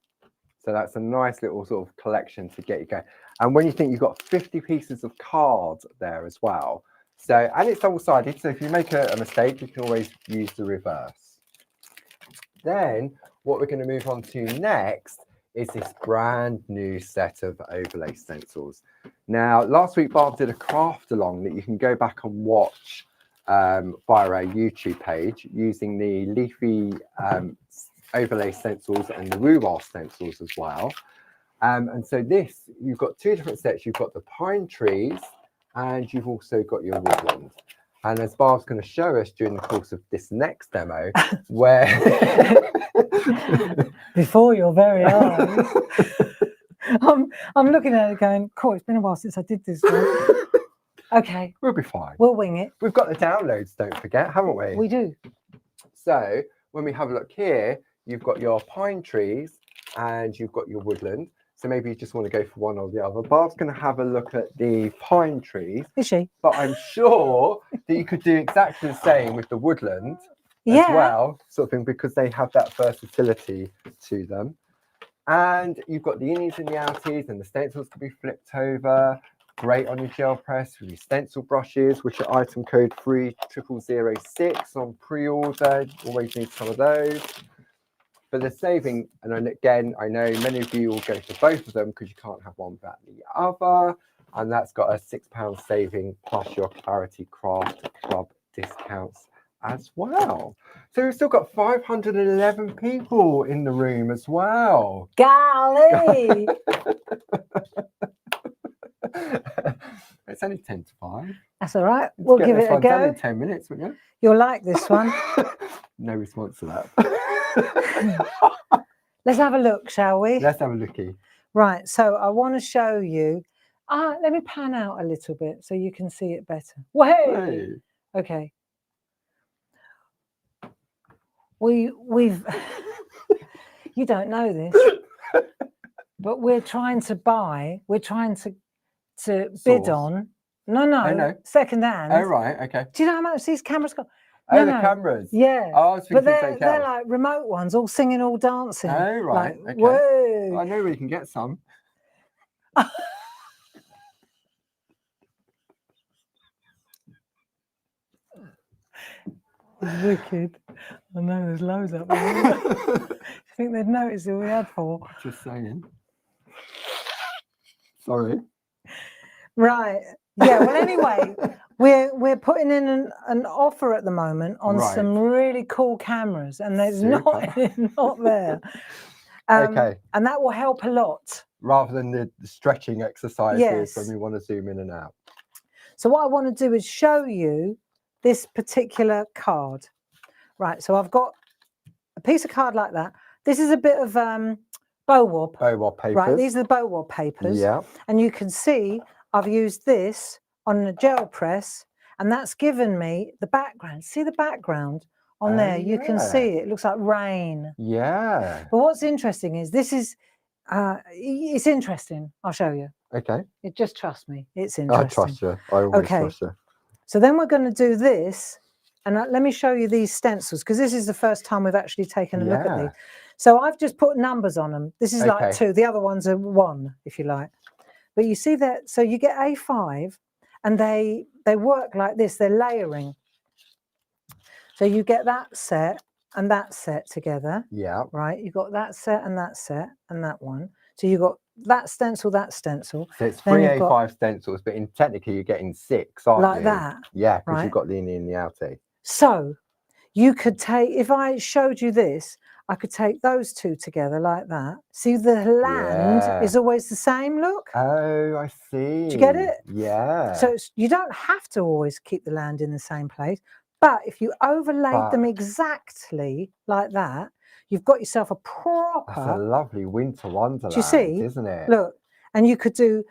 So that's a nice little sort of collection to get you going. And when you think you've got 50 pieces of cards there as well. So, and it's double-sided, so if you make a mistake, you can always use the reverse. Then what we're going to move on to next is this brand new set of overlay stencils. Now, last week, Barb did a craft along that you can go back and watch via our YouTube page using the leafy overlay stencils and the rural stencils as well. And so this, you've got two different sets. You've got the pine trees and you've also got your woodland. And as Barb's going to show us during the course of this next demo, where before your very eyes, I'm looking at it going, cool, it's been a while since I did this one. Okay. We'll be fine. We'll wing it. We've got the downloads, don't forget, haven't we? We do. So when we have a look here, you've got your pine trees and you've got your woodland. So maybe you just want to go for one or the other. Barb's going to have a look at the pine trees. Is she? But I'm sure that you could do exactly the same with the woodland as well, sort of thing, because they have that versatility to them. And you've got the innies and the outies, and the stencils can be flipped over. Great on your gel press with your stencil brushes, which are item code 30006 on pre-order. Always need some of those. But the saving, and again, I know many of you will go for both of them because you can't have one without the other. And that's got a £6 saving plus your Clarity Craft Club discounts as well. So we've still got 511 people in the room as well. Golly! It's only 10 to 5. That's all right. We'll give it a go. Only 10 minutes, wouldn't you? You'll like this one. No response to that. Let's have a look, shall we? Let's have a looky. Right, so I want to show you. Let me pan out a little bit so you can see it better. Hey. Okay. We've you don't know this, but we're trying to bid on. No, second hand. Oh, right, okay. Do you know how much these cameras cost? Oh, the cameras. Yeah. Oh, I was thinking but they're like remote ones, all singing, all dancing. Oh, right. Like, okay. Whoa. I know where you can get some. Wicked. I know there's loads up there. I think they'd notice who we had for. Just saying. Sorry. Right. Yeah. Well, anyway, we're putting in an offer at the moment on some really cool cameras, and there's not there. Okay. And that will help a lot. Rather than the stretching exercises when we want to zoom in and out. So what I want to do is show you this particular card. Right, so I've got a piece of card like that. This is a bit of bow warp. Bow warp papers. Right, these are the bow warp papers. Yeah. And you can see I've used this on a gel press, and that's given me the background. See the background on there? You can see it. It looks like rain. Yeah. But what's interesting is this is, it's interesting. I'll show you. Okay. Just trust me. It's interesting. I trust you. I always trust you. So then we're going to do this. And let me show you these stencils, because this is the first time we've actually taken a look at these. So I've just put numbers on them. This is like 2. The other ones are 1, if you like. But you see that, so you get A5, and they work like this. They're layering. So you get that set and that set together. Yeah. Right? You've got that set and that one. So you've got that stencil, that stencil. So it's 3 A5 stencils, but technically you're getting 6, aren't you? Like that. Yeah, because you've got the in and the outie. So you could take, if I showed you this, I could take those 2 together like that. See, the land is always the same, look. Oh, I see. Do you get it? Yeah. So you don't have to always keep the land in the same place, but if you overlaid them exactly like that, you've got yourself a proper... That's a lovely winter wonderland, do you see? Isn't it? Look, and you could do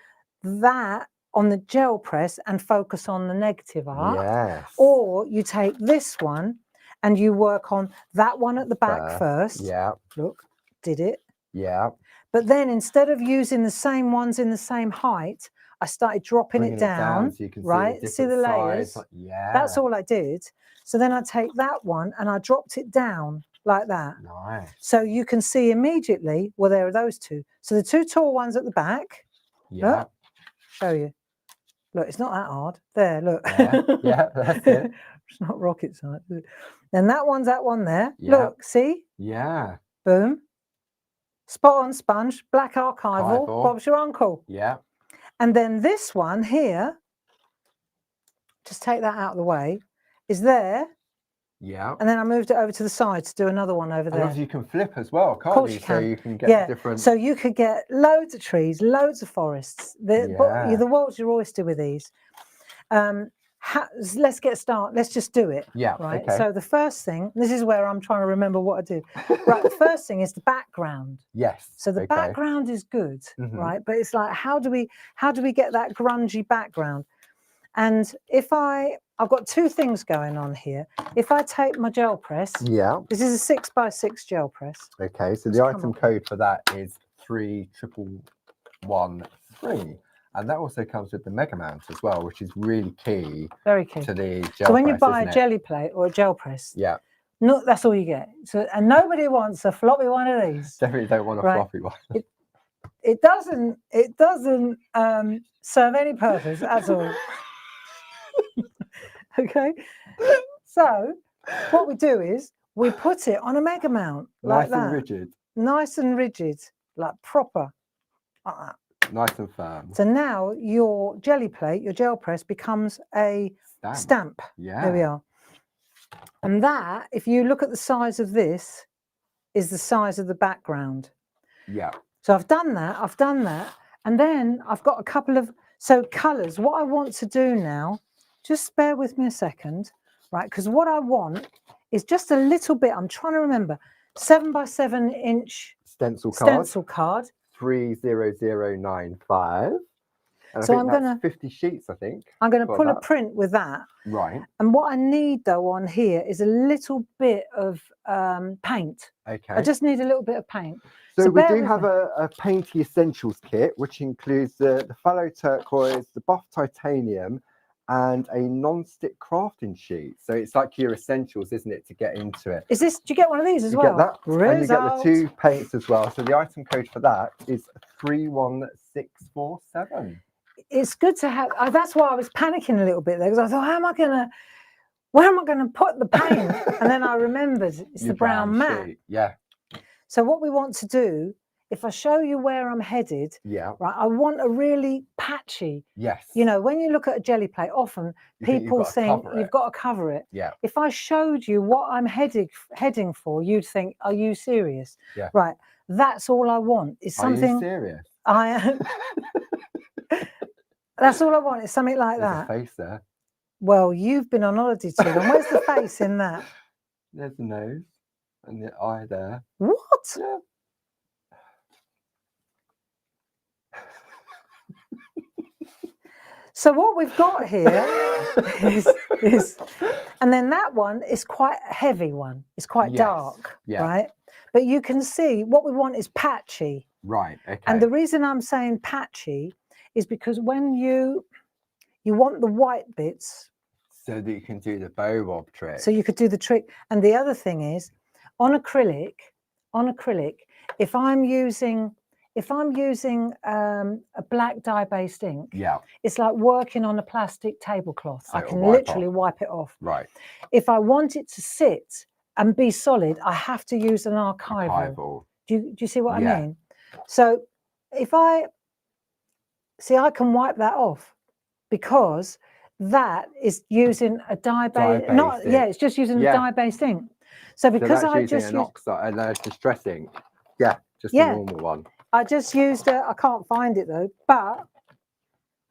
that on the gel press and focus on the negative art. Yes. Or you take this one and you work on that one at the back first. Yeah. Look, did it? Yeah. But then instead of using the same ones in the same height, I started dropping it down, so you can see the layers? Yeah. That's all I did. So then I take that one and I dropped it down like that. Nice. So you can see immediately, well, there are those 2. So the 2 tall ones at the back. Yeah. Look, show you. Look, it's not that hard. There, look. Yeah, that's it. It's not rocket science. Then that one's that one there. Yeah. Look, see? Yeah. Boom. Spot on sponge, black archival, Bob's your uncle. Yeah. And then this one here, just take that out of the way, is there. Yeah. And then I moved it over to the side to do another one over there. And you can flip as well, can't of course you? You can. So you can get different... So you could get loads of trees, loads of forests. The world's your oyster with these. Let's get started. Let's just do it. Yeah. Right. Okay. So the first thing, this is where I'm trying to remember what I did. Right. The first thing is the background. Yes. So the background is good, right? But it's like, how do we get that grungy background? And if I've got 2 things going on here. If I take my gel press, this is a 6x6 gel press. Okay, so the item code for that is 3113, and that also comes with the mega mount as well, which is really key. Very key to the gel. So when you buy a jelly plate or a gel press, no, that's all you get. So and nobody wants a floppy one of these. Definitely don't want a floppy one. It doesn't serve any purpose at all. Okay, so what we do is we put it on a mega mount like that. Nice and rigid. Nice and rigid, like proper. Like that. Nice and firm. So now your jelly plate, your gel press becomes a stamp. Yeah. There we are. And that, if you look at the size of this, is the size of the background. Yeah. So I've done that. And then I've got a couple of, colours. What I want to do now, just bear with me a second, right? Because what I want is just a little bit, I'm trying to remember, 7x7 inch stencil card. 30095. And so I think that's 50 sheets, I think. I'm going to pull a print with that. Right. And what I need, though, on here is a little bit of paint. Okay. I just need a little bit of paint. So we do have a Painty Essentials kit, which includes the fallow turquoise, the buff titanium, and a non-stick crafting sheet. So it's like your essentials, isn't it, to get into it? Is this, do you get one of these as well? You get that, and you get the 2 paints as well. So the item code for that is 31647. It's good to have, that's why I was panicking a little bit there, because I thought, where am I going to put the paint? And then I remembered it's the brown mat. Yeah. So what we want to do, if I show you where I'm headed, right, I want a really patchy. Yes. You know, when you look at a jelly plate, often people think you've got to cover it. Yeah. If I showed you what I'm heading for, you'd think, are you serious? Yeah. Right. That's all I want. Is something. Are you serious? I am. That's all I want, is something like There's that. a face there. Well, you've been on holiday too long. Where's the face in that? There's the nose and the eye there. What? Yeah. So what we've got here is, and then that one is quite a heavy one. It's quite dark, right? But you can see what we want is patchy. Right, okay. And the reason I'm saying patchy is because when you want the white bits. So that you can do the bow bob trick. So you could do the trick. And the other thing is, on acrylic, if I'm using a black dye-based ink, it's like working on a plastic tablecloth. So I can literally wipe it off. Right. If I want it to sit and be solid, I have to use an archival. Do you see what I mean? So if I can wipe that off because that is using a dye-based, it's just using a dye-based ink. So because I just using an oxide, a distress ink. Yeah, just a normal one. I just used I can't find it though, but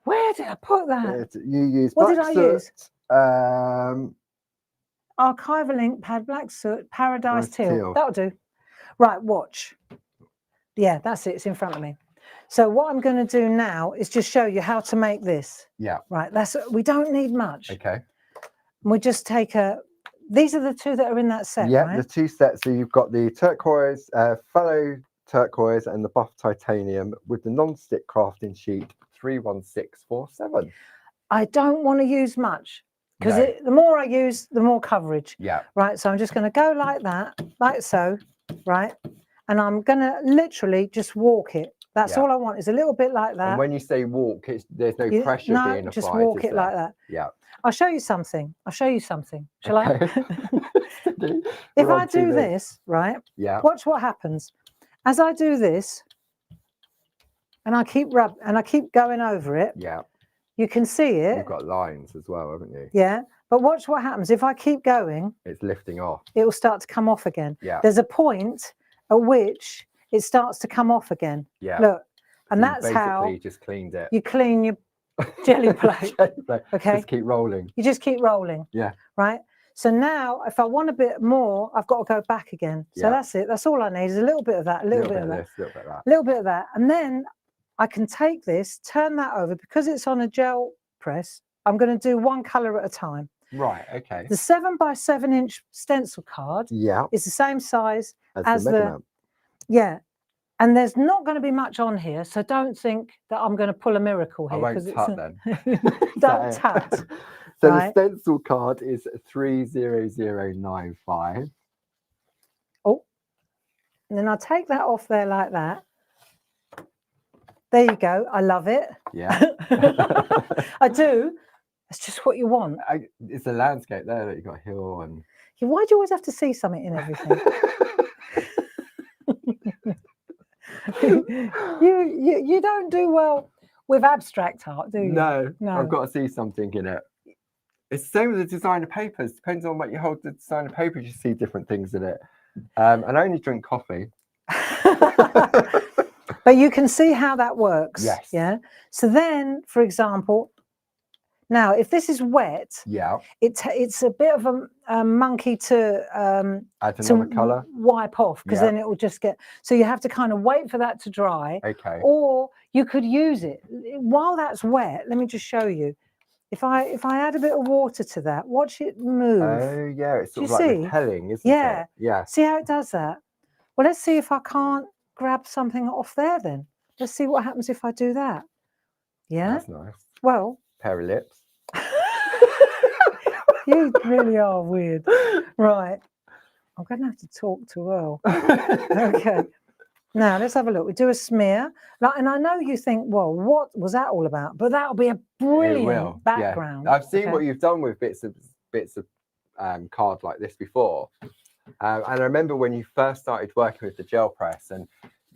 where did I put that? You used what did I use? Archival ink pad, black soot, paradise teal. That'll do. Right, watch. Yeah, that's it. It's in front of me. So what I'm going to do now is just show you how to make this. Yeah. Right. We don't need much. Okay. We just take these are the two that are in that set. Yeah, right? the two sets. So you've got the turquoise, fellow turquoise, and the buff titanium with the non-stick crafting sheet 31647. I don't want to use much because the more I use, the more coverage. Yeah. Right. So I'm just going to go like that, like so. Right. And I'm going to literally just walk it. That's all I want, is a little bit like that. And when you say walk, there's no pressure being applied. No, just walk it like that. Yeah. I'll show you something. Shall I? If I do this, right? Yeah. Watch what happens. As I do this, and I keep going over it. Yeah. You can see it. You've got lines as well, haven't you? Yeah. But watch what happens. If I keep going, it's lifting off. It will start to come off again. Yeah. There's a point at which it starts to come off again. Yeah. Look, and so that's how you just cleaned it. You clean your jelly plate. Okay. Just keep rolling. You just keep rolling. Yeah. Right. So now, if I want a bit more, I've got to go back again. So that's it. That's all I need is a little bit of that, a little bit of that, a little bit of that, a little bit of that, and then I can take this, turn that over because it's on a gel press. I'm going to do one color at a time. Right. Okay. The 7x7 inch stencil card. Is the same size as the and there's not going to be much on here, so don't think that I'm going to pull a miracle here. I won't tut then. Don't tut. So the stencil card is 30095. Oh, and then I'll take that off there like that. There you go. I love it. Yeah. I do. It's just what you want. It's a landscape there that you've got a hill and. Yeah, why do you always have to see something in everything? you don't do well with abstract art, do you? No, I've got to see something in it. It's the same with the designer papers. Depends on what you hold the designer papers, you see different things in it. And I only drink coffee. But you can see how that works. Yes. Yeah. So then, for example, now if this is wet, it's a bit of a monkey to add another color, wipe off, because then it will just get. So you have to kind of wait for that to dry. Okay. Or you could use it while that's wet. Let me just show you. If I add a bit of water to that, watch it move. Oh yeah, it's sort of like repelling, isn't it? Yeah. See how it does that? Well, let's see if I can't grab something off there then. Let's see what happens if I do that. Yeah. That's nice. Well. Pair of lips. You really are weird. Right. I'm going to have to talk to Earl. Okay. Now, let's have a look. We do a smear. And I know you think, well, what was that all about? But that'll be a brilliant background. Yeah. I've seen what you've done with bits of card like this before. And I remember when you first started working with the gel press and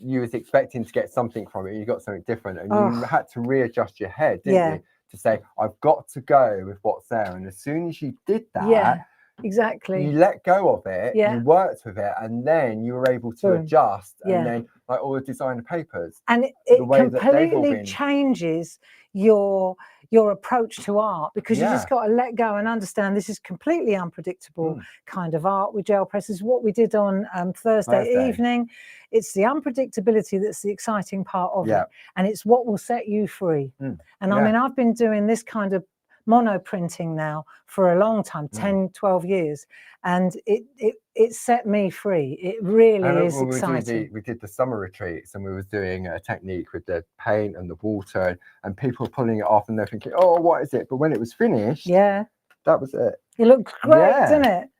you was expecting to get something from it, you got something different, and you had to readjust your head, didn't you? To say, I've got to go with what's there. And as soon as you did that, Exactly. You let go of it, Yeah. you worked with it, and then you were able to Boom. adjust. Yeah. And then, like all the designer papers, And the it way that they've all completely been. changes your approach to art, because you just got to let go and understand this is completely unpredictable kind of art with gel presses. What we did on Thursday evening, it's the unpredictability that's the exciting part of it, and it's what will set you free. And I mean, I've been doing this kind of mono printing now for a long time, 10, 12 years, and it set me free. It really is exciting. We did the summer retreats, and we was doing a technique with the paint and the water, and people pulling it off, and they're thinking, oh, what is it? But when it was finished, that was it. It looked great, didn't it?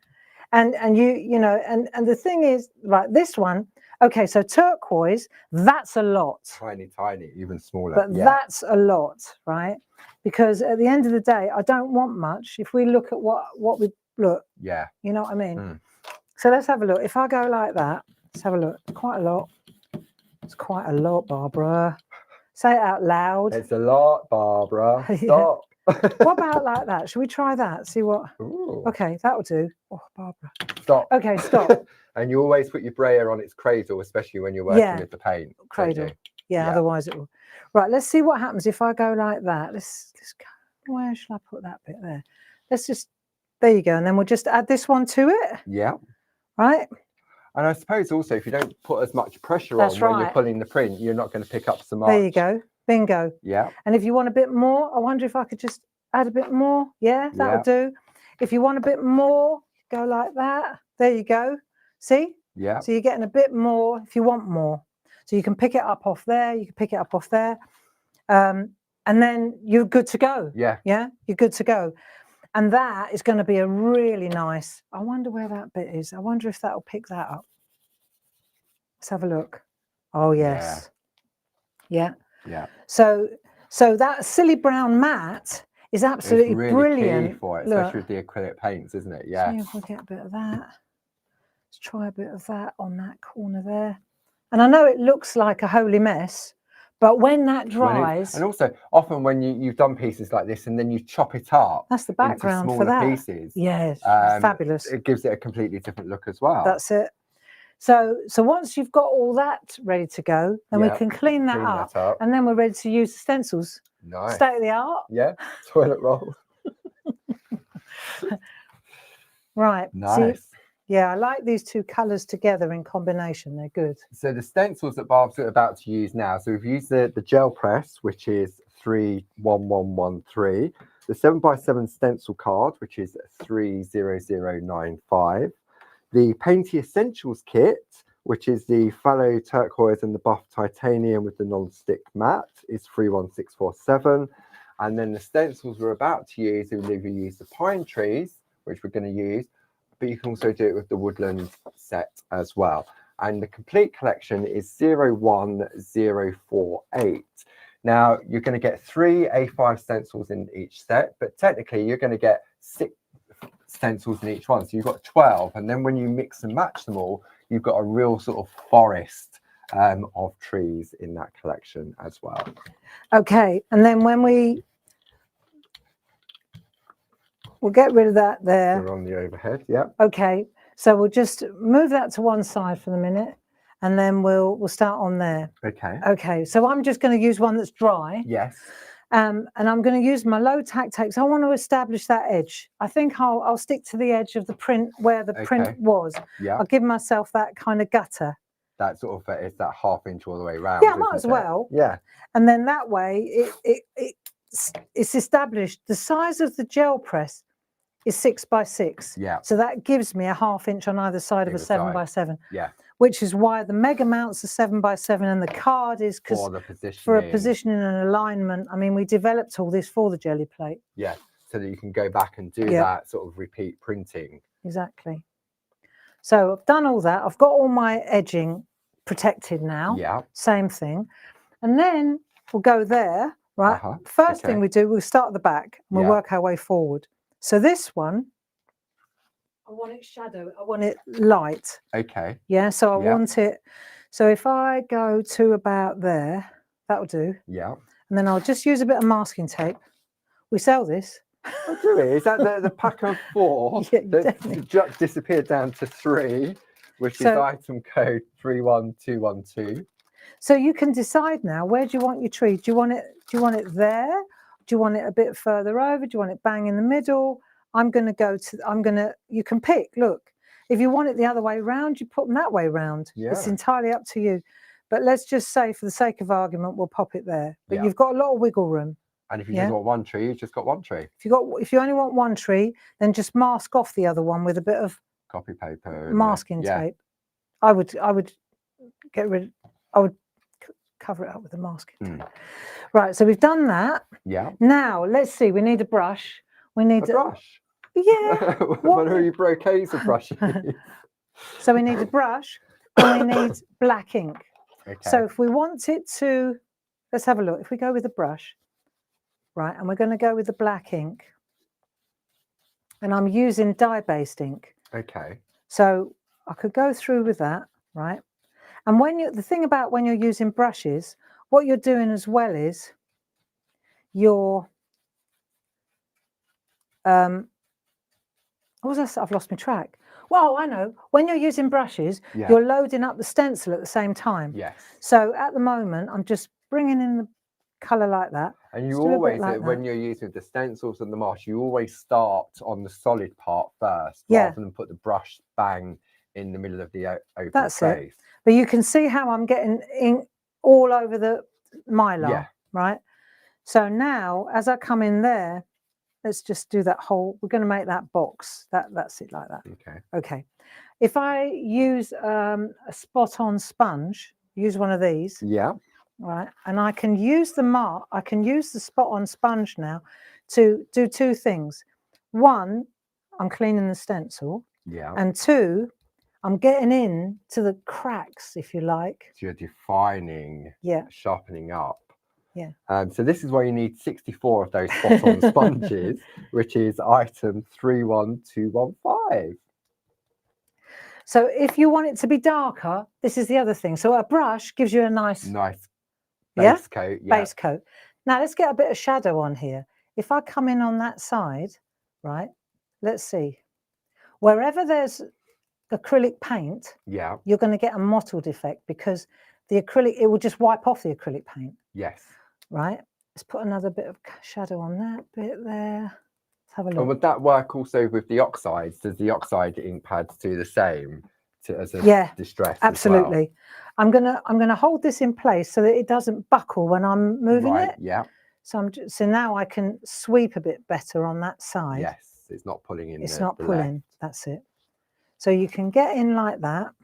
And you know, and the thing is, right, this one, okay, so turquoise, that's a lot. Tiny, even smaller. But that's a lot, right? Because at the end of the day, I don't want much. If we look at what we look, you know what I mean? So let's have a look. If I go like that, let's have a look. Quite a lot. It's quite a lot, Barbara. Say it out loud. It's a lot, Barbara. Stop. What about like that? Should we try that? See what? Ooh. Okay, that'll do. Oh, Barbara. Stop. Okay, stop. And you always put your brayer on its cradle, especially when you're working with the paint. Cradle. Yeah, otherwise it will. Right, let's see what happens if I go like that. Let's go. Where should I put that bit there? Let's just, there you go. And then we'll just add this one to it. Yeah. Right. And I suppose also if you don't put as much pressure on when you're pulling the print, you're not going to pick up so much. There you go. Bingo. Yeah. And if you want a bit more, I wonder if I could just add a bit more. Yeah, that'll do. If you want a bit more, go like that. There you go. See? Yeah. So you're getting a bit more if you want more. So you can pick it up off there. You can pick it up off there. And then you're good to go. Yeah. Yeah, you're good to go. And that is going to be a really nice, I wonder where that bit is. I wonder if that'll pick that up. Let's have a look. Oh, yes. Yeah. Yeah. So that silly brown mat is absolutely it's really brilliant. Key for it, especially with the acrylic paints, isn't it? Yeah. See if we get a bit of that. Let's try a bit of that on that corner there. And I know it looks like a holy mess, but when that dries, and also often when you've done pieces like this and then you chop it up, that's the background into for that. Pieces. Yes, fabulous. It gives it a completely different look as well. That's it. So once you've got all that ready to go, then we can clean that up, and then we're ready to use the stencils. Nice. State of the art. Yeah. Toilet roll. Right. Nice. See, yeah, I like these two colours together in combination. They're good. So the stencils that Barb's about to use now. So we've used the gel press, which is 31113. The 7x7 stencil card, which is 30095. The Painty Essentials kit, which is the fallow turquoise and the buff titanium with the non-stick matte, is 31647. And then the stencils we're about to use, we'll either use the pine trees, which we're going to use, but you can also do it with the woodland set as well. And the complete collection is 01048. Now, you're going to get 3 A5 stencils in each set, but technically you're going to get 6 stencils in each one. So you've got 12. And then when you mix and match them all, you've got a real sort of forest of trees in that collection as well. Okay. And then when we'll get rid of that there. They're on the overhead, yeah. Okay. So we'll just move that to one side for the minute, and then we'll start on there. Okay. Okay. So I'm just going to use one that's dry. Yes. And I'm going to use my low tack tapes. I want to establish that edge. I think I'll stick to the edge of the print where the print was. Yeah. I'll give myself that kind of gutter. That sort of it's that ½ inch all the way around. Yeah, might as well. Yeah. And then that way it's established. The size of the gel press is 6x6. Yeah. So that gives me a ½ inch on either side of a 7x7. Yeah. Which is why the mega mounts are 7x7 and the card is for a positioning and alignment. I mean, we developed all this for the jelly plate. Yeah. So that you can go back and do that sort of repeat printing. Exactly. So I've done all that. I've got all my edging protected now. Yeah. Same thing. And then we'll go there, right? First thing we do, we'll start at the back and we'll work our way forward. So this one, I want it shadow. I want it light. Okay. Yeah. So I want it. So if I go to about there, that'll do. Yeah. And then I'll just use a bit of masking tape. We sell this. Oh, do we? Is that the pack of 4 Yeah, that definitely. just disappeared down to 3, which is item code 31212? So you can decide now, where do you want your tree? Do you want it there? Do you want it a bit further over? Do you want it bang in the middle? You can pick, look. If you want it the other way round, you put them that way round. Yeah. It's entirely up to you. But let's just say, for the sake of argument, we'll pop it there. But Yeah. you've got a lot of wiggle room. And if you just want one tree, you've just got one tree. If you only want one tree, then just mask off the other one with a bit of copy paper, masking tape. I would cover it up with the masking tape. Right, so we've done that. Yeah. Now let's see. We need a brush. We need a brush. Yeah. What are you brocades of brushes? So we need a brush and we need black ink. Okay. So if we want it to, let's have a look. If we go with a brush, right, and we're going to go with the black ink, and I'm using dye-based ink. Okay. So I could go through with that, right? And the thing about when you're using brushes, what you're doing as well is you're I've lost my track. Well, I know. When you're using brushes, you're loading up the stencil at the same time. Yes. So at the moment, I'm just bringing in the colour like that. And you always, when you're using the stencils and the marsh, you always start on the solid part first, rather than put the brush bang in the middle of the open space. It. But you can see how I'm getting ink all over the mylar, right? So now, as I come in there, let's just do that whole, we're going to make that box. That's it like that. Okay. Okay. If I use a spot-on sponge, use one of these. Yeah. Right. And I can use the spot-on sponge now to do 2 things. 1, I'm cleaning the stencil. Yeah. And 2, I'm getting in to the cracks, if you like. So you're defining, sharpening up. Yeah. So this is why you need 64 of those spot-on sponges, which is item 31215. So if you want it to be darker, this is the other thing. So a brush gives you a nice base coat. Yeah. Base coat. Now let's get a bit of shadow on here. If I come in on that side, right, let's see. Wherever there's acrylic paint, you're going to get a mottled effect, because the acrylic, it will just wipe off the acrylic paint. Yes. Right. Let's put another bit of shadow on that bit there. Let's have a look. And would that work also with the oxides? Does the oxide ink pads do the same as a distress? Absolutely. As well? I'm gonna hold this in place so that it doesn't buckle when I'm moving it. Yeah. So so now I can sweep a bit better on that side. Yes, it's not pulling in. It's not pulling. That's it. So you can get in like that.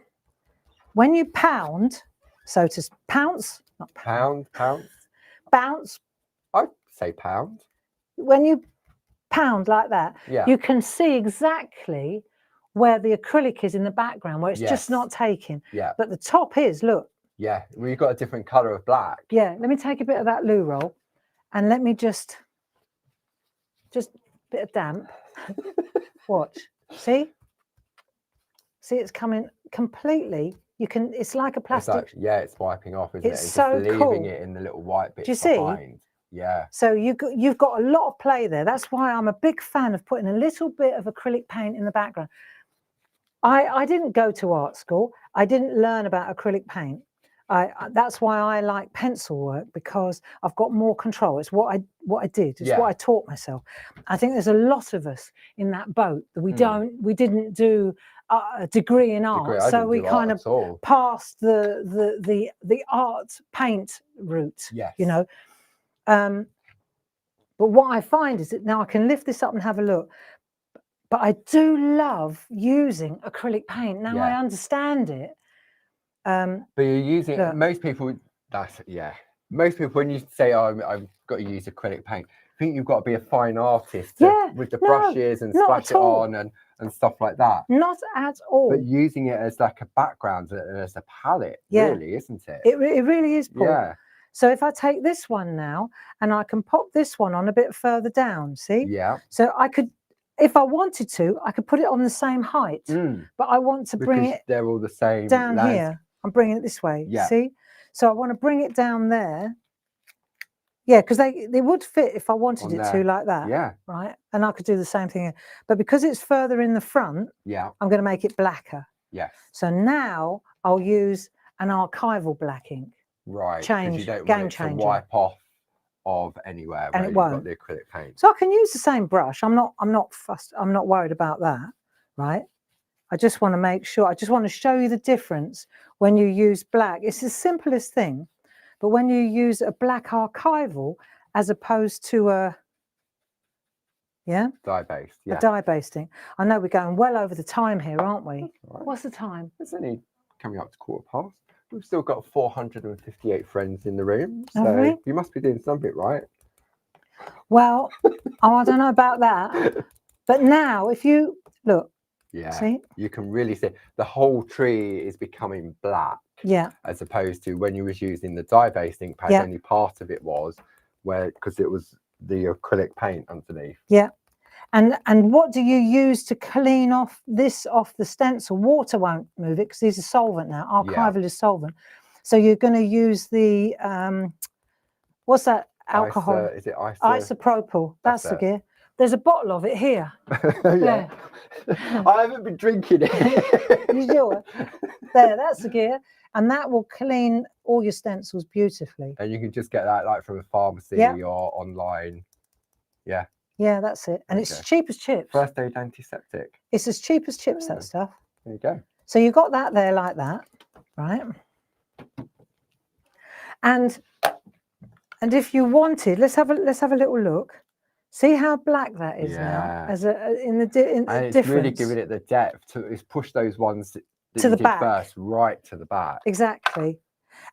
When you pound, so to pounce, not pounce. Bounce. I'd say pound. When you pound like that, you can see exactly where the acrylic is in the background, where it's just not taking. Yeah. But the top is, look. Yeah, we've got a different colour of black. Yeah, let me take a bit of that loo roll and let me just a bit of damp. Watch. See, it's coming completely. You can, it's like a plastic. It's wiping off, isn't it? It's so just cool. Leaving it in the little white bits. Do you see? Behind. Yeah. So you've got a lot of play there. That's why I'm a big fan of putting a little bit of acrylic paint in the background. I didn't go to art school. I didn't learn about acrylic paint. That's why I like pencil work, because I've got more control. It's what I did. It's what I taught myself. I think there's a lot of us in that boat that we didn't do a degree in art, so we kind of passed the art paint route. Yes. You know. But what I find is that now I can lift this up and have a look. But I do love using acrylic paint. Now I understand it. But you're using most people. Most people, when you say, "Oh, I've got to use acrylic paint," I think you've got to be a fine artist with the brushes and splash it on and stuff like that. Not at all. But using it as like a background and as a palette, really, isn't it? It really is, Paul. Yeah. So if I take this one now and I can pop this one on a bit further down, see? Yeah. So I could, if I wanted to, I could put it on the same height, but I want to bring it. They're all the same. Down here. I'm bringing it this way. Yeah. See? So I want to bring it down there. Yeah, because they would fit if I wanted on it there. to like that. Yeah. Right. And I could do the same thing. But because it's further in the front, Yeah. I'm going to make it blacker. Yes. So now I'll use an archival black ink. Right. Because you don't game want it changer. to wipe off of anywhere And where it you've won't. got the acrylic paint. So I can use the same brush. I'm not fussed. I'm not worried about that. Right. I just want to make sure. I just want to show you the difference when you use black. It's the simplest thing. But when you use a black archival as opposed to a dye-based, a dye-based ink. I know we're going well over the time here, aren't we? Right. What's the time? It's only coming up to 15:15. We've still got 458 friends in the room, so you must be doing something right. Well, I don't know about that, but now if you look, see, you can really see the whole tree is becoming black. Yeah. As opposed to when you was using the dye-based ink pad, only part of it was because it was the acrylic paint underneath. Yeah. And what do you use to clean off the stencil? Water won't move it because these are solvent now. Archival is solvent. So you're going to use the what's that alcohol? Is it isopropyl? That's the gear. There's a bottle of it here. Yeah. I haven't been drinking it. You sure? There, that's the gear. And that will clean all your stencils beautifully. And you can just get that like from a pharmacy or online. Yeah. Yeah, that's it. And it's as cheap as chips. First aid antiseptic. It's as cheap as chips, that stuff. There you go. So you got that there like that, right? And if you wanted, let's have a little look. See how black that is now, as it's difference. Really giving it the depth to push those ones that to the back first right to the back. Exactly.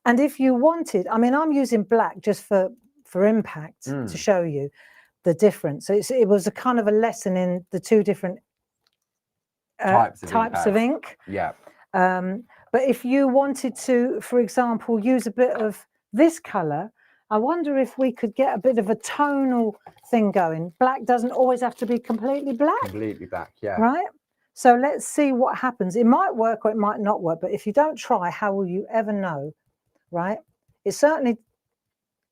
And if you wanted, I mean, I'm using black just for impact to show you the difference. So it was a kind of a lesson in the two different types of ink. Yeah. But if you wanted to, for example, use a bit of this color, I wonder if we could get a bit of a tonal thing going. Black doesn't always have to be completely black. Completely black, yeah. Right? So let's see what happens. It might work or it might not work, but if you don't try, how will you ever know? Right? It certainly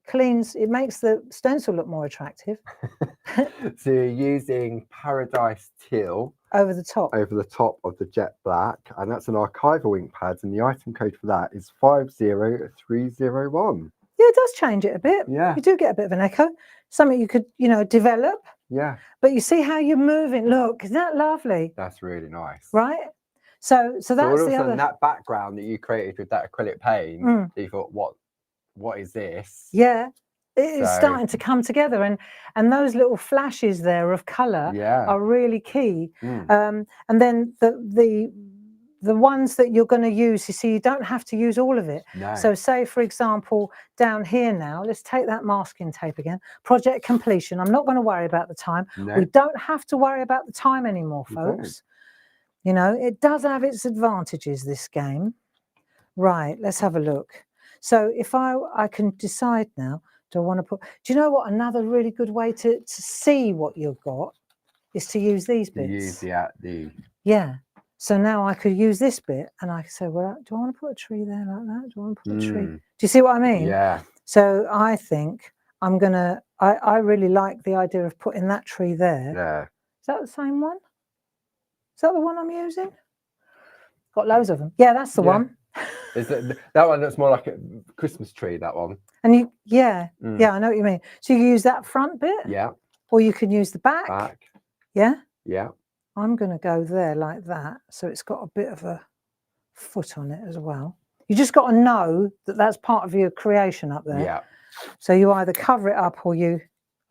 cleans, it makes the stencil look more attractive. So you're using Paradise Teal over the top of the jet black, and that's an archival ink pad, and the item code for that is 50301. Yeah, it does change it a bit. Yeah, you do get a bit of an echo. Something you could, develop. Yeah. But you see how you're moving. Look, isn't that lovely? That's really nice. Right. So that's all of a sudden, that background that you created with that acrylic paint, you thought, what is this? Yeah. It's starting to come together, and those little flashes there of colour are really key. And then the ones that you're going to use, you see, you don't have to use all of it. No. So say, for example, down here now, let's take that masking tape again. Project completion. I'm not going to worry about the time. No. We don't have to worry about the time anymore, folks. It does have its advantages, this game. Right, let's have a look. So if I can decide now, do I want to put, do you know what, another really good way to see what you've got is to use these bits. Use yeah. So now I could use this bit and I could say, well, do I want to put a tree there like that? Do I want to put a tree? Do you see what I mean? Yeah. So I think I'm going to, I really like the idea of putting that tree there. Yeah. Is that the same one? Is that the one I'm using? Got loads of them. Yeah, that's the one. Is that one looks more like a Christmas tree, that one. And you, yeah, I know what you mean. So you use that front bit? Yeah. Or you can use the back? Yeah? Yeah. I'm going to go there like that. So it's got a bit of a foot on it as well. You just got to know that that's part of your creation up there. Yeah. So you either cover it up or you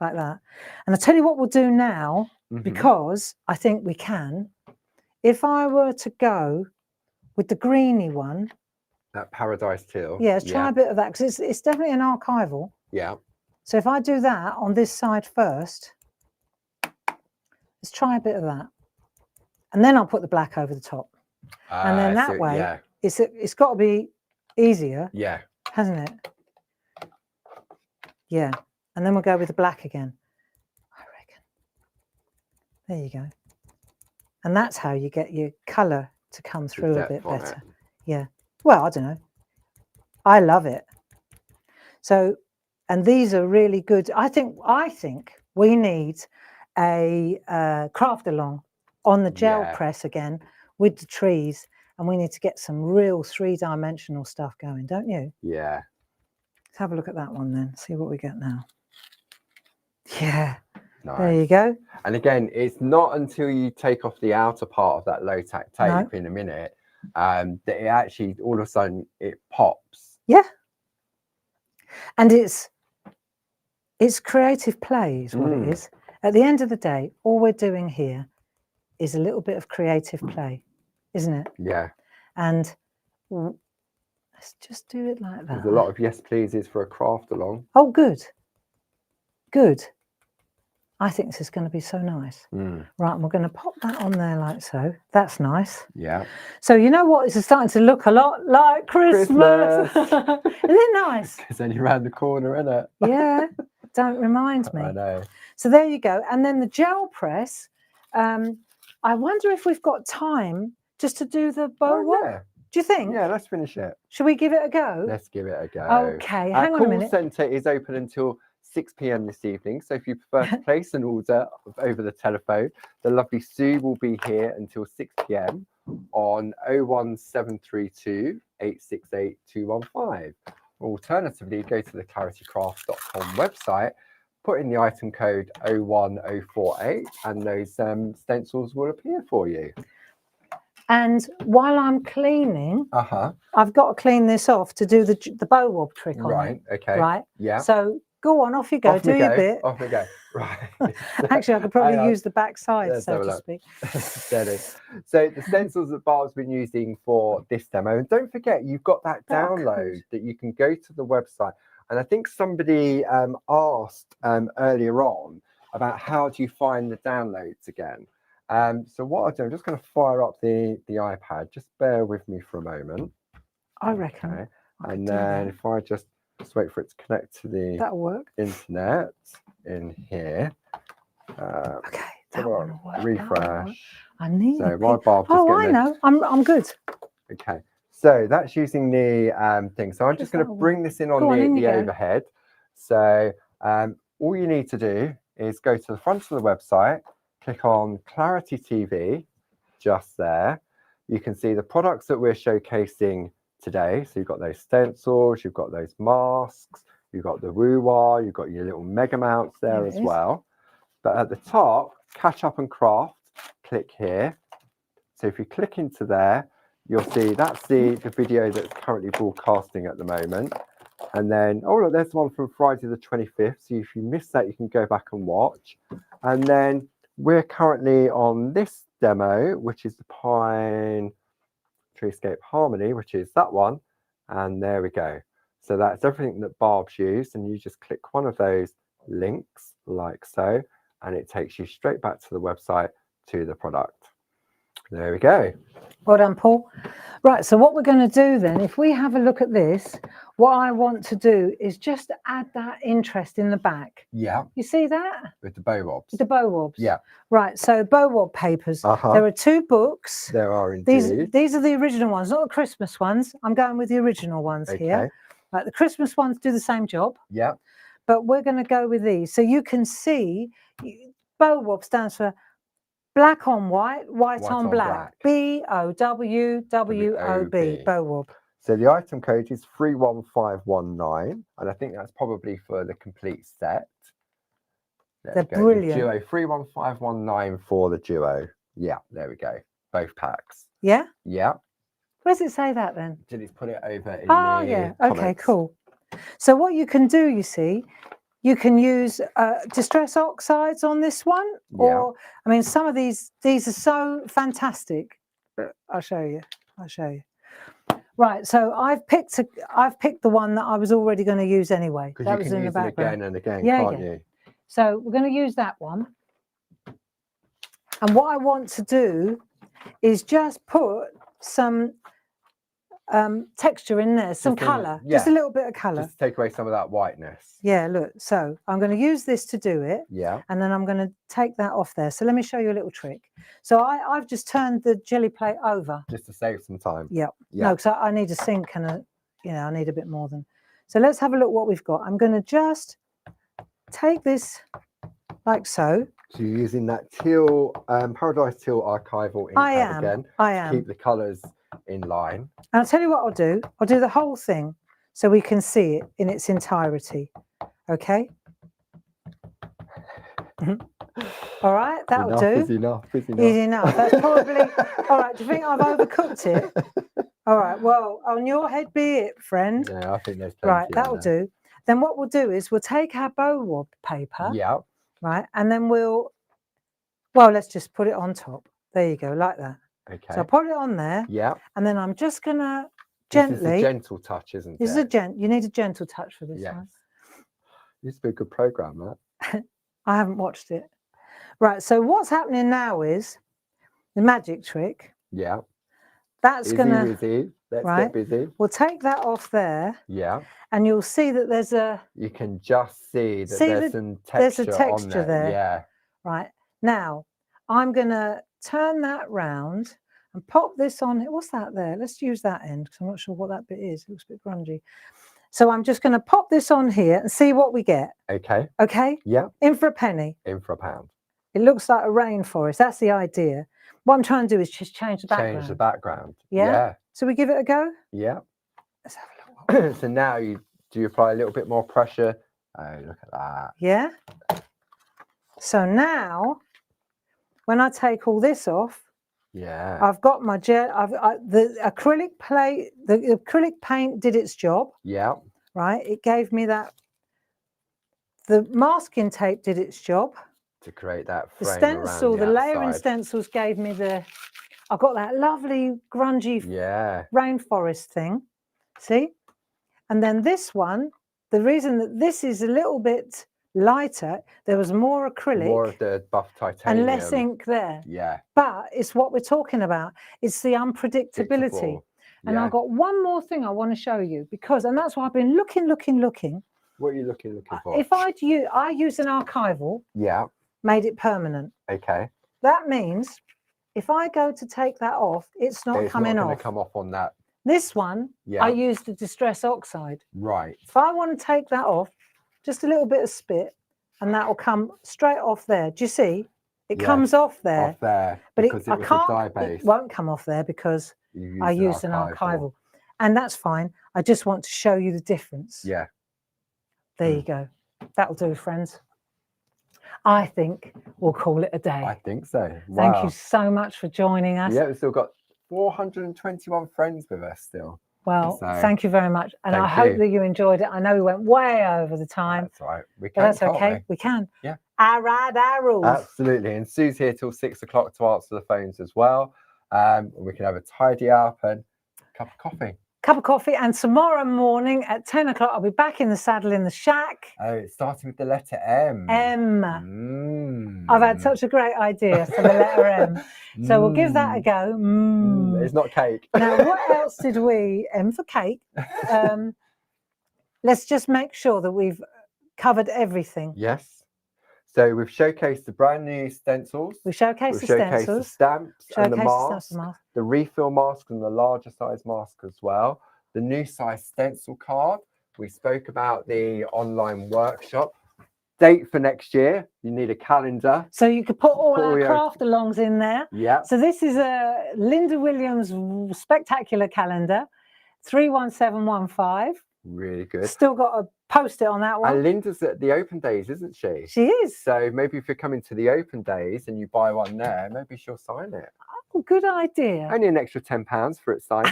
like that. And I'll tell you what we'll do now, because I think we can. If I were to go with the greeny one. That Paradise Teal. Yeah, let's try a bit of that, because it's definitely an archival. Yeah. So if I do that on this side first, let's try a bit of that. And then I'll put the black over the top. And then that way, it's got to be easier. Yeah. Hasn't it? Yeah. And then we'll go with the black again, I reckon. There you go. And that's how you get your colour to come through a bit better. Yeah. Well, I don't know. I love it. So And these are really good. I think we need a craft along on the gel press again with the trees, and we need to get some real 3-dimensional stuff going, don't you? Yeah. Let's have a look at that one then, see what we get now. Yeah, nice. There you go. And again, it's not until you take off the outer part of that low-tack tape in a minute that it actually, all of a sudden, it pops. Yeah. And it's creative play is what it is. At the end of the day, all we're doing here is a little bit of creative play, isn't it? Yeah. And let's just do it like that. There's a lot of yes pleases for a craft along. Oh, good. Good. I think this is going to be so nice. Right, and we're going to pop that on there like so. That's nice. Yeah. So you know what? This is starting to look a lot like Christmas. Isn't it nice? It's only around the corner, isn't it? Yeah. Don't remind me. I know. So there you go. And then the gel press. I wonder if we've got time just to do the bow wop. Yeah. Do you think? Yeah, let's finish it. Should we give it a go? Let's give it a go. Okay, Our hang on a call minute. centre is open until 6 p.m. this evening. So if you prefer to place an order over the telephone, the lovely Sue will be here until 6 p.m. on 01732 868 215. Alternatively, go to the claritycraft.com website, put in the item code 01048, and those stencils will appear for you. And while I'm cleaning, I've got to clean this off to do the bow wop trick on it. Right, okay. Right? Yeah. So go on, off you go, do your bit. Off we go. Right. Actually, I could probably use the back side, so to speak. Steady. So the stencils that Barb's been using for this demo, and don't forget, you've got that download that you can go to the website. And I think somebody asked earlier on about how do you find the downloads again. So what I'll do, I'm just going to fire up the iPad. Just bear with me for a moment. I reckon. Okay. And then if I just wait for it to connect to the internet in here. Okay, that one will work. Refresh. I need so my Barb just I know. I'm good. Okay. So that's using the thing. So I'm just going to bring this in on the overhead. So all you need to do is go to the front of the website, click on Clarity TV, just there. You can see the products that we're showcasing today. So you've got those stencils, you've got those masks, you've got the woo-wah, you've got your little mega mounts there as well. But at the top, Catch Up and Craft, click here. So if you click into there, you'll see that's the video that's currently broadcasting at the moment. And then, oh look, there's one from Friday the 25th. So if you missed that, you can go back and watch. And then we're currently on this demo, which is the Pine Treescape Harmony, which is that one. And there we go. So that's everything that Barb's used. And you just click one of those links like so, and it takes you straight back to the website to the product. There we go. Well done, Paul. Right, so what we're going to do then, if we have a look at this, what I want to do is just add that interest in the back. Yeah. You see that? With the bow wobs. With the bow wobs. Yeah. Right, so bow wob papers. There are 2 books. There are indeed. These are the original ones, not the Christmas ones. I'm going with the original ones here. Right, the Christmas ones do the same job. Yeah. But we're going to go with these. So you can see, bow wob stands for black on white, white on black. B-O-W-W-O-B, bow wob. So the item code is 31519, and I think that's probably for the complete set. They're brilliant. The duo, 31519 for the duo. Yeah, there we go. Both packs. Yeah? Yeah. Where does it say that then? Did it put it over in yeah. Okay, cool. So what you can do, you see, you can use distress oxides on this one, or I mean, some of these are so fantastic. I'll show you. Right, so I've picked the one that I was already going to use anyway. That was in the background. Again and again, can't you? So we're going to use that one. And what I want to do is just put some texture in there, some colour, just a little bit of colour. Just to take away some of that whiteness. Yeah, look, so I'm going to use this to do it. Yeah. And then I'm going to take that off there. So let me show you a little trick. So I've just turned the jelly plate over. Just to save some time. Yeah. No, because I need a sink and I need a bit more than. So let's have a look what we've got. I'm going to just take this like so. So you're using that teal, Paradise Teal archival ink pad again. I am. Keep the colours in line. And I'll tell you what I'll do. I'll do the whole thing so we can see it in its entirety. Okay. All right, that'll do. Easy enough. Easy enough. That's probably all right. Do you think I've overcooked it? All right. Well, on your head be it, friend. Yeah, I think there's plenty. Right, that'll do. Then what we'll do is we'll take our bow wad paper. Yeah. Right, and then well, let's just put it on top. There you go, like that. Okay. So I'll put it on there. Yeah. And then I'm just gonna gently. This is a gentle touch, isn't it? This is you need a gentle touch for this one. Used to be a good program, that. I haven't watched it. Right, so what's happening now is the magic trick. Yeah. That's gonna Let's get busy. We'll take that off there. Yeah. And you'll see that there's a. You can just see that there's some texture. There's a texture on there. Yeah. Right. Now, I'm gonna turn that round and pop this on. What's that there? Let's use that end because I'm not sure what that bit is. It looks a bit grungy. So I'm just gonna pop this on here and see what we get. Okay. Okay. Yeah. In for a penny. In for a pound. It looks like a rainforest. That's the idea. What I'm trying to do is just change the background. Change the background. Yeah. So we give it a go? Yeah. Let's have a look. So now you apply a little bit more pressure. Oh, look at that. Yeah. So now, when I take all this off, yeah, I've got my gel. The acrylic paint did its job. Yeah. Right. It gave me that. The masking tape did its job. To create that frame. The stencil, the layering stencils gave me I got that lovely grungy rainforest thing. See? And then this one, the reason that this is a little bit lighter, there was more acrylic. More of the buff titanium. And less ink there. Yeah. But it's what we're talking about. It's the unpredictability. And I've got one more thing I want to show you and that's why I've been looking. What are you looking for? If I use an archival. Yeah. Made it permanent. Okay. That means if I go to take that off, it's not coming off. It's not going to come off on that. This one, I used the distress oxide. Right. If I want to take that off, just a little bit of spit, and that will come straight off there. Do you see? It comes off there. Off there. But I can't. It won't come off there because I used an archival. And that's fine. I just want to show you the difference. Yeah. There you go. That'll do, friends. I think we'll call it a day. I think so. Wow. Thank you so much for joining us. Yeah, we've still got 421 friends with us still. Well, thank you very much. And I hope that you enjoyed it. I know we went way over the time. That's right. We can, but that's okay. We can. Yeah. Our rules. Absolutely. And Sue's here till 6 o'clock to answer the phones as well. We can have a tidy up and a cup of coffee. And tomorrow morning at 10 o'clock, I'll be back in the saddle in the shack. Oh, it's starting with the letter M. M. I've had such a great idea for the letter M. So we'll give that a go. It's not cake. Now, what else did we, M for cake? Let's just make sure that we've covered everything. Yes. So we've showcased the brand new stencils. We showcased the stencils. The stamps and the mask, the refill mask and the larger size mask as well. The new size stencil card. We spoke about the online workshop. Date for next year. You need a calendar. So you could put all our craft alongs in there. Yeah. So this is a Linda Williams spectacular calendar, 31715. Really good. Still got a post-it on that one. And Linda's at the open days, isn't she? She is. So maybe if you're coming to the open days and you buy one there, maybe she'll sign it. Oh, good idea. Only an extra £10 for its signed.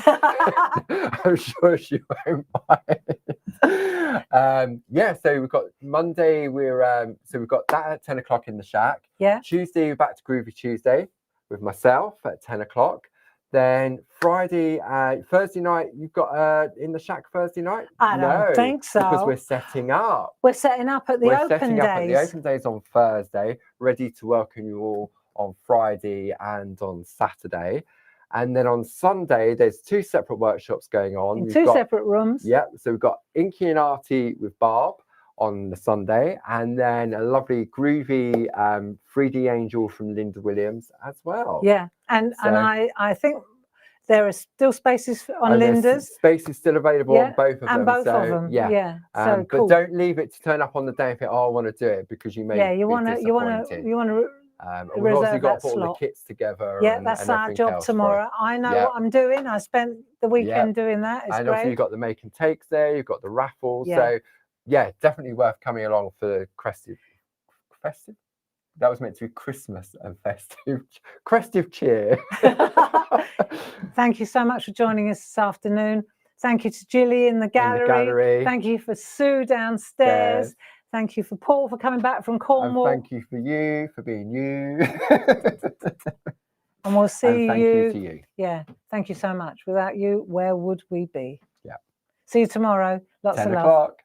I'm sure she won't buy it. Yeah, so we've got Monday, so we've got that at 10 o'clock in the shack. Yeah. Tuesday, we're back to Groovy Tuesday with myself at 10 o'clock. Then Thursday night, you've got in the shack Thursday night? I don't think so. Because we're setting up. We're setting up at the open days. At the open days on Thursday, ready to welcome you all on Friday and on Saturday. And then on Sunday, there's 2 separate workshops going on. In 2 separate rooms. Yeah, so we've got Inky and Arty with Barb on the Sunday, and then a lovely groovy 3D angel from Linda Williams as well. Yeah, and I think There are still spaces on Linda's. Space is still available on both of them. And both of them. Yeah. So cool. But don't leave it to turn up on the day and think, oh, I want to do it, because you may you want to we've obviously got to put slot. all the kits together. Yeah, that's our job tomorrow. I know what I'm doing. I spent the weekend doing that. It's and great. obviously you've got the make and takes there. You've got the raffles. Yeah. So yeah, definitely worth coming along for the festive. That was meant to be Christmas and festive cheer. Thank you so much for joining us this afternoon. Thank you to Gilly in the gallery. Thank you for Sue downstairs. Thank you for Paul for coming back from Cornwall. And thank you for you for being you. And we'll see you. Thank you to you. Yeah, thank you so much. Without you, where would we be? Yeah. See you tomorrow. Lots of love. 10 o'clock.